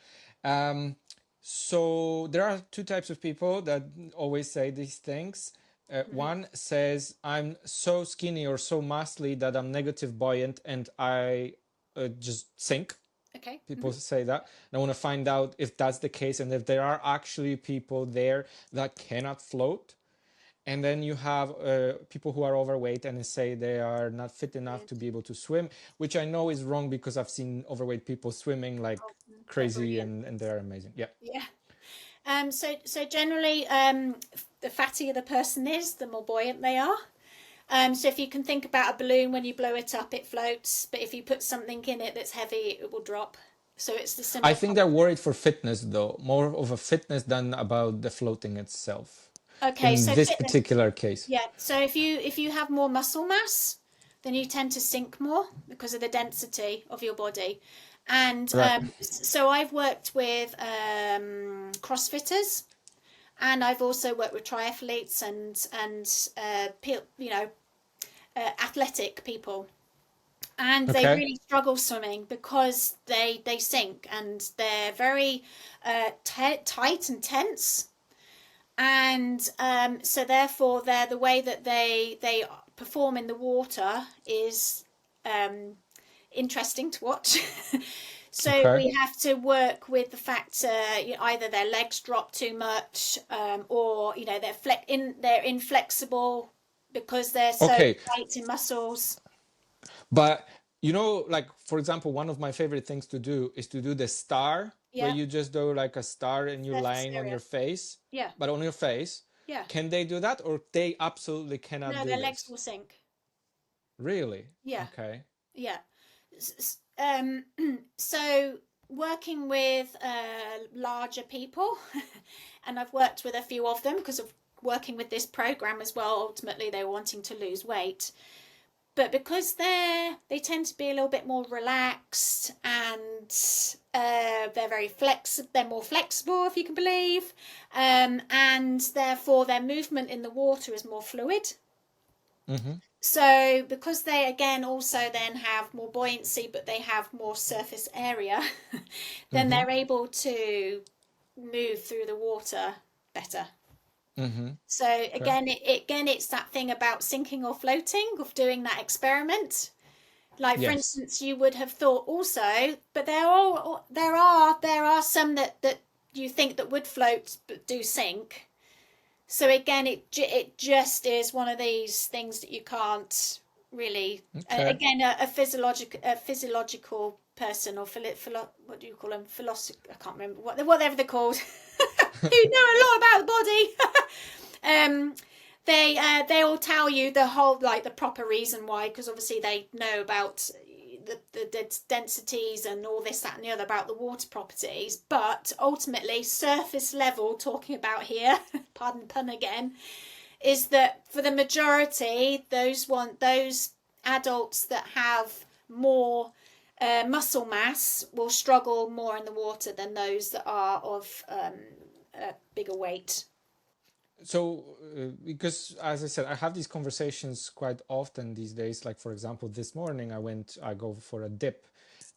So there are two types of people that always say these things. Mm-hmm. One says, I'm so skinny or so muscly that I'm negative buoyant and I just sink. Okay. People say that. And I want to find out if that's the case and if there are actually people there that cannot float. And then you have people who are overweight and say they are not fit enough to Brilliant. be able to swim, which I know is wrong because I've seen overweight people swimming like Oh, they're crazy brilliant. and they're amazing. Yeah. Yeah. So generally, the fattier the person is, the more buoyant they are. So if you can think about a balloon, when you blow it up, it floats. But if you put something in it that's heavy, it will drop. So it's the I similar think they're concept. worried for fitness though, more of a fitness than about the floating itself Okay, in so this fitness. particular case. Yeah. So if you have more muscle mass, then you tend to sink more because of the density of your body. And Right. so I've worked with CrossFitters, and I've also worked with triathletes and athletic people, and they Okay. really struggle swimming because they sink, and they're very tight and tense, and so therefore they're the way that they perform in the water is interesting to watch. So Okay. we have to work with the fact either their legs drop too much, or they're inflexible because they're so Okay. tight in muscles. But like for example, one of my favorite things to do is to do the star, where Yeah, you just do like a star and you're surface lying on area. your face, Yeah, but on your face. yeah. Can they do that, or they absolutely cannot No, do their legs this? will sink. Really? Yeah, Okay. yeah. So working with larger people, and I've worked with a few of them because of working with this program as well. Ultimately, they were wanting to lose weight, but because they tend to be a little bit more relaxed, and they're more flexible, if you can believe, and therefore their movement in the water is more fluid. Mm-hmm. So because they again also then have more buoyancy, but they have more surface area, then Mm-hmm. they're able to move through the water better. Mm-hmm. So Okay. again, it's that thing about sinking or floating, of doing that experiment. Like for Yes. instance, you would have thought also, but there are some that you think that would float but do sink. So again, it just is one of these things that you can't really. Okay. Again, a physiological person, or what do you call them? Philosophy. I can't remember whatever they're called. Who know a lot about the body. They will tell you the whole, like, the proper reason why, because obviously they know about the densities and all this, that, and the other about the water properties. But ultimately, surface level, talking about here, pardon the pun again, is that for the majority, those adults that have more muscle mass will struggle more in the water than those that are of a bigger weight. So, because as I said, I have these conversations quite often these days. Like, for example, this morning I go for a dip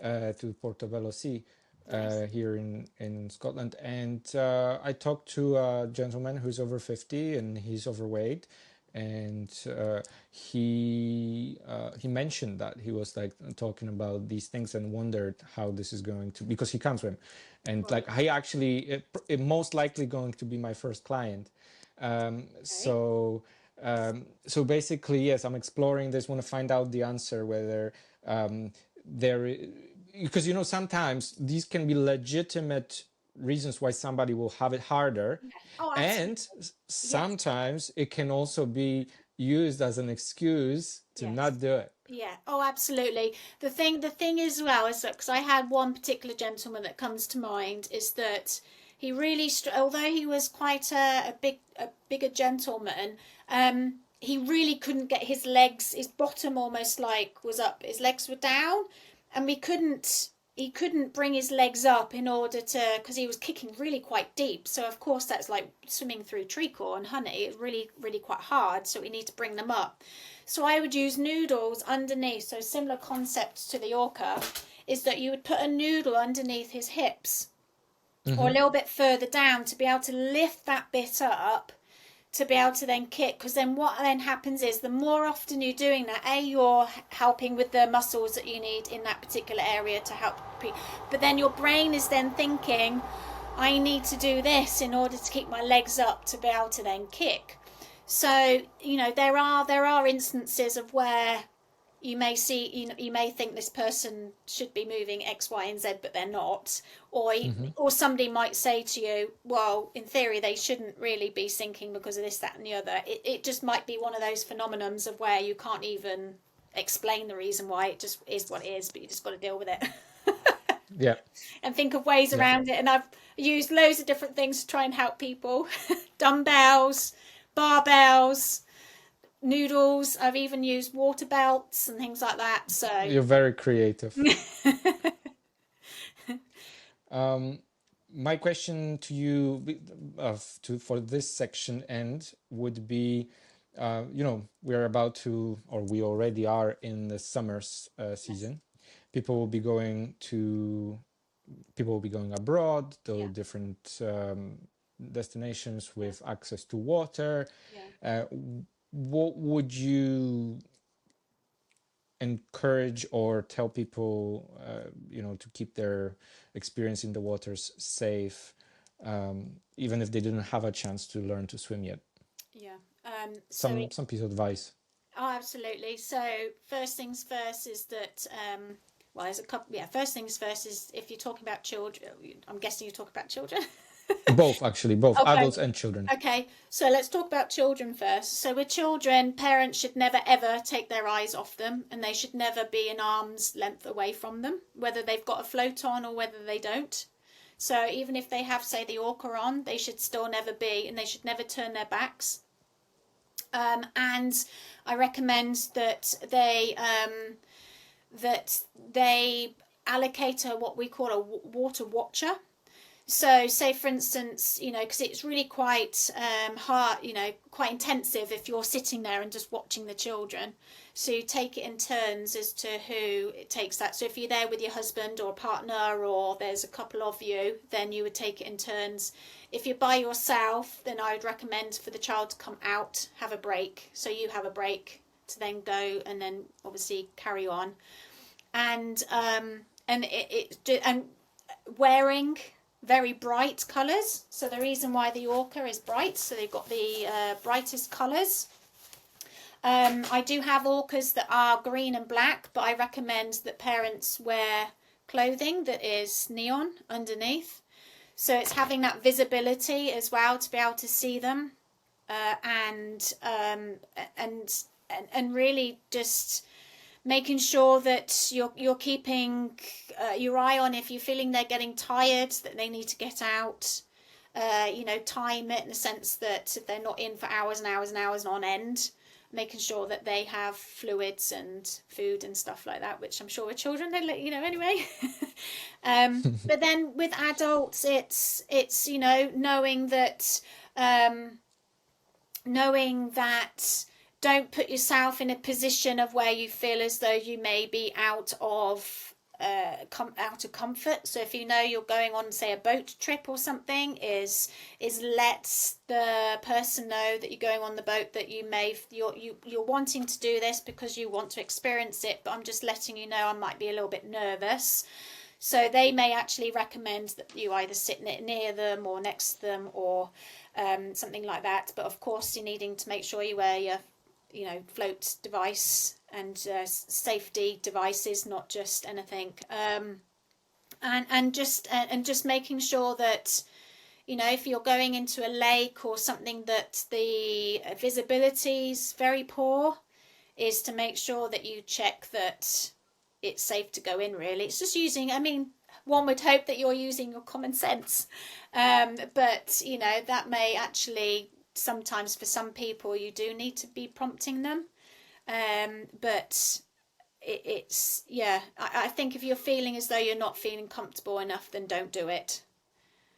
to Portobello Sea Nice. here in Scotland, and I talked to a gentleman who's over 50 and he's overweight, and he mentioned that he was like talking about these things and wondered how this is going to, because he can't swim, and Right. like he actually it most likely going to be my first client. Um, Okay. so so basically, yes, I'm exploring this. Want to find out the answer whether there, because sometimes these can be legitimate reasons why somebody will have it harder, Yeah. Oh, absolutely. and Yes. sometimes it can also be used as an excuse to Yes. not do it. Yeah. Oh, absolutely. The thing as well is that, because I had one particular gentleman that comes to mind, is that he really, although he was quite a bigger gentleman, he really couldn't get his legs. His bottom almost like was up. His legs were down, and we couldn't. He couldn't bring his legs up in order to, because he was kicking really quite deep. So of course that's like swimming through treacle and honey. It's really, really quite hard. So we need to bring them up. So I would use noodles underneath. So similar concept to the Orca is that you would put a noodle underneath his hips or a Hmm. little bit further down to be able to lift that bit up to be able to then kick. Because then what then happens is, the more often you're doing that, you're helping with the muscles that you need in that particular area to help. But then your brain is then thinking, I need to do this in order to keep my legs up to be able to then kick. So there are instances of where you may see, you may think this person should be moving X, Y, and Z, but they're not. or Hmm. or somebody might say to you, well, in theory they shouldn't really be sinking because of this, that, and the other. It just might be one of those phenomenons of where you can't even explain the reason why. It just is what it is, but you just got to deal with it. Yeah. And think of ways Yeah. around it. And I've used loads of different things to try and help people. Dumbbells, barbells, noodles. I've even used water belts and things like that. So You're very creative. Um, my question to you, for this section end, would be, we're about to, or we already are in the summer yes, season. People will be going abroad to yeah, different destinations with access to water. yeah. Uh, what would you encourage or tell people, to keep their experience in the waters safe, even if they didn't have a chance to learn to swim yet? Yeah. Some piece of advice. Oh, absolutely. So first things first is that, well, there's a couple. Yeah, first things first is, if you're talking about children, I'm guessing you talk about children. Both, actually, both Okay. adults and children. Okay, so let's talk about children first. So with children, parents should never ever take their eyes off them, and they should never be an arm's length away from them, whether they've got a float on or whether they don't. So even if they have, say, the Orca on, they should still never be, and they should never turn their backs. And I recommend that they allocate what we call a water watcher. So, say for instance, because it's really quite hard, quite intensive if you're sitting there and just watching the children. So you take it in turns as to who it takes that. So if you're there with your husband or partner, or there's a couple of you, then you would take it in turns. If you're by yourself, then I would recommend for the child to come out, have a break. So you have a break to then go and then obviously carry on. And wearing very bright colours. So the reason why the Orca is bright, so they've got the brightest colours. I do have orcas that are green and black, but I recommend that parents wear clothing that is neon underneath. So it's having that visibility as well to be able to see them, and really just making sure that you're keeping your eye on, if you're feeling they're getting tired, that they need to get out. Time it in the sense that if they're not in for hours and hours and hours on end, making sure that they have fluids and food and stuff like that, which I'm sure with children they let you know anyway. But then with adults, it's knowing that don't put yourself in a position of where you feel as though you may be out of comfort. So if you know you're going on, say, a boat trip or something, is let the person know that you're going on the boat, that you're wanting to do this because you want to experience it, but I'm just letting you know I might be a little bit nervous. So they may actually recommend that you either sit near them or next to them, or something like that. But of course, you're needing to make sure you wear your float device and safety devices, not just anything, and just making sure that if you're going into a lake or something that the visibility is very poor, is to make sure that you check that it's safe to go in. Really, it's just using, one would hope that you're using your common sense, but that may actually, sometimes for some people you do need to be prompting them, but I think if you're feeling as though you're not feeling comfortable enough, then don't do it.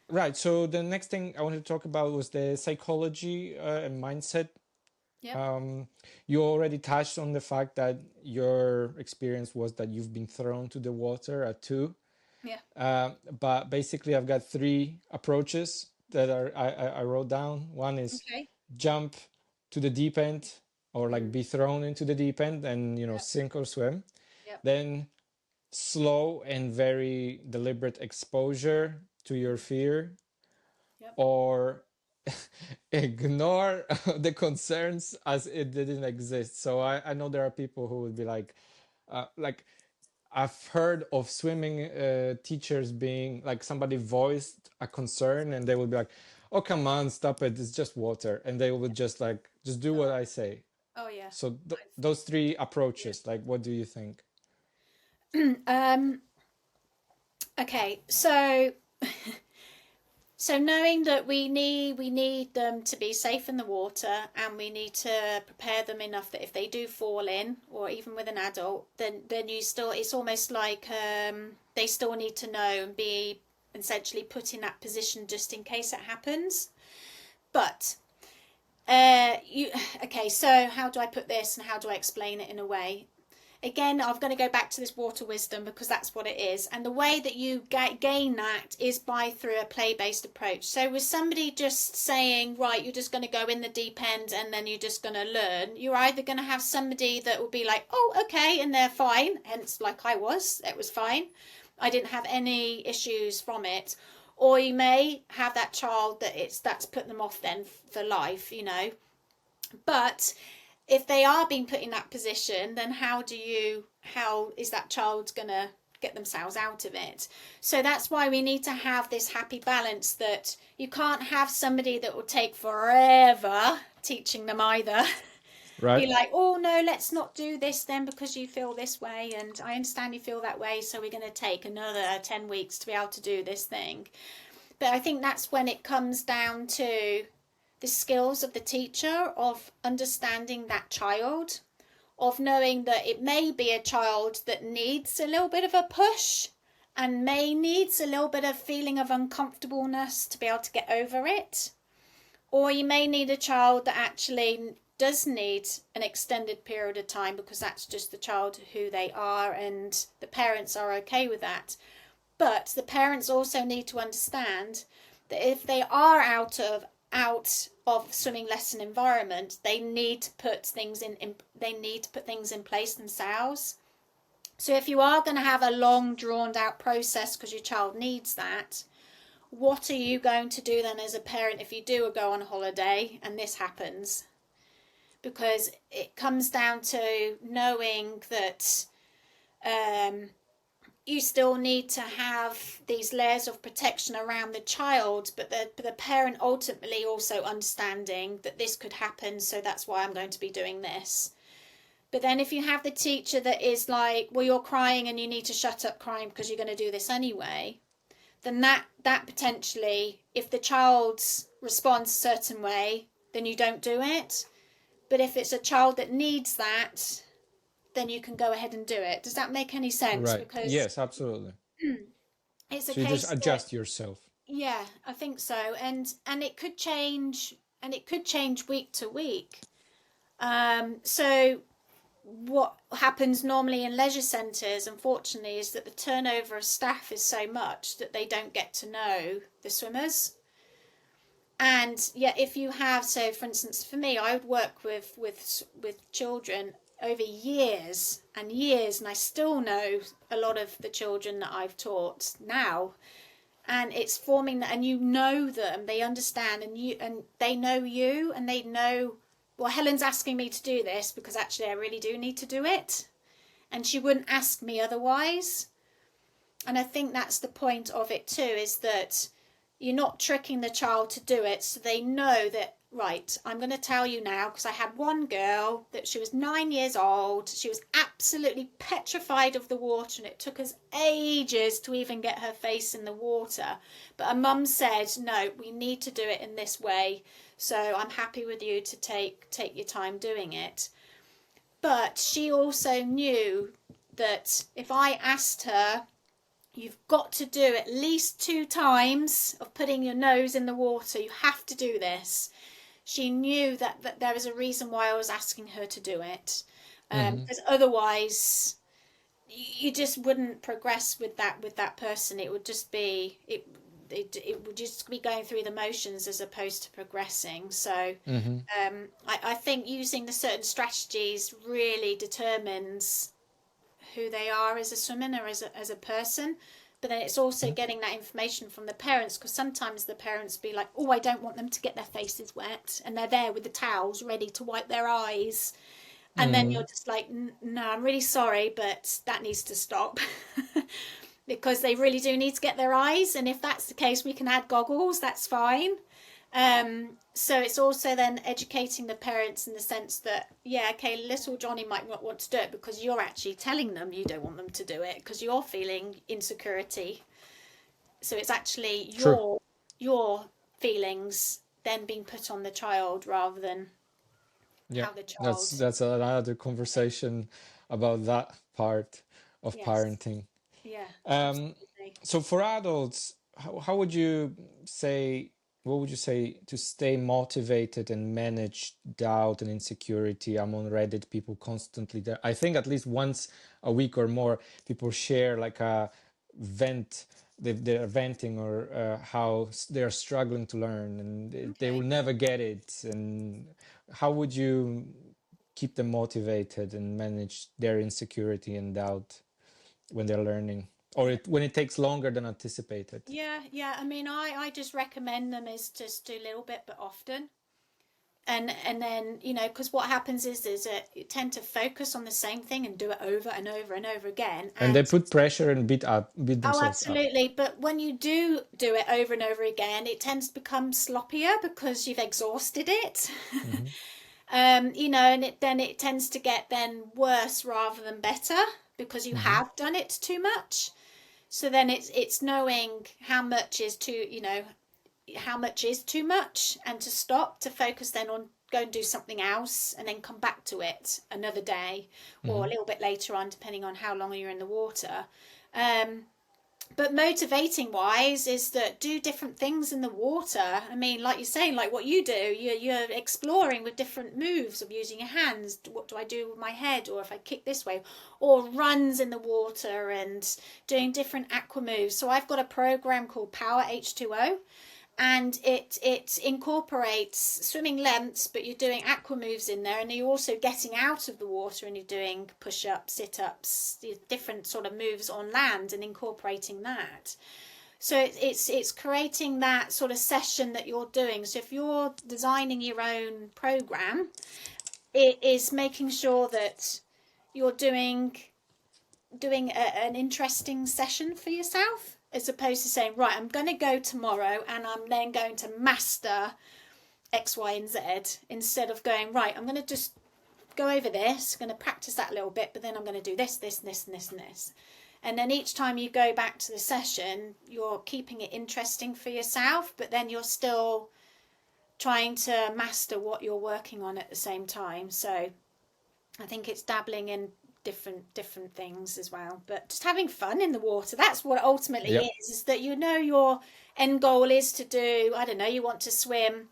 Right. So the next thing I wanted to talk about was the psychology and mindset. Yep. You already touched on the fact that your experience was that you've been thrown to the water at 2. Yeah. But basically, I've got 3 approaches that I wrote down. One is Okay. jump to the deep end, or like be thrown into the deep end and Yep. sink or swim. Yep. Then slow and very deliberate exposure to your fear, Yep. or ignore the concerns as it didn't exist. So I know there are people who would be like I've heard of swimming teachers being like, somebody voiced a concern and they would be like, oh, come on, stop it, it's just water, and they would just do what I say. Oh yeah. So those 3 approaches, like, what do you think? Okay, so knowing that we need them to be safe in the water, and we need to prepare them enough that if they do fall in, or even with an adult, then you still, it's almost like they still need to know and be essentially put in that position just in case it happens. But so how do I put this and how do I explain it in a way? Again, I'm going to go back to this water wisdom, because that's what it is. And the way that you gain that is through a play-based approach. So with somebody just saying, right, you're just going to go in the deep end and then you're just going to learn, you're either going to have somebody that will be like, oh, okay, and they're fine. Hence, like I was, it was fine. I didn't have any issues from it. Or you may have that child that's putting them off then for life, But if they are being put in that position, then how is that child going to get themselves out of it? So that's why we need to have this happy balance, that you can't have somebody that will take forever teaching them either. Right. Be like, oh no, let's not do this then because you feel this way, and I understand you feel that way, so we're going to take another 10 weeks to be able to do this thing. But I think that's when it comes down to the skills of the teacher, of understanding that child, of knowing that it may be a child that needs a little bit of a push and may needs a little bit of feeling of uncomfortableness to be able to get over it. Or you may need a child that actually does need an extended period of time, because that's just the child who they are and the parents are okay with that. But the parents also need to understand that if they are out of swimming lesson environment, they need to put things in place themselves. So if you are going to have a long drawn out process because your child needs that, what are you going to do then as a parent if you do go on holiday and this happens? because it comes down to knowing that you still need to have these layers of protection around the child, but the parent ultimately also understanding that this could happen, so that's why I'm going to be doing this. But then if you have the teacher that is like, well, you're crying and you need to shut up crying because you're going to do this anyway, then that potentially, if the child responds a certain way, then you don't do it. But if it's a child that needs that, then you can go ahead and do it. Does that make any sense? Right. Because Yes, absolutely. it's a So you case just adjust yourself. yeah, I think so. And it could change, and it could change week to week. So what happens normally in leisure centres, unfortunately, is that the turnover of staff is so much that they don't get to know the swimmers. And yet, if you have, so for instance, for me, I would work with children over years and years, and I still know a lot of the children that I've taught now. And it's forming that, and you know them, they understand, and they know you, and they know, well, Helen's asking me to do this because actually I really do need to do it, and she wouldn't ask me otherwise. And I think that's the point of it too, is that you're not tricking the child to do it, so they know that, right, I'm going to tell you now, because I had one girl that she was 9 years old. She was absolutely petrified of the water, and it took us ages to even get her face in the water. But her mum said, no, we need to do it in this way. So I'm happy with you to take your time doing it. But she also knew that if I asked her, you've got to do at least 2 times of putting your nose in the water, you have to do this. She knew that there was a reason why I was asking her to do it. Because otherwise you just wouldn't progress with that person. It would just be it would just be going through the motions as opposed to progressing. So I think using the certain strategies really determines who they are as a swimmer or as a person. But then it's also getting that information from the parents, because sometimes the parents be like, oh, I don't want them to get their faces wet, and they're there with the towels ready to wipe their eyes, and then you're just like, no, I'm really sorry, but that needs to stop. Because they really do need to get their eyes, and if that's the case, we can add goggles, that's fine. So it's also then educating the parents in the sense that, yeah, okay, little Johnny might not want to do it because you're actually telling them you don't want them to do it because you're feeling insecurity. So it's actually your feelings then being put on the child rather than how the child. That's another conversation about that part of parenting. Yeah. So for adults, how would you say, what would you say to stay motivated and manage doubt and insecurity? I'm on Reddit, people constantly there. I think at least once a week or more, people share like a vent, they're venting or how they're struggling to learn and they will never get it. And how would you keep them motivated and manage their insecurity and doubt when they're learning? Or when it takes longer than anticipated. Yeah. I mean, I just recommend them is just do a little bit, but often. And then, you know, because what happens is that you tend to focus on the same thing and do it over and over and over again. And they put pressure and beat themselves up. Oh, absolutely. But when you do it over and over again, it tends to become sloppier because you've exhausted it. You know, and then it tends to get then worse rather than better because you have done it too much. So then it's knowing how much is too much, and to stop, to focus then on go and do something else and then come back to it another day or a little bit later on, depending on how long you're in the water. But motivating wise is that do different things in the water. I mean, like you're saying, like what you do, you're exploring with different moves of using your hands. What do I do with my head? Or if I kick this way, or runs in the water and doing different aqua moves. So I've got a program called Power H2O, and it incorporates swimming lengths, but you're doing aqua moves in there, and you're also getting out of the water and you're doing push-ups, sit-ups, different sort of moves on land and incorporating that. So it's creating that sort of session that you're doing. So if you're designing your own program, it is making sure that you're doing an interesting session for yourself, as opposed to saying, right, I'm going to go tomorrow and I'm then going to master X, Y, and Z, instead of going, right, I'm going to just go over this, going to practice that a little bit, but then I'm going to do this, this, and this, and this, and this. And then each time you go back to the session, you're keeping it interesting for yourself, but then you're still trying to master what you're working on at the same time. So I think it's dabbling in different things as well, but just having fun in the water. That's what ultimately Yep. is that, you know, your end goal is to do, I don't know, you want to swim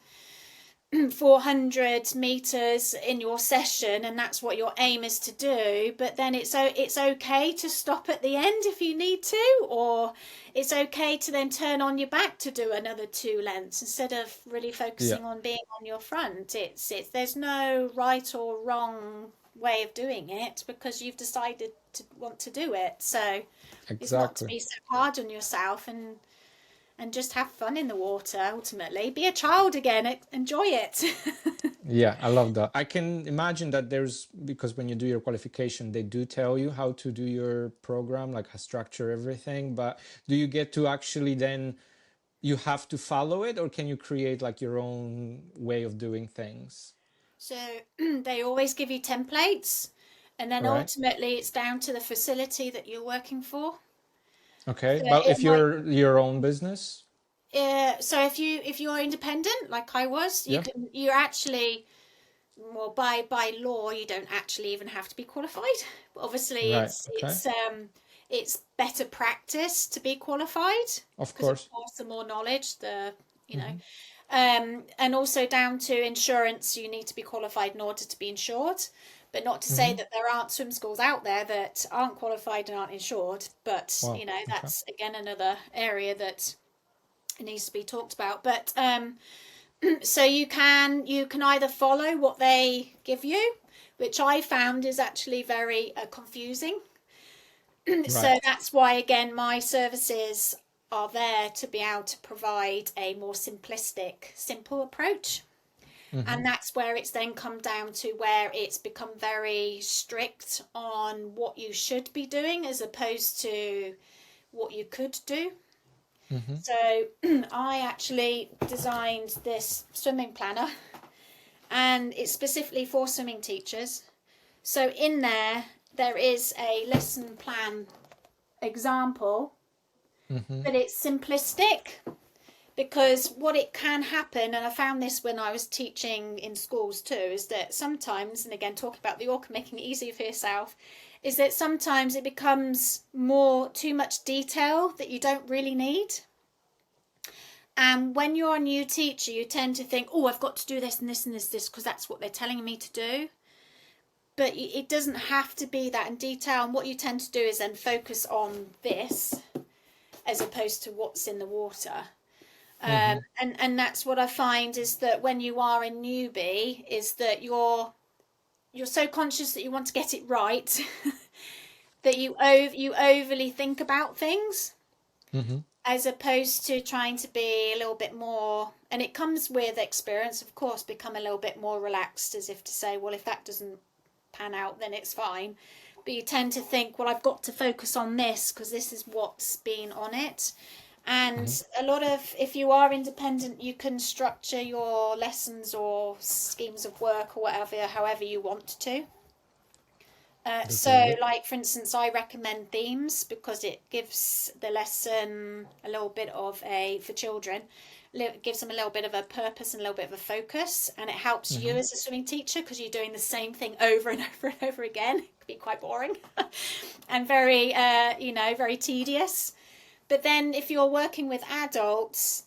400 meters in your session, and that's what your aim is to do. But then it's okay to stop at the end if you need to, or it's okay to then turn on your back to do another 2 lengths instead of really focusing on being on your front. It's there's no right or wrong way of doing it, because you've decided to want to do it. So it's not to be so hard on yourself, and just have fun in the water. Ultimately, be a child again, enjoy it. Yeah, I love that. I can imagine that because when you do your qualification, they do tell you how to do your program, like how structure everything, but do you get to actually then, you have to follow it, or can you create like your own way of doing things? So they always give you templates, and then Right. ultimately it's down to the facility that you're working for. Okay. So But it if might, you're your own business? so if you're independent, like I was, Yeah. you're actually, well, by law you don't actually even have to be qualified. But obviously Right. Okay. it's better practice to be qualified, Of because of course. course the more knowledge, the, you know. Hmm. And also down to insurance, you need to be qualified in order to be insured. But not to say Hmm. that there aren't swim schools out there that aren't qualified and aren't insured. But, Wow. you know, Okay. that's again another area that needs to be talked about. But so you can either follow what they give you, which I found is actually very confusing. So Right. that's why, again, my services are there to be able to provide a more simplistic, simple approach. Hmm. And that's where it's then come down to where it's become very strict on what you should be doing as opposed to what you could do. Hmm. So I actually designed this swimming planner, and it's specifically for swimming teachers. So in there is a lesson plan example, Hmm. but it's simplistic, because what it can happen, and I found this when I was teaching in schools too, is that sometimes, and again talking about the Orca making it easier for yourself, is that sometimes it becomes too much detail that you don't really need. And when you're a new teacher, you tend to think, oh, I've got to do this and this and this because that's what they're telling me to do. But it doesn't have to be that in detail. And what you tend to do is then focus on this as opposed to what's in the water. Hmm. And that's what I find, is that when you are a newbie, is that you're so conscious that you want to get it right that you overly think about things, Hmm. as opposed to trying to be a little bit more, and it comes with experience, of course, become a little bit more relaxed, as if to say, well, if that doesn't pan out, then it's fine. But you tend to think, well, I've got to focus on this because this is what's been on it. And Hmm. a lot of, if you are independent, you can structure your lessons or schemes of work or whatever, however you want to. That's So, lovely. like, for instance, I recommend themes because it gives the lesson a little bit of for children, it gives them a little bit of a purpose and a little bit of a focus. And it helps you Hmm. as a swimming teacher because you're doing the same thing over and over and over again. It can be quite boring and very, very tedious. But then if you're working with adults,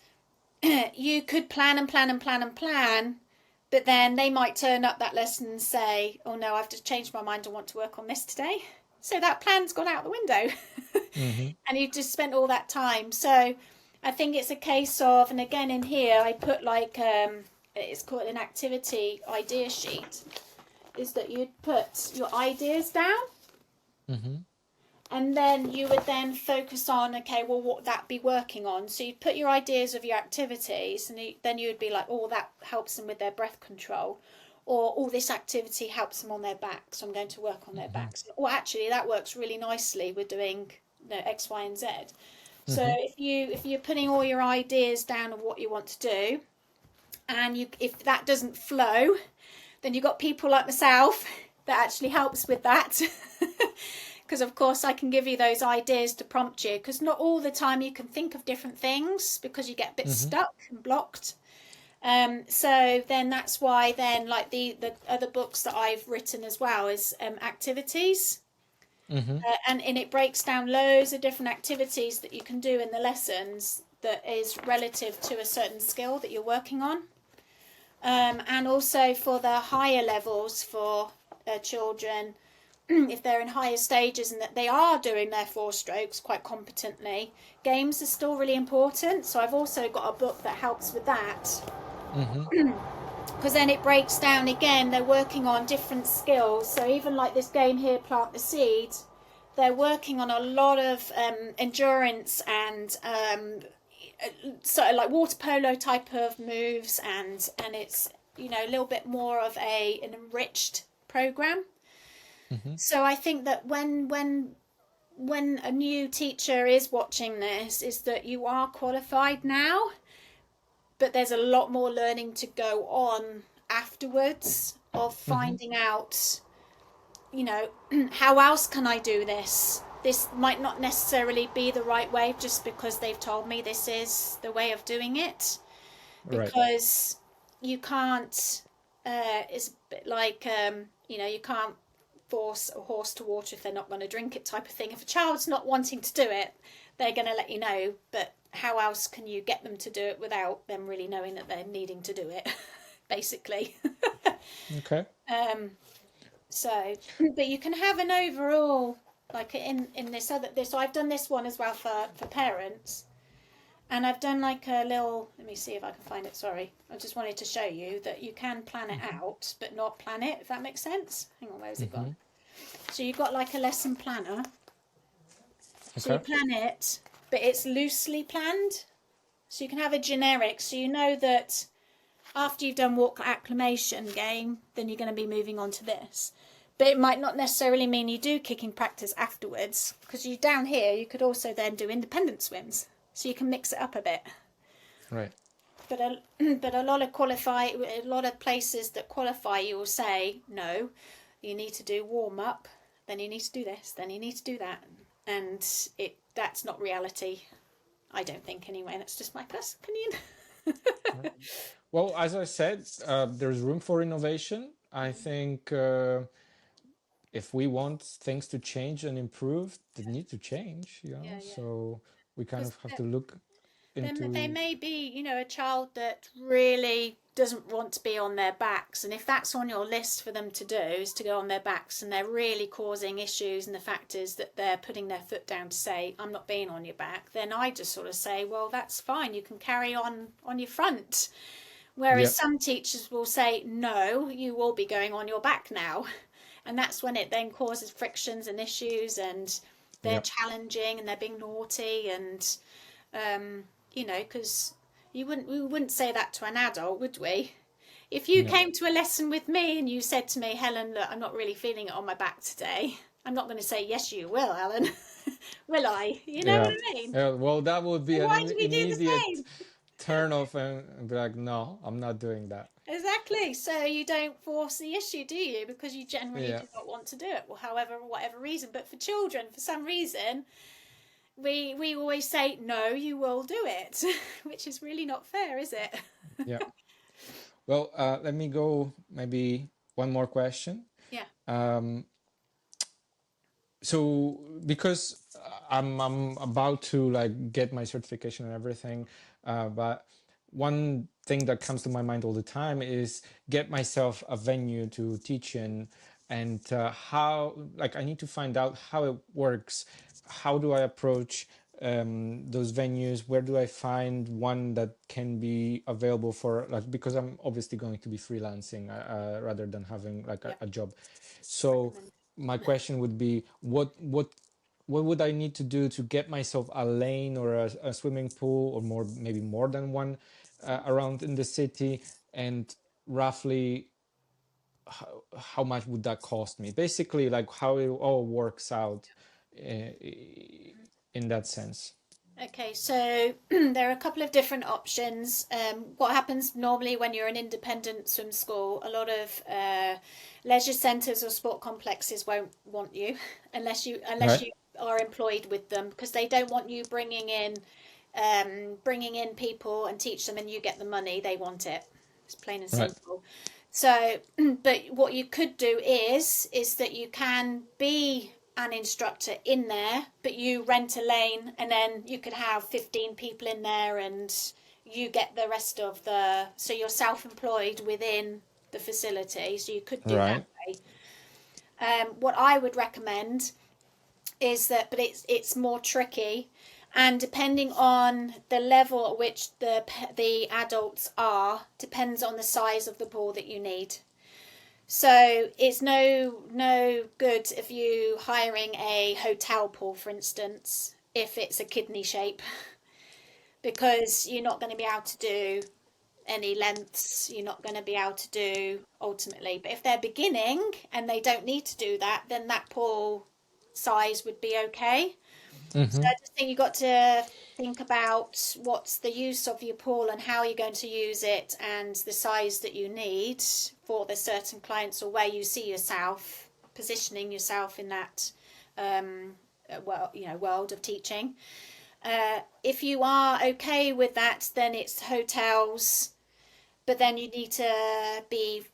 you could plan and plan and plan and plan, but then they might turn up that lesson and say, oh no, I've just changed my mind, I want to work on this today. So that plan's gone out the window. Hmm. And you've just spent all that time. So I think it's a case of, and again in here I put like, it's called an activity idea sheet, is that you'd put your ideas down, Hmm. and then you would then focus on, okay, well, what that be working on. So you'd put your ideas of your activities, and then you would be like, oh, that helps them with their breath control, or oh, this activity helps them on their back, so I'm going to work on their backs. Or actually, that works really nicely with doing, you know, X, Y, and Z. So if you're putting all your ideas down of what you want to do, and if that doesn't flow, then you've got people like myself that actually helps with that. Because of course I can give you those ideas to prompt you, because not all the time you can think of different things, because you get a bit stuck and blocked. So then that's why then, like the other books that I've written as well is activities. And it breaks down loads of different activities that you can do in the lessons that is relative to a certain skill that you're working on. And also for the higher levels for children, if they're in higher stages and that they are doing their 4 strokes quite competently, games are still really important. So I've also got a book that helps with that. Because then it breaks down again, they're working on different skills. So even like this game here, Plant the Seed, they're working on a lot of endurance and sort of like water polo type of moves, and it's, you know, a little bit more of an enriched program. So I think that when a new teacher is watching this, is that you are qualified now, but there's a lot more learning to go on afterwards of finding out, you know, how else can I do this? This might not necessarily be the right way just because they've told me this is the way of doing it. Because you can't, it's a bit like, you know, you can't force a horse to water if they're not going to drink it type of thing. If a child's not wanting to do it, they're going to let you know, but how else can you get them to do it without them really knowing that they're needing to do it, basically. Okay. So, but you can have an overall, like in this other, this, so I've done this one as well for parents, and I've done like a little, let me see if I can find it, sorry, I just wanted to show you that you can plan it out but not plan it, if that makes sense. Hang on, where's it gone? So you've got like a lesson planner, so you plan it, but it's loosely planned, so you can have a generic, so you know that after you've done walk acclimation game, then you're going to be moving on to this. But it might not necessarily mean you do kicking practice afterwards, because you down here you could also then do independent swims, so you can mix it up a bit. Right. But a lot of places that qualify you will say no, you need to do warm up, then you need to do this, then you need to do that, and that's not reality, I don't think, anyway. That's just my personal opinion. Well, as I said, there's room for innovation. I think if we want things to change and improve, they need to change, you know. Yeah. So we kind of have to look into. Then they may be, you know, a child that really doesn't want to be on their backs, and if that's on your list for them to do is to go on their backs, and they're really causing issues, and the fact is that they're putting their foot down to say I'm not being on your back, then I just sort of say, well, that's fine, you can carry on your front. Whereas some teachers will say, no, you will be going on your back now. And that's when it then causes frictions and issues, and they're challenging and they're being naughty, and you know, because we wouldn't say that to an adult, would we? If you came to a lesson with me and you said to me, Helen, look, I'm not really feeling it on my back today, I'm not going to say, yes, you will, Helen. Will I? You know what I mean? Well, that would be so an immediate turn off and be like, no, I'm not doing that. Exactly. So you don't force the issue, do you? Because you generally do not want to do it, well, whatever reason. But for children, for some reason, we always say, no, you will do it, which is really not fair, is it? Yeah. Well, let me go maybe one more question. Yeah. So because I'm about to like get my certification and everything, but one thing that comes to my mind all the time is get myself a venue to teach in, and how, like, I need to find out how it works. How do I approach those venues? Where do I find one that can be available for, like, because I'm obviously going to be freelancing rather than having like a job. So my question would be, what would I need to do to get myself a lane or a swimming pool, or more, maybe more than one, around in the city? And roughly, how much would that cost me? Basically, like how it all works out in that sense. Okay, so there are a couple of different options. What happens normally when you're an independent swim school, a lot of leisure centres or sport complexes won't want you unless you Right. are employed with them, because they don't want you bringing in people and teach them and you get the money. They want it. It's plain and Right. simple. So, but what you could do is that you can be an instructor in there, but you rent a lane, and then you could have 15 people in there, and you get the rest of so you're self-employed within the facility. So you could do that Right. way. What I would recommend is that, but it's more tricky, and depending on the level at which the adults are, depends on the size of the pool that you need. So it's no good if you hiring a hotel pool, for instance, if it's a kidney shape, because you're not going to be able to do any lengths. You're not going to be able to do ultimately. But if they're beginning and they don't need to do that, then that pool size would be okay. So I just think you've got to think about what's the use of your pool and how you're going to use it, and the size that you need for the certain clients, or where you see yourself positioning yourself in that world of teaching. If you are okay with that, then it's hotels, but then you need to be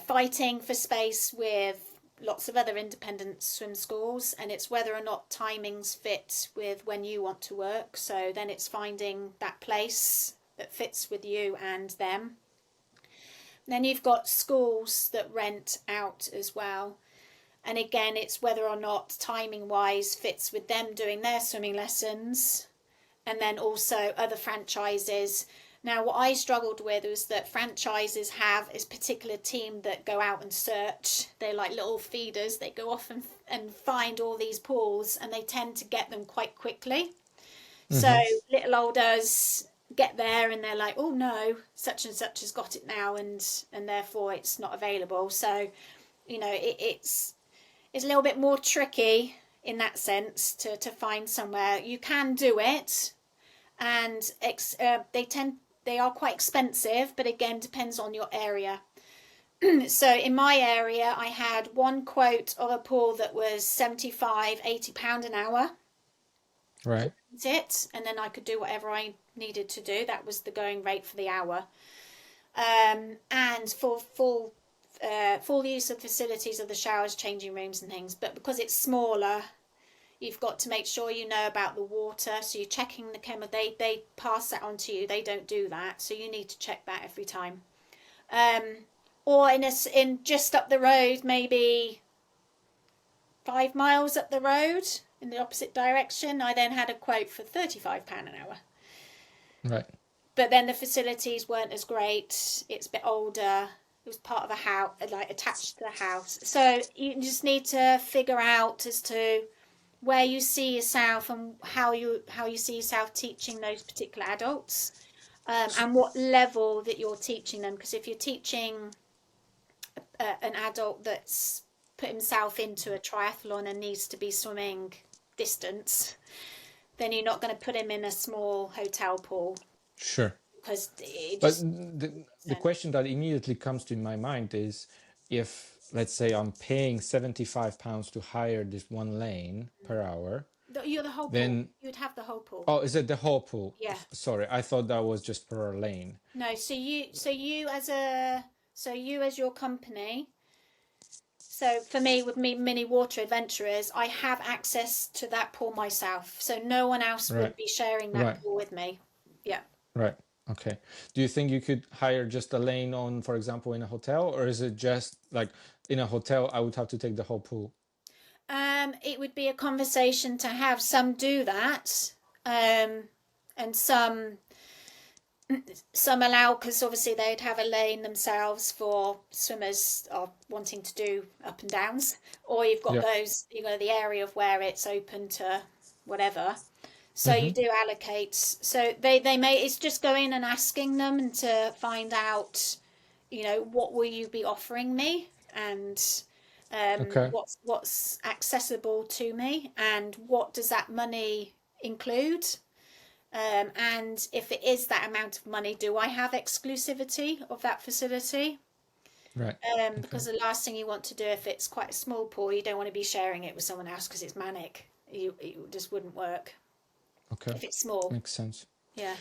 fighting for space with lots of other independent swim schools, and it's whether or not timings fit with when you want to work. So then it's finding that place that fits with you and them. Then you've got schools that rent out as well, and again it's whether or not timing wise fits with them doing their swimming lessons. And then also other franchises. Now, what I struggled with was that franchises have this particular team that go out and search. They're like little feeders. They go off and find all these pools, and they tend to get them quite quickly. So little olders get there and they're like, oh no, such and such has got it now, and therefore it's not available. So, it's a little bit more tricky in that sense to find somewhere. You can do it, and they are quite expensive, but again depends on your area. So in my area I had one quote of a pool that was £75-80 an hour. Right. It, and then I could do whatever I needed to do. That was the going rate for the hour. And for full use of facilities of the showers, changing rooms and things. But because it's smaller, you've got to make sure you know about the water. So you're checking the chemical. They pass that on to you. They don't do that. So you need to check that every time. Or in just up the road, maybe 5 miles up the road in the opposite direction, I then had a quote for £35 an hour. Right. But then the facilities weren't as great. It's a bit older. It was part of a house, like attached to the house. So you just need to figure out as to where you see yourself and how you see yourself teaching those particular adults, and what level that you're teaching them. Because if you're teaching an adult that's put himself into a triathlon and needs to be swimming distance, then you're not going to put him in a small hotel pool. Sure. Because but the question that immediately comes to my mind is, if let's say I'm paying £75 to hire this one lane per hour, you're the whole then pool. You'd have the whole pool. Oh, is it the whole pool? Yeah. Sorry, I thought that was just per lane. No, so you as your company. So for me, with me Mini Water Adventurers, I have access to that pool myself. So no one else would be sharing that pool with me. Yeah. Right. Okay. Do you think you could hire just a lane on, for example, in a hotel, or is it just like in a hotel I would have to take the whole pool? It would be a conversation to have. Some do that, and some allow, because obviously they'd have a lane themselves for swimmers or wanting to do up and downs, or you've got the area of where it's open to whatever. So you do allocate. So they may, it's just going and asking them and to find out, what will you be offering me, and Okay. what's accessible to me, and what does that money include. And if it is that amount of money, do I have exclusivity of that facility? Right. Okay. Because the last thing you want to do, if it's quite a small pool, you don't want to be sharing it with someone else because it's manic. It just wouldn't work Okay. if it's small. Makes sense. Yeah.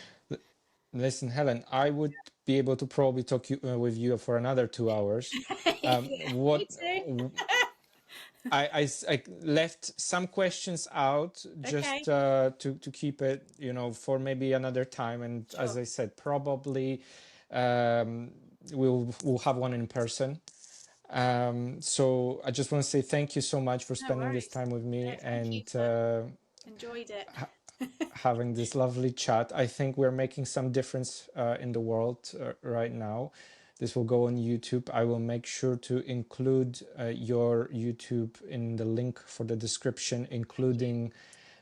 Listen, Helen, I would be able to probably talk with you for another 2 hours. Yeah, What me too. I left some questions out just Okay. to keep it, for maybe another time. And as Sure. I said, probably um, we'll have one in person. So I just want to say thank you so much for No spending this worries. time with No, me thank you and for enjoyed it. having this lovely chat. I think we're making some difference in the world right now. This will go on YouTube. I will make sure to include your YouTube in the link for the description, Thank you. including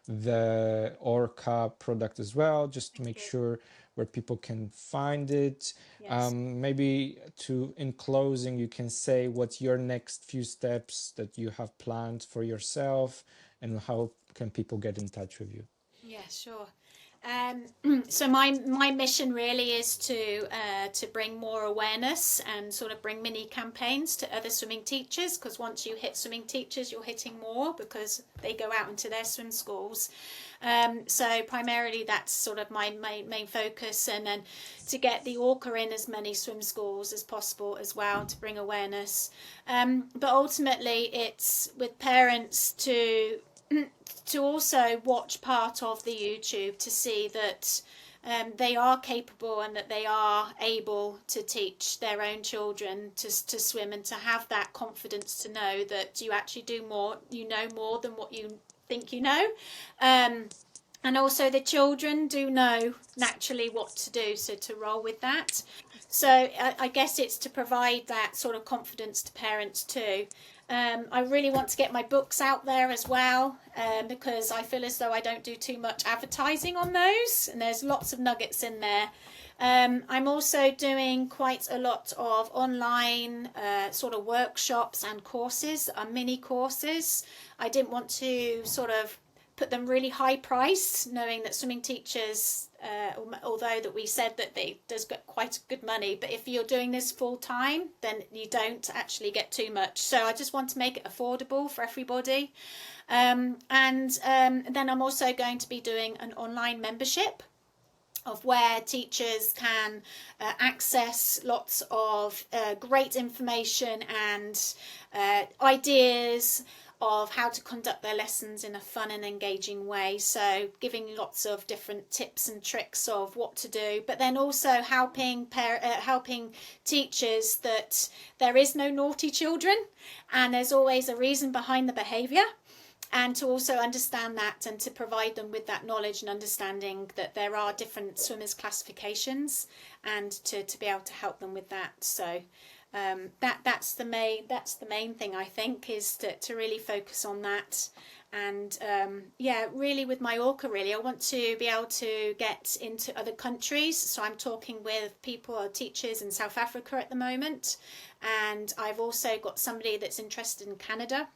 the Orca product as well, just to Thank make you. sure where people can find it. Yes. Maybe in closing, you can say what's your next few steps that you have planned for yourself, and how can people get in touch with you? Yeah, sure. So my mission really is to bring more awareness and sort of bring mini campaigns to other swimming teachers, because once you hit swimming teachers, you're hitting more because they go out into their swim schools. So primarily that's sort of my main focus, and then to get the Orca in as many swim schools as possible as well, to bring awareness. But ultimately it's with parents to also watch part of the YouTube to see that they are capable and that they are able to teach their own children to swim, and to have that confidence to know that you actually do more, you know more than what you think you know. And also the children do know naturally what to do, so to roll with that. So I guess it's to provide that sort of confidence to parents too. I really want to get my books out there as well, because I feel as though I don't do too much advertising on those, and there's lots of nuggets in there. I'm also doing quite a lot of online sort of workshops and courses, mini courses. I didn't want to sort of put them really high priced, knowing that swimming teachers, although that we said that they does get quite good money, but if you're doing this full time, then you don't actually get too much. So I just want to make it affordable for everybody. And then I'm also going to be doing an online membership of where teachers can access lots of great information and ideas of how to conduct their lessons in a fun and engaging way. So giving lots of different tips and tricks of what to do, but then also helping teachers that there is no naughty children, and there's always a reason behind the behaviour, and to also understand that and to provide them with that knowledge and understanding that there are different swimmers classifications, and to be able to help them with that. So that's the main thing, I think, is to really focus on that. And really with my Orca, really I want to be able to get into other countries. So I'm talking with people, teachers in South Africa at the moment, and I've also got somebody that's interested in Canada.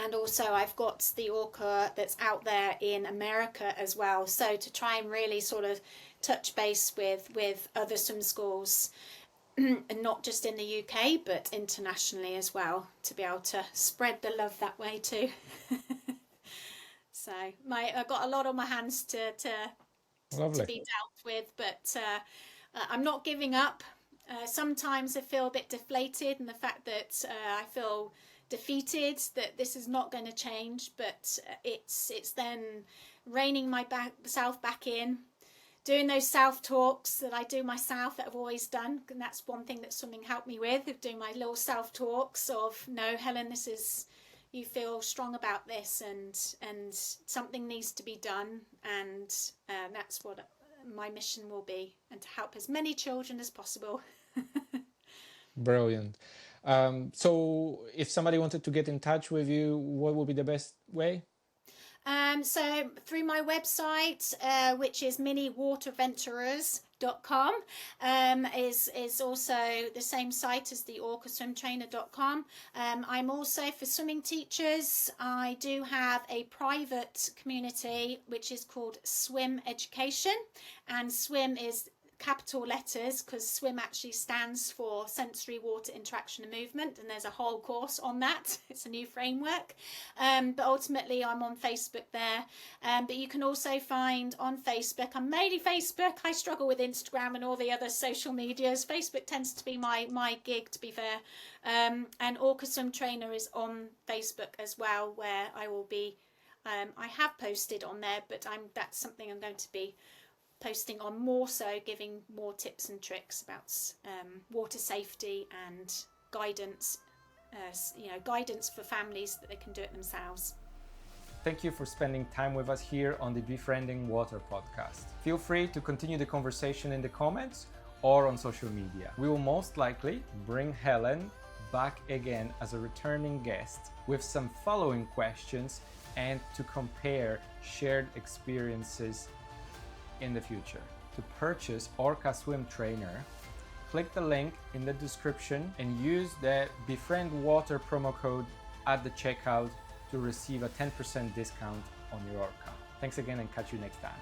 And also I've got the Orca that's out there in America as well. So to try and really sort of touch base with other swim schools, and not just in the UK, but internationally as well, to be able to spread the love that way too. So I've got a lot on my hands to Lovely. be dealt with, but I'm not giving up. Sometimes I feel a bit deflated, and the fact that I feel defeated that this is not going to change, but it's then reining myself back in, doing those self-talks that I do myself, that I've always done, and that's one thing that swimming helped me with, of doing my little self-talks of, no, Helen, this is, you feel strong about this, and something needs to be done, and that's what my mission will be, and to help as many children as possible. Brilliant. So if somebody wanted to get in touch with you, what would be the best way? So through my website, which is miniwaterventurers.com, is also the same site as the orcaswimtrainer.com. I'm also, for swimming teachers, I do have a private community which is called Swim Education, and swim is capital letters because swim actually stands for sensory water interaction and movement, and there's a whole course on that. It's a new framework, but ultimately I'm on Facebook there, but you can also find on Facebook, I'm mainly Facebook. I struggle with Instagram and all the other social medias. Facebook tends to be my gig, to be fair, and Orca Swim Trainer is on Facebook as well, where I will be I have posted on there, but that's something I'm going to be posting on more, so giving more tips and tricks about water safety and guidance, guidance for families that they can do it themselves. Thank you for spending time with us here on the Befriending Water podcast. Feel free to continue the conversation in the comments or on social media. We will most likely bring Helen back again as a returning guest with some following questions and to compare shared experiences in the future. To purchase Orca Swim Trainer, click the link in the description and use the Befriend Water promo code at the checkout to receive a 10% discount on your Orca. Thanks again and catch you next time.